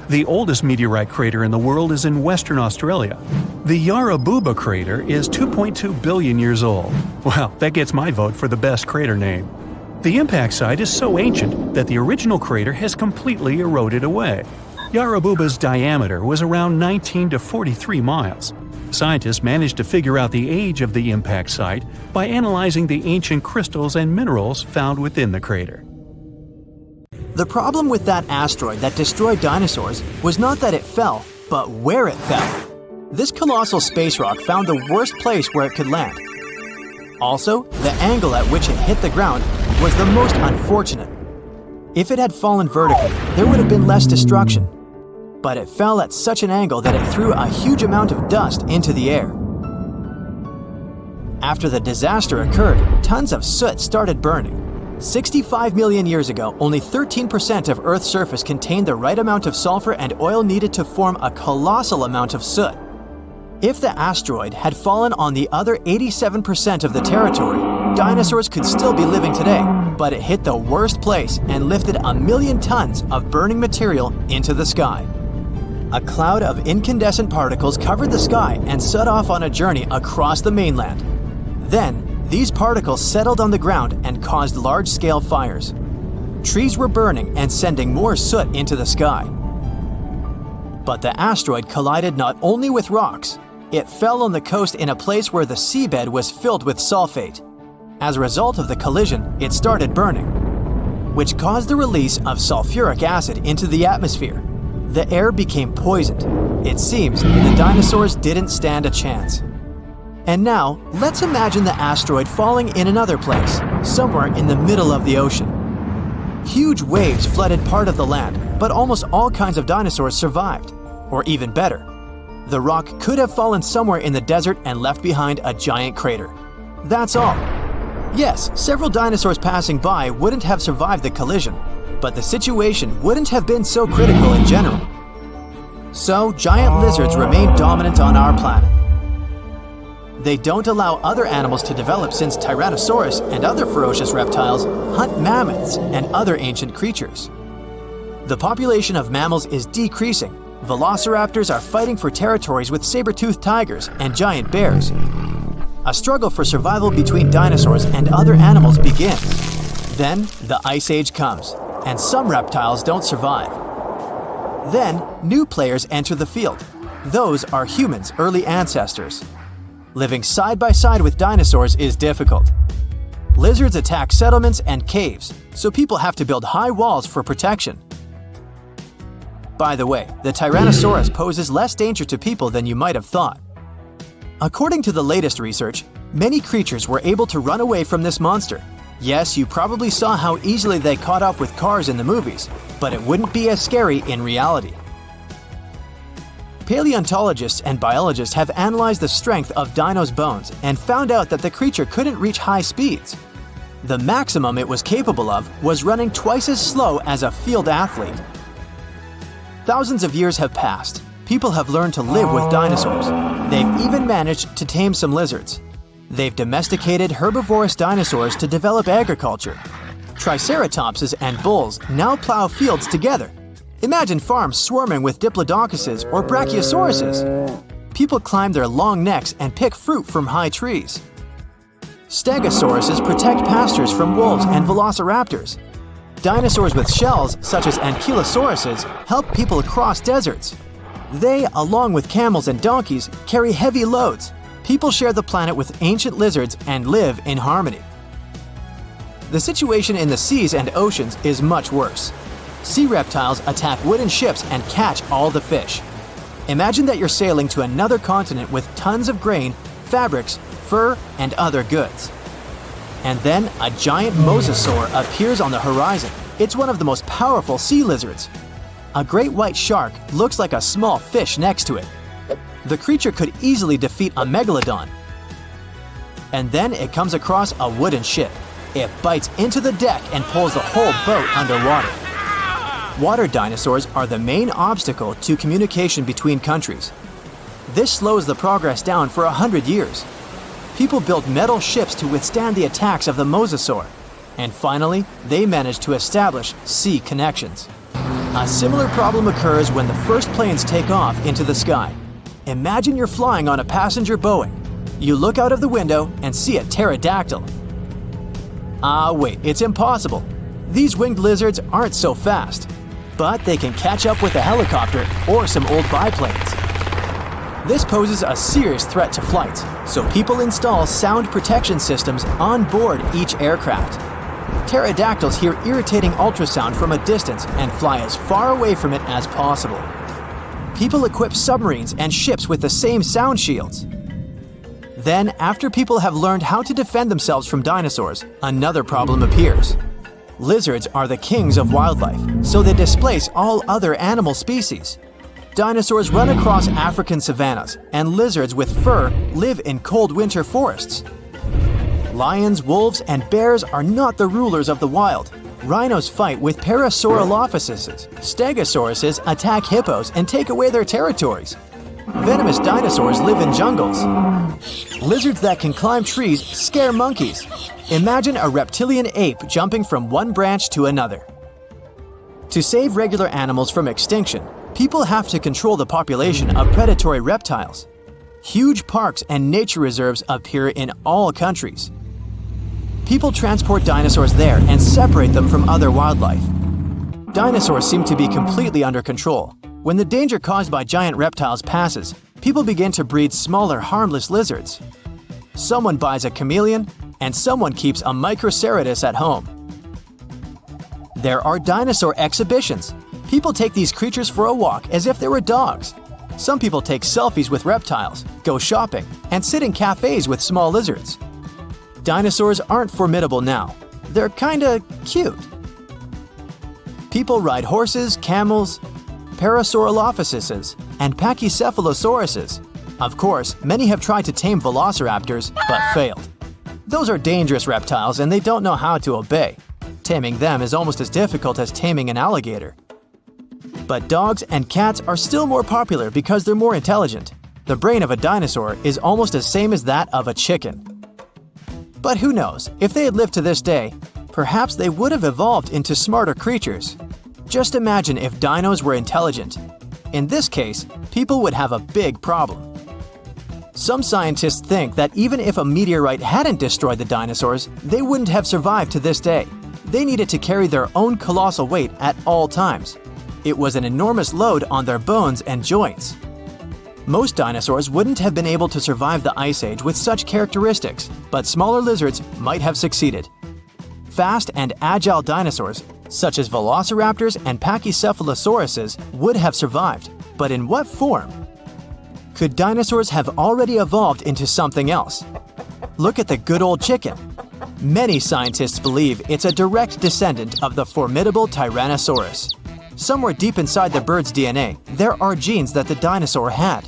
The oldest meteorite crater in the world is in Western Australia. The Yarabuba crater is 2.2 billion years old. Well, that gets my vote for the best crater name. The impact site is so ancient that the original crater has completely eroded away. Yarabuba's diameter was around 19 to 43 miles. Scientists managed to figure out the age of the impact site by analyzing the ancient crystals and minerals found within the crater. The problem with that asteroid that destroyed dinosaurs was not that it fell, but where it fell. This colossal space rock found the worst place where it could land. Also, the angle at which it hit the ground was the most unfortunate. If it had fallen vertically, there would have been less destruction. But it fell at such an angle that it threw a huge amount of dust into the air. After the disaster occurred, tons of soot started burning. 65 million years ago, only 13% of Earth's surface contained the right amount of sulfur and oil needed to form a colossal amount of soot. If the asteroid had fallen on the other 87% of the territory, dinosaurs could still be living today, but it hit the worst place and lifted 1 million tons of burning material into the sky. A cloud of incandescent particles covered the sky and set off on a journey across the mainland. Then, these particles settled on the ground and caused large-scale fires. Trees were burning and sending more soot into the sky. But the asteroid collided not only with rocks, it fell on the coast in a place where the seabed was filled with sulfate. As a result of the collision, it started burning, which caused the release of sulfuric acid into the atmosphere. The air became poisoned. It seems the dinosaurs didn't stand a chance. And now, let's imagine the asteroid falling in another place, somewhere in the middle of the ocean. Huge waves flooded part of the land, but almost all kinds of dinosaurs survived. Or even better, the rock could have fallen somewhere in the desert and left behind a giant crater. That's all. Yes, several dinosaurs passing by wouldn't have survived the collision, but the situation wouldn't have been so critical in general. So, giant lizards remain dominant on our planet. They don't allow other animals to develop since Tyrannosaurus and other ferocious reptiles hunt mammoths and other ancient creatures. The population of mammals is decreasing. Velociraptors are fighting for territories with saber-toothed tigers and giant bears. A struggle for survival between dinosaurs and other animals begins. Then, the Ice Age comes, and some reptiles don't survive. Then, new players enter the field. Those are humans' early ancestors. Living side by side with dinosaurs is difficult. Lizards attack settlements and caves, so people have to build high walls for protection. By the way, the Tyrannosaurus poses less danger to people than you might have thought. According to the latest research, many creatures were able to run away from this monster. Yes, you probably saw how easily they caught up with cars in the movies, but it wouldn't be as scary in reality. Paleontologists and biologists have analyzed the strength of dinos' bones and found out that the creature couldn't reach high speeds. The maximum it was capable of was running twice as slow as a field athlete. Thousands of years have passed. People have learned to live with dinosaurs. They've even managed to tame some lizards. They've domesticated herbivorous dinosaurs to develop agriculture. Triceratopses and bulls now plow fields together. Imagine farms swarming with diplodocuses or brachiosauruses. People climb their long necks and pick fruit from high trees. Stegosauruses protect pastures from wolves and velociraptors. Dinosaurs with shells, such as ankylosauruses, help people cross deserts. They, along with camels and donkeys, carry heavy loads. People share the planet with ancient lizards and live in harmony. The situation in the seas and oceans is much worse. Sea reptiles attack wooden ships and catch all the fish. Imagine that you're sailing to another continent with tons of grain, fabrics, fur, and other goods. And then a giant mosasaur appears on the horizon. It's one of the most powerful sea lizards. A great white shark looks like a small fish next to it. The creature could easily defeat a megalodon. And then it comes across a wooden ship. It bites into the deck and pulls the whole boat underwater. Water dinosaurs are the main obstacle to communication between countries. This slows the progress down for 100 years. People built metal ships to withstand the attacks of the mosasaur. And finally, they managed to establish sea connections. A similar problem occurs when the first planes take off into the sky. Imagine you're flying on a passenger Boeing. You look out of the window and see a pterodactyl. Wait, it's impossible. These winged lizards aren't so fast, but they can catch up with a helicopter or some old biplanes. This poses a serious threat to flights, so people install sound protection systems on board each aircraft. Pterodactyls hear irritating ultrasound from a distance and fly as far away from it as possible. People equip submarines and ships with the same sound shields. Then, after people have learned how to defend themselves from dinosaurs, another problem appears. Lizards are the kings of wildlife, so they displace all other animal species. Dinosaurs run across African savannas, and lizards with fur live in cold winter forests. Lions, wolves, and bears are not the rulers of the wild. Rhinos fight with Parasaurolophuses. Stegosauruses attack hippos and take away their territories. Venomous dinosaurs live in jungles. Lizards that can climb trees scare monkeys. Imagine a reptilian ape jumping from one branch to another. To save regular animals from extinction, people have to control the population of predatory reptiles. Huge parks and nature reserves appear in all countries. People transport dinosaurs there and separate them from other wildlife. Dinosaurs seem to be completely under control. When the danger caused by giant reptiles passes, people begin to breed smaller, harmless lizards. Someone buys a chameleon, and someone keeps a Microceratus at home. There are dinosaur exhibitions. People take these creatures for a walk as if they were dogs. Some people take selfies with reptiles, go shopping, and sit in cafes with small lizards. Dinosaurs aren't formidable now. They're kinda cute. People ride horses, camels, Parasaurolophuses, and Pachycephalosauruses. Of course, many have tried to tame velociraptors, but failed. Those are dangerous reptiles and they don't know how to obey. Taming them is almost as difficult as taming an alligator. But dogs and cats are still more popular because they're more intelligent. The brain of a dinosaur is almost the same as that of a chicken. But who knows, if they had lived to this day, perhaps they would have evolved into smarter creatures. Just imagine if dinos were intelligent. In this case, people would have a big problem. Some scientists think that even if a meteorite hadn't destroyed the dinosaurs, they wouldn't have survived to this day. They needed to carry their own colossal weight at all times. It was an enormous load on their bones and joints. Most dinosaurs wouldn't have been able to survive the Ice Age with such characteristics, but smaller lizards might have succeeded. Fast and agile dinosaurs, such as velociraptors and Pachycephalosauruses, would have survived, but in what form? Could dinosaurs have already evolved into something else? Look at the good old chicken. Many scientists believe it's a direct descendant of the formidable Tyrannosaurus. Somewhere deep inside the bird's DNA, there are genes that the dinosaur had.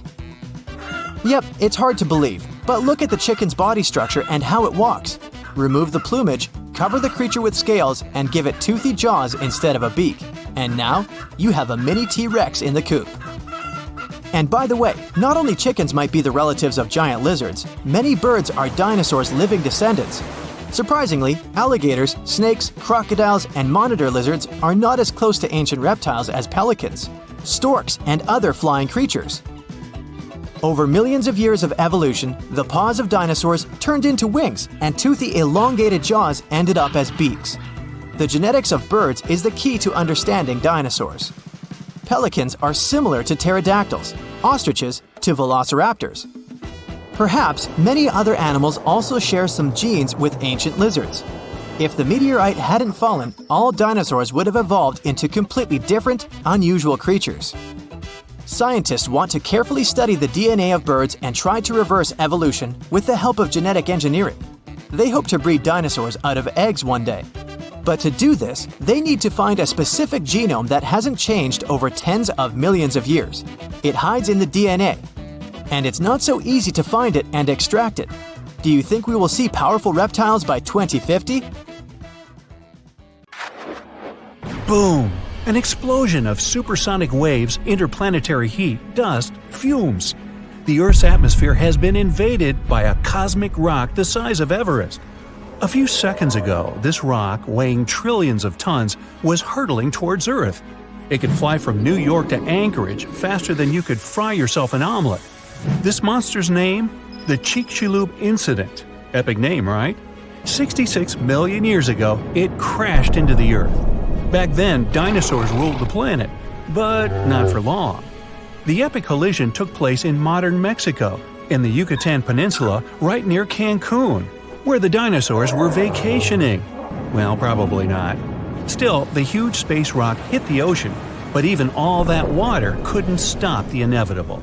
Yep, it's hard to believe, but look at the chicken's body structure and how it walks. Remove the plumage, cover the creature with scales, and give it toothy jaws instead of a beak. And now, you have a mini T-Rex in the coop. And by the way, not only chickens might be the relatives of giant lizards, many birds are dinosaurs' living descendants. Surprisingly, alligators, snakes, crocodiles, and monitor lizards are not as close to ancient reptiles as pelicans, storks, and other flying creatures. Over millions of years of evolution, the paws of dinosaurs turned into wings, and toothy elongated jaws ended up as beaks. The genetics of birds is the key to understanding dinosaurs. Pelicans are similar to pterodactyls, ostriches to velociraptors. Perhaps many other animals also share some genes with ancient lizards. If the meteorite hadn't fallen, all dinosaurs would have evolved into completely different, unusual creatures. Scientists want to carefully study the DNA of birds and try to reverse evolution with the help of genetic engineering. They hope to breed dinosaurs out of eggs one day. But to do this, they need to find a specific genome that hasn't changed over tens of millions of years. It hides in the DNA. And it's not so easy to find it and extract it. Do you think we will see powerful reptiles by 2050? Boom! An explosion of supersonic waves, interplanetary heat, dust, fumes. The Earth's atmosphere has been invaded by a cosmic rock the size of Everest. A few seconds ago, this rock, weighing trillions of tons, was hurtling towards Earth. It could fly from New York to Anchorage faster than you could fry yourself an omelet. This monster's name? The Chicxulub incident. Epic name, right? 66 million years ago, it crashed into the Earth. Back then, dinosaurs ruled the planet, but not for long. The epic collision took place in modern Mexico, in the Yucatan Peninsula, right near Cancun, where the dinosaurs were vacationing. Well, probably not. Still, the huge space rock hit the ocean, but even all that water couldn't stop the inevitable.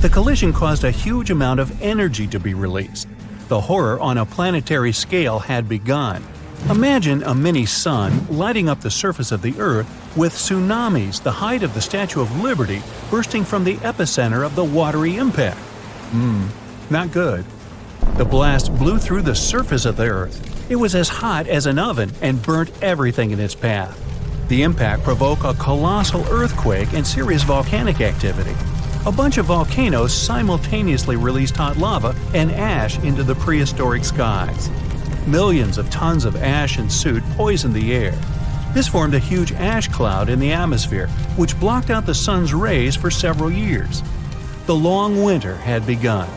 The collision caused a huge amount of energy to be released. The horror on a planetary scale had begun. Imagine a mini-sun lighting up the surface of the Earth with tsunamis the height of the Statue of Liberty bursting from the epicenter of the watery impact. Not good. The blast blew through the surface of the Earth. It was as hot as an oven and burnt everything in its path. The impact provoked a colossal earthquake and serious volcanic activity. A bunch of volcanoes simultaneously released hot lava and ash into the prehistoric skies. Millions of tons of ash and soot poisoned the air. This formed a huge ash cloud in the atmosphere, which blocked out the sun's rays for several years. The long winter had begun.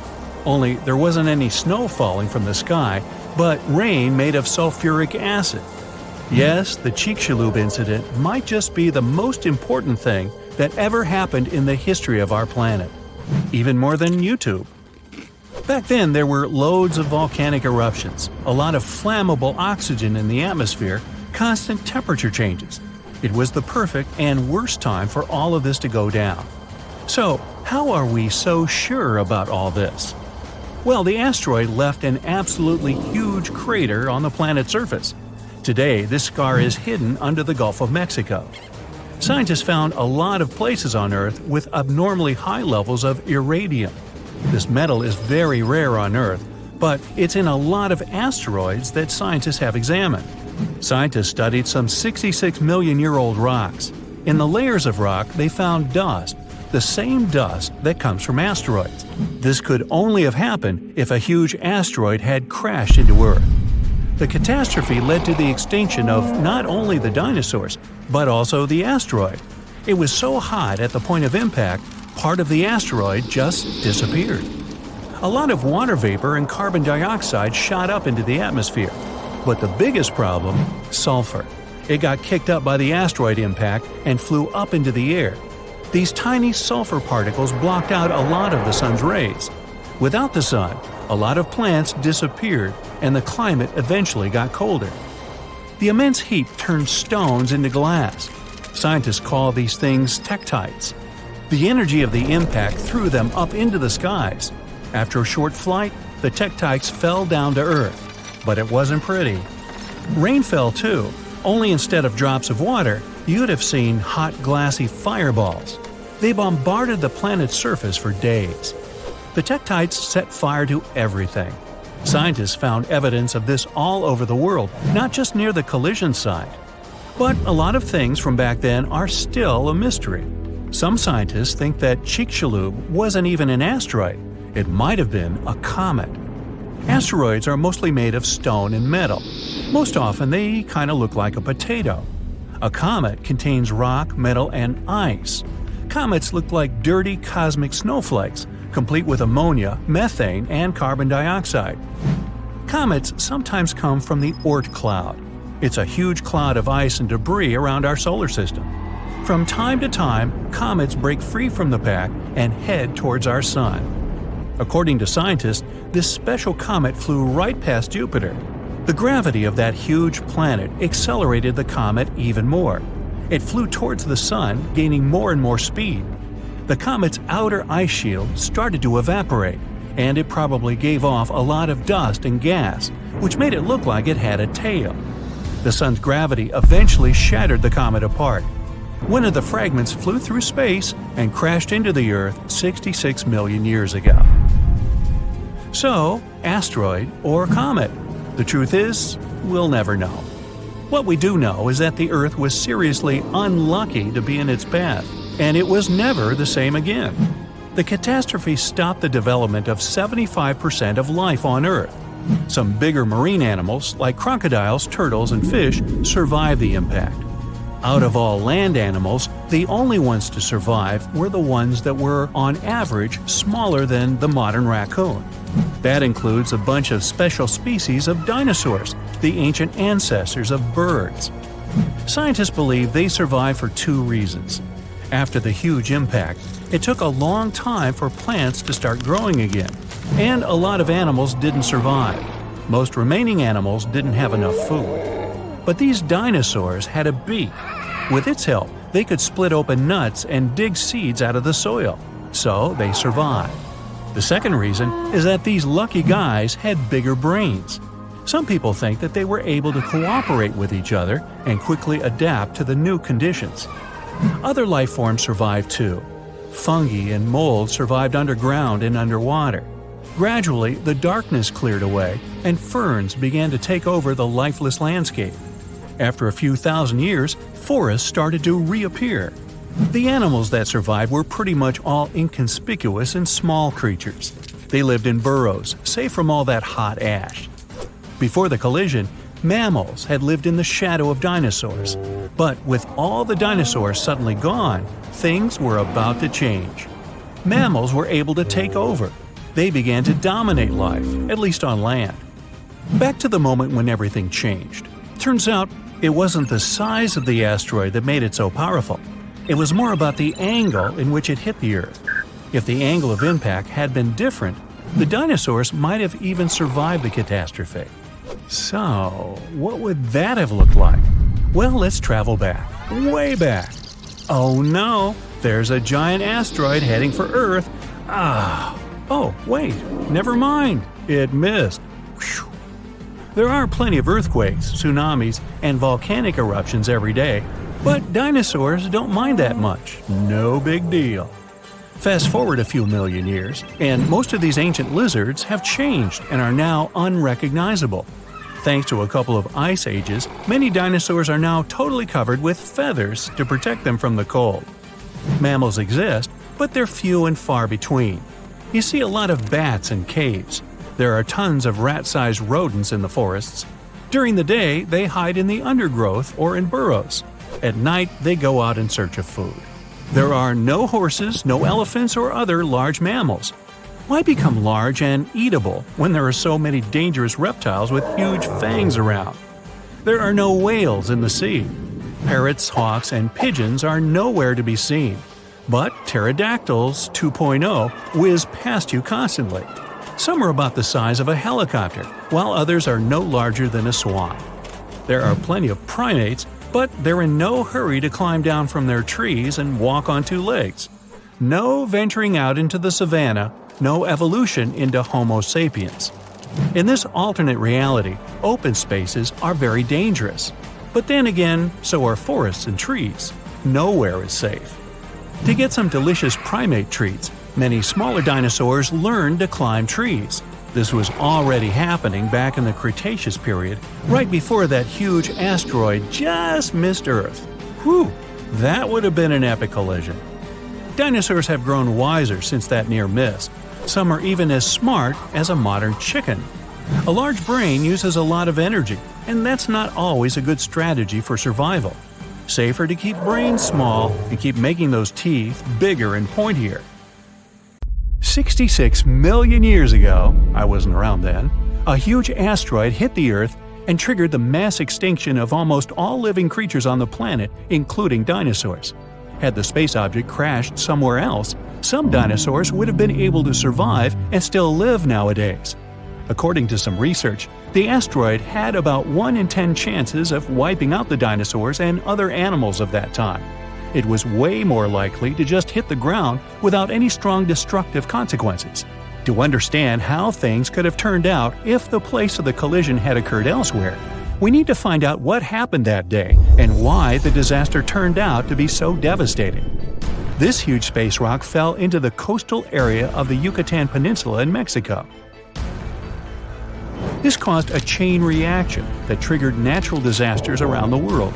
Only there wasn't any snow falling from the sky, but rain made of sulfuric acid. Yes, the Chicxulub incident might just be the most important thing that ever happened in the history of our planet. Even more than YouTube. Back then, there were loads of volcanic eruptions, a lot of flammable oxygen in the atmosphere, constant temperature changes. It was the perfect and worst time for all of this to go down. So, how are we so sure about all this? Well, the asteroid left an absolutely huge crater on the planet's surface. Today, this scar is hidden under the Gulf of Mexico. Scientists found a lot of places on Earth with abnormally high levels of iridium. This metal is very rare on Earth, but it's in a lot of asteroids that scientists have examined. Scientists studied some 66 million-year-old rocks. In the layers of rock, they found dust, the same dust that comes from asteroids. This could only have happened if a huge asteroid had crashed into Earth. The catastrophe led to the extinction of not only the dinosaurs, but also the asteroid. It was so hot at the point of impact, part of the asteroid just disappeared. A lot of water vapor and carbon dioxide shot up into the atmosphere. But the biggest problem, sulfur. It got kicked up by the asteroid impact and flew up into the air. These tiny sulfur particles blocked out a lot of the sun's rays. Without the sun, a lot of plants disappeared and the climate eventually got colder. The immense heat turned stones into glass. Scientists call these things tektites. The energy of the impact threw them up into the skies. After a short flight, the tektites fell down to Earth. But it wasn't pretty. Rain fell too, only instead of drops of water, you'd have seen hot glassy fireballs. They bombarded the planet's surface for days. The tektites set fire to everything. Scientists found evidence of this all over the world, not just near the collision site. But a lot of things from back then are still a mystery. Some scientists think that Chicxulub wasn't even an asteroid. It might have been a comet. Asteroids are mostly made of stone and metal. Most often they kind of look like a potato. A comet contains rock, metal, and ice. Comets look like dirty cosmic snowflakes, complete with ammonia, methane, and carbon dioxide. Comets sometimes come from the Oort cloud. It's a huge cloud of ice and debris around our solar system. From time to time, comets break free from the pack and head towards our sun. According to scientists, this special comet flew right past Jupiter. The gravity of that huge planet accelerated the comet even more. It flew towards the sun, gaining more and more speed. The comet's outer ice shield started to evaporate, and it probably gave off a lot of dust and gas, which made it look like it had a tail. The sun's gravity eventually shattered the comet apart. One of the fragments flew through space and crashed into the Earth 66 million years ago. So, asteroid or comet? The truth is, we'll never know. What we do know is that the Earth was seriously unlucky to be in its path, and it was never the same again. The catastrophe stopped the development of 75% of life on Earth. Some bigger marine animals, like crocodiles, turtles, and fish, survived the impact. Out of all land animals, the only ones to survive were the ones that were, on average, smaller than the modern raccoon. That includes a bunch of special species of dinosaurs, the ancient ancestors of birds. Scientists believe they survived for two reasons. After the huge impact, it took a long time for plants to start growing again, and a lot of animals didn't survive. Most remaining animals didn't have enough food. But these dinosaurs had a beak. With its help, they could split open nuts and dig seeds out of the soil, so they survived. The second reason is that these lucky guys had bigger brains. Some people think that they were able to cooperate with each other and quickly adapt to the new conditions. Other life forms survived too. Fungi and mold survived underground and underwater. Gradually, the darkness cleared away and ferns began to take over the lifeless landscape. After a few thousand years, forests started to reappear. The animals that survived were pretty much all inconspicuous and small creatures. They lived in burrows, safe from all that hot ash. Before the collision, mammals had lived in the shadow of dinosaurs. But with all the dinosaurs suddenly gone, things were about to change. Mammals were able to take over. They began to dominate life, at least on land. Back to the moment when everything changed. Turns out, it wasn't the size of the asteroid that made it so powerful. It was more about the angle in which it hit the Earth. If the angle of impact had been different, the dinosaurs might have even survived the catastrophe. So, what would that have looked like? Well, let's travel back, way back. Oh no, there's a giant asteroid heading for Earth. Oh, wait, never mind, it missed. Whew. There are plenty of earthquakes, tsunamis, and volcanic eruptions every day, but dinosaurs don't mind that much. No big deal. Fast forward a few million years, and most of these ancient lizards have changed and are now unrecognizable. Thanks to a couple of ice ages, many dinosaurs are now totally covered with feathers to protect them from the cold. Mammals exist, but they're few and far between. You see a lot of bats in caves. There are tons of rat-sized rodents in the forests. During the day, they hide in the undergrowth or in burrows. At night, they go out in search of food. There are no horses, no elephants, or other large mammals. Why become large and eatable when there are so many dangerous reptiles with huge fangs around? There are no whales in the sea. Parrots, hawks, and pigeons are nowhere to be seen. But pterodactyls 2.0 whiz past you constantly. Some are about the size of a helicopter, while others are no larger than a swan. There are plenty of primates, but they're in no hurry to climb down from their trees and walk on two legs. No venturing out into the savannah, no evolution into Homo sapiens. In this alternate reality, open spaces are very dangerous. But then again, so are forests and trees. Nowhere is safe. To get some delicious primate treats, many smaller dinosaurs learned to climb trees. This was already happening back in the Cretaceous period, right before that huge asteroid just missed Earth. Whew, that would have been an epic collision. Dinosaurs have grown wiser since that near miss. Some are even as smart as a modern chicken. A large brain uses a lot of energy, and that's not always a good strategy for survival. Safer to keep brains small and keep making those teeth bigger and pointier. 66 million years ago, I wasn't around then, a huge asteroid hit the Earth and triggered the mass extinction of almost all living creatures on the planet, including dinosaurs. Had the space object crashed somewhere else, some dinosaurs would have been able to survive and still live nowadays. According to some research, the asteroid had about 1 in 10 chances of wiping out the dinosaurs and other animals of that time. It was way more likely to just hit the ground without any strong destructive consequences. To understand how things could have turned out if the place of the collision had occurred elsewhere, we need to find out what happened that day and why the disaster turned out to be so devastating. This huge space rock fell into the coastal area of the Yucatan Peninsula in Mexico. This caused a chain reaction that triggered natural disasters around the world.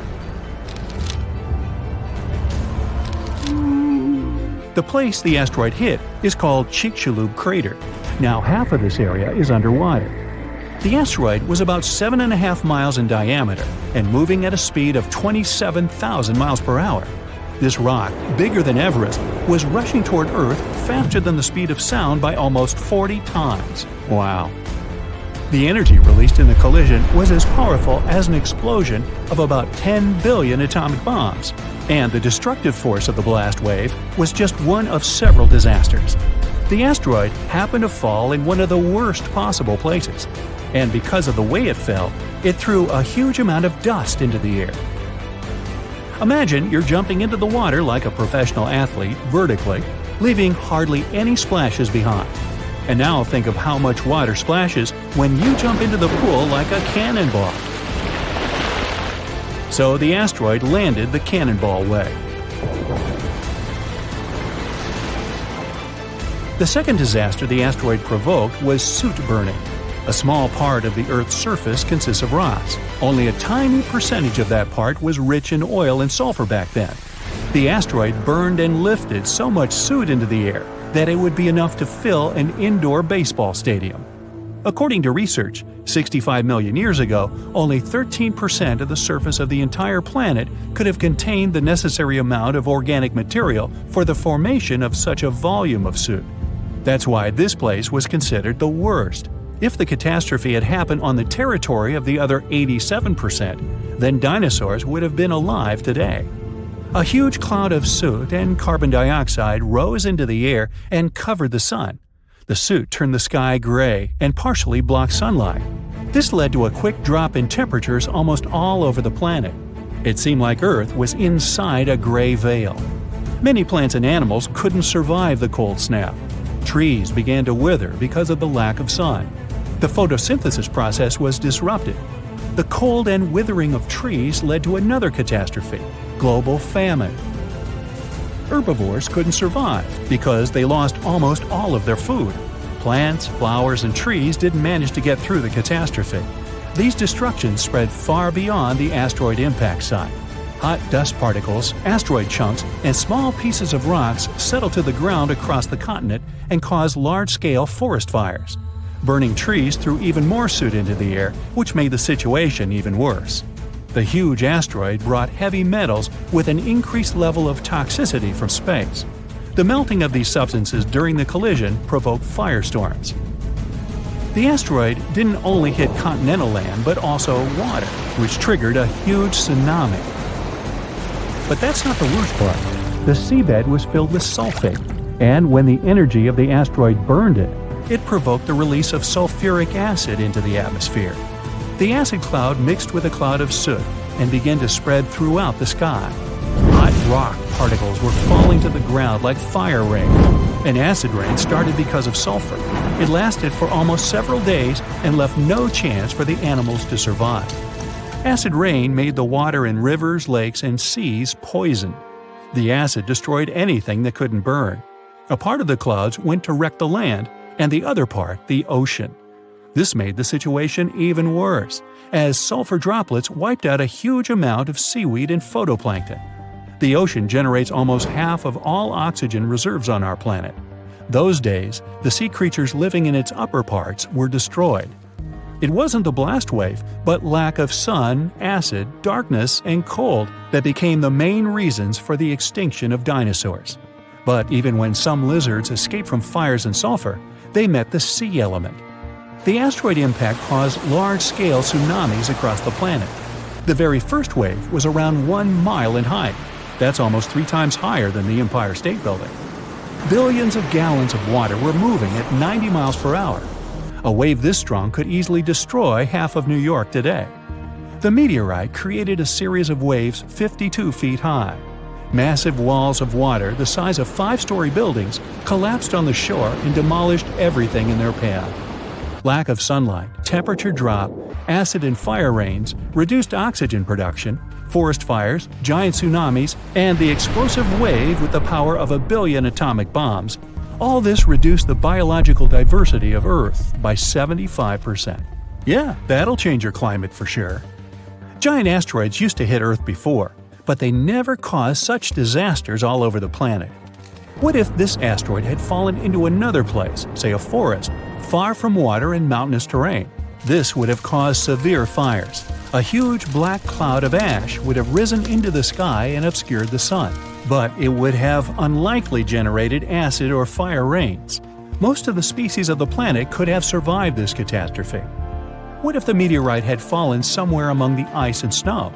The place the asteroid hit is called Chicxulub crater. Now half of this area is underwater. The asteroid was about 7.5 miles in diameter and moving at a speed of 27,000 miles per hour. This rock, bigger than Everest, was rushing toward Earth faster than the speed of sound by almost 40 times. Wow. The energy released in the collision was as powerful as an explosion of about 10 billion atomic bombs, and the destructive force of the blast wave was just one of several disasters. The asteroid happened to fall in one of the worst possible places, and because of the way it fell, it threw a huge amount of dust into the air. Imagine you're jumping into the water like a professional athlete vertically, leaving hardly any splashes behind. And now think of how much water splashes when you jump into the pool like a cannonball. So the asteroid landed the cannonball way. The second disaster the asteroid provoked was soot burning. A small part of the Earth's surface consists of rocks. Only a tiny percentage of that part was rich in oil and sulfur back then. The asteroid burned and lifted so much soot into the air that it would be enough to fill an indoor baseball stadium. According to research, 65 million years ago, only 13% of the surface of the entire planet could have contained the necessary amount of organic material for the formation of such a volume of soot. That's why this place was considered the worst. If the catastrophe had happened on the territory of the other 87%, then dinosaurs would have been alive today. A huge cloud of soot and carbon dioxide rose into the air and covered the sun. The soot turned the sky gray and partially blocked sunlight. This led to a quick drop in temperatures almost all over the planet. It seemed like Earth was inside a gray veil. Many plants and animals couldn't survive the cold snap. Trees began to wither because of the lack of sun. The photosynthesis process was disrupted. The cold and withering of trees led to another catastrophe: global famine. Herbivores couldn't survive because they lost almost all of their food. Plants, flowers, and trees didn't manage to get through the catastrophe. These destructions spread far beyond the asteroid impact site. Hot dust particles, asteroid chunks, and small pieces of rocks settled to the ground across the continent and caused large-scale forest fires. Burning trees threw even more soot into the air, which made the situation even worse. The huge asteroid brought heavy metals with an increased level of toxicity from space. The melting of these substances during the collision provoked firestorms. The asteroid didn't only hit continental land but also water, which triggered a huge tsunami. But that's not the worst part. The seabed was filled with sulfate, and when the energy of the asteroid burned it, it provoked the release of sulfuric acid into the atmosphere. The acid cloud mixed with a cloud of soot and began to spread throughout the sky. Hot rock particles were falling to the ground like fire rain. An acid rain started because of sulfur. It lasted for almost several days and left no chance for the animals to survive. Acid rain made the water in rivers, lakes, and seas poisoned. The acid destroyed anything that couldn't burn. A part of the clouds went to wreck the land, and the other part, the ocean. This made the situation even worse, as sulfur droplets wiped out a huge amount of seaweed and phytoplankton. The ocean generates almost half of all oxygen reserves on our planet. Those days, the sea creatures living in its upper parts were destroyed. It wasn't the blast wave, but lack of sun, acid, darkness, and cold that became the main reasons for the extinction of dinosaurs. But even when some lizards escaped from fires and sulfur, they met the sea element. The asteroid impact caused large-scale tsunamis across the planet. The very first wave was around 1 mile in height. That's almost 3 times higher than the Empire State Building. Billions of gallons of water were moving at 90 miles per hour. A wave this strong could easily destroy half of New York today. The meteorite created a series of waves 52 feet high. Massive walls of water the size of 5-story buildings collapsed on the shore and demolished everything in their path. Lack of sunlight, temperature drop, acid and fire rains, reduced oxygen production, forest fires, giant tsunamis, and the explosive wave with the power of 1 billion atomic bombs — all this reduced the biological diversity of Earth by 75%. Yeah, that'll change your climate for sure. Giant asteroids used to hit Earth before, but they never caused such disasters all over the planet. What if this asteroid had fallen into another place, say a forest, far from water and mountainous terrain? This would have caused severe fires. A huge black cloud of ash would have risen into the sky and obscured the sun. But it would have unlikely generated acid or fire rains. Most of the species of the planet could have survived this catastrophe. What if the meteorite had fallen somewhere among the ice and snow?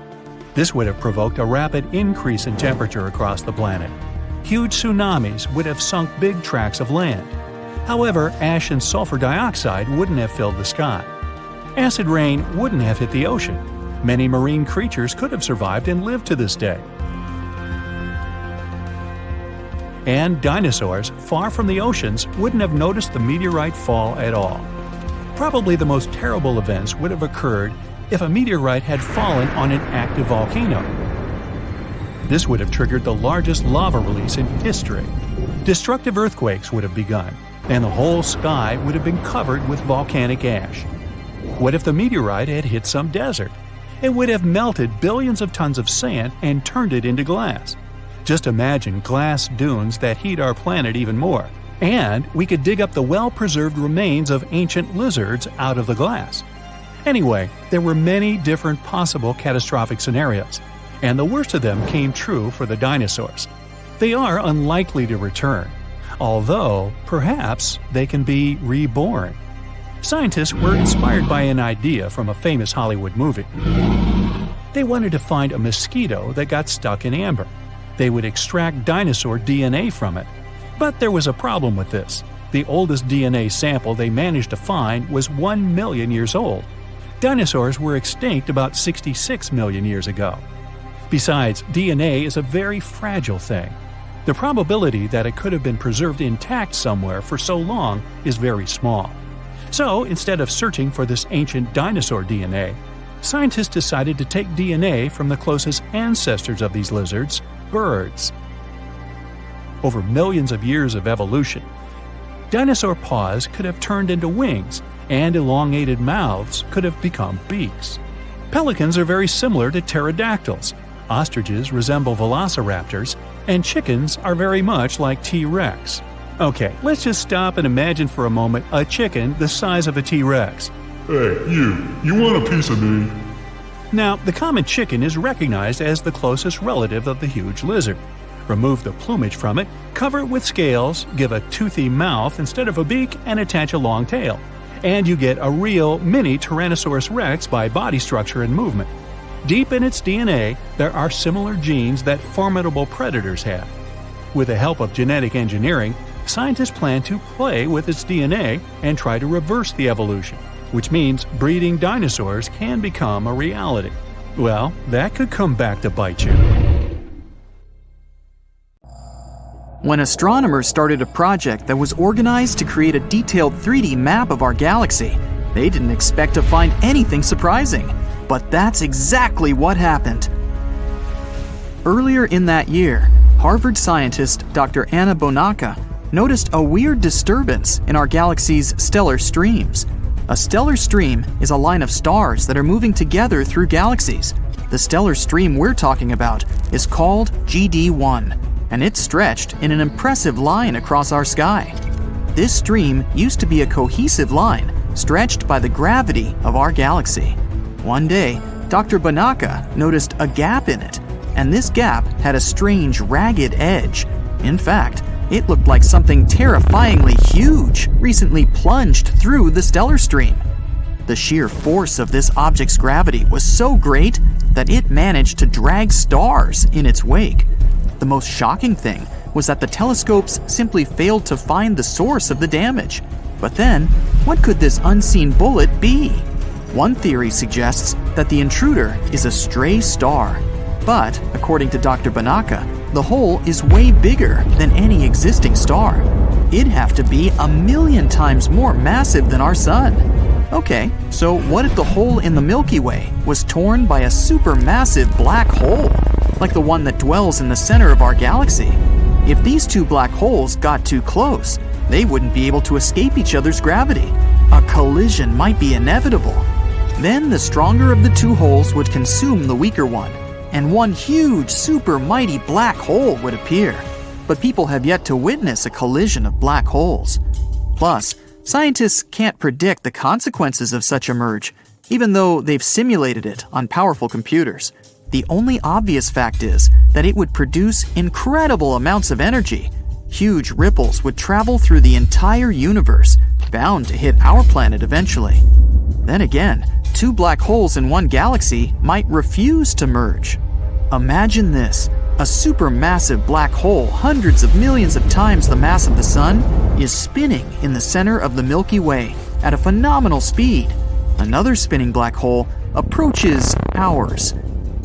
This would have provoked a rapid increase in temperature across the planet. Huge tsunamis would have sunk big tracts of land. However, ash and sulfur dioxide wouldn't have filled the sky. Acid rain wouldn't have hit the ocean. Many marine creatures could have survived and lived to this day. And dinosaurs, far from the oceans, wouldn't have noticed the meteorite fall at all. Probably the most terrible events would have occurred if a meteorite had fallen on an active volcano. This would have triggered the largest lava release in history. Destructive earthquakes would have begun, and the whole sky would have been covered with volcanic ash. What if the meteorite had hit some desert? It would have melted billions of tons of sand and turned it into glass. Just imagine glass dunes that heat our planet even more, and we could dig up the well-preserved remains of ancient lizards out of the glass. Anyway, there were many different possible catastrophic scenarios, and the worst of them came true for the dinosaurs. They are unlikely to return, although perhaps they can be reborn. Scientists were inspired by an idea from a famous Hollywood movie. They wanted to find a mosquito that got stuck in amber. They would extract dinosaur DNA from it. But there was a problem with this. The oldest DNA sample they managed to find was 1 million years old. Dinosaurs were extinct about 66 million years ago. Besides, DNA is a very fragile thing. The probability that it could have been preserved intact somewhere for so long is very small. So, instead of searching for this ancient dinosaur DNA, scientists decided to take DNA from the closest ancestors of these lizards, birds. Over millions of years of evolution, dinosaur paws could have turned into wings, and elongated mouths could have become beaks. Pelicans are very similar to pterodactyls. Ostriches resemble velociraptors, and chickens are very much like T-Rex. Okay, let's just stop and imagine for a moment a chicken the size of a T-Rex. Hey, you want a piece of me? Now, the common chicken is recognized as the closest relative of the huge lizard. Remove the plumage from it, cover it with scales, give a toothy mouth instead of a beak, and attach a long tail. And you get a real mini Tyrannosaurus rex by body structure and movement. Deep in its DNA, there are similar genes that formidable predators have. With the help of genetic engineering, scientists plan to play with its DNA and try to reverse the evolution, which means breeding dinosaurs can become a reality. Well, that could come back to bite you. When astronomers started a project that was organized to create a detailed 3D map of our galaxy, they didn't expect to find anything surprising. But that's exactly what happened. Earlier in that year, Harvard scientist Dr. Anna Bonacca noticed a weird disturbance in our galaxy's stellar streams. A stellar stream is a line of stars that are moving together through galaxies. The stellar stream we're talking about is called GD1, and it's stretched in an impressive line across our sky. This stream used to be a cohesive line, stretched by the gravity of our galaxy. One day, Dr. Bonacca noticed a gap in it, and this gap had a strange, ragged edge. In fact, it looked like something terrifyingly huge recently plunged through the stellar stream. The sheer force of this object's gravity was so great that it managed to drag stars in its wake. The most shocking thing was that the telescopes simply failed to find the source of the damage. But then, what could this unseen bullet be? One theory suggests that the intruder is a stray star. But, according to Dr. Bonacca, the hole is way bigger than any existing star. It'd have to be 1,000,000 times more massive than our sun. Okay, so what if the hole in the Milky Way was torn by a supermassive black hole, like the one that dwells in the center of our galaxy? If these two black holes got too close, they wouldn't be able to escape each other's gravity. A collision might be inevitable. Then the stronger of the two holes would consume the weaker one, and one huge, super mighty black hole would appear. But people have yet to witness a collision of black holes. Plus, scientists can't predict the consequences of such a merge, even though they've simulated it on powerful computers. The only obvious fact is that it would produce incredible amounts of energy. Huge ripples would travel through the entire universe, bound to hit our planet eventually. Then again, two black holes in one galaxy might refuse to merge. Imagine this. A supermassive black hole hundreds of millions of times the mass of the Sun is spinning in the center of the Milky Way at a phenomenal speed. Another spinning black hole approaches ours.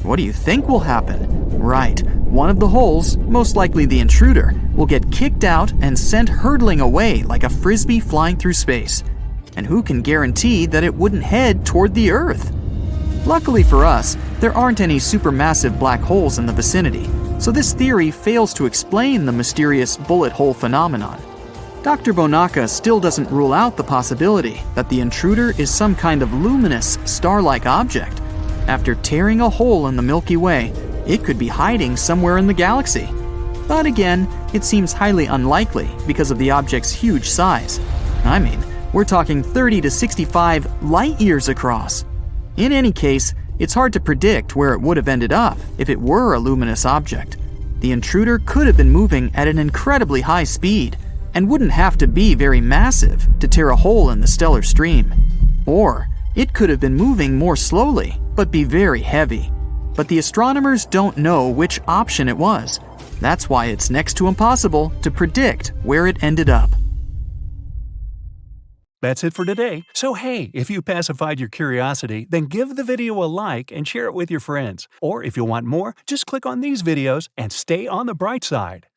What do you think will happen? Right, one of the holes, most likely the intruder, will get kicked out and sent hurtling away like a frisbee flying through space. And who can guarantee that it wouldn't head toward the Earth? Luckily for us, there aren't any supermassive black holes in the vicinity, so this theory fails to explain the mysterious bullet hole phenomenon. Dr. Bonacca still doesn't rule out the possibility that the intruder is some kind of luminous, star-like object. After tearing a hole in the Milky Way, it could be hiding somewhere in the galaxy. But again, it seems highly unlikely because of the object's huge size. I mean, we're talking 30 to 65 light-years across. In any case, it's hard to predict where it would have ended up if it were a luminous object. The intruder could have been moving at an incredibly high speed and wouldn't have to be very massive to tear a hole in the stellar stream. Or it could have been moving more slowly, but be very heavy. But the astronomers don't know which option it was. That's why it's next to impossible to predict where it ended up. That's it for today. So hey, if you pacified your curiosity, then give the video a like and share it with your friends. Or if you want more, just click on these videos and stay on the bright side.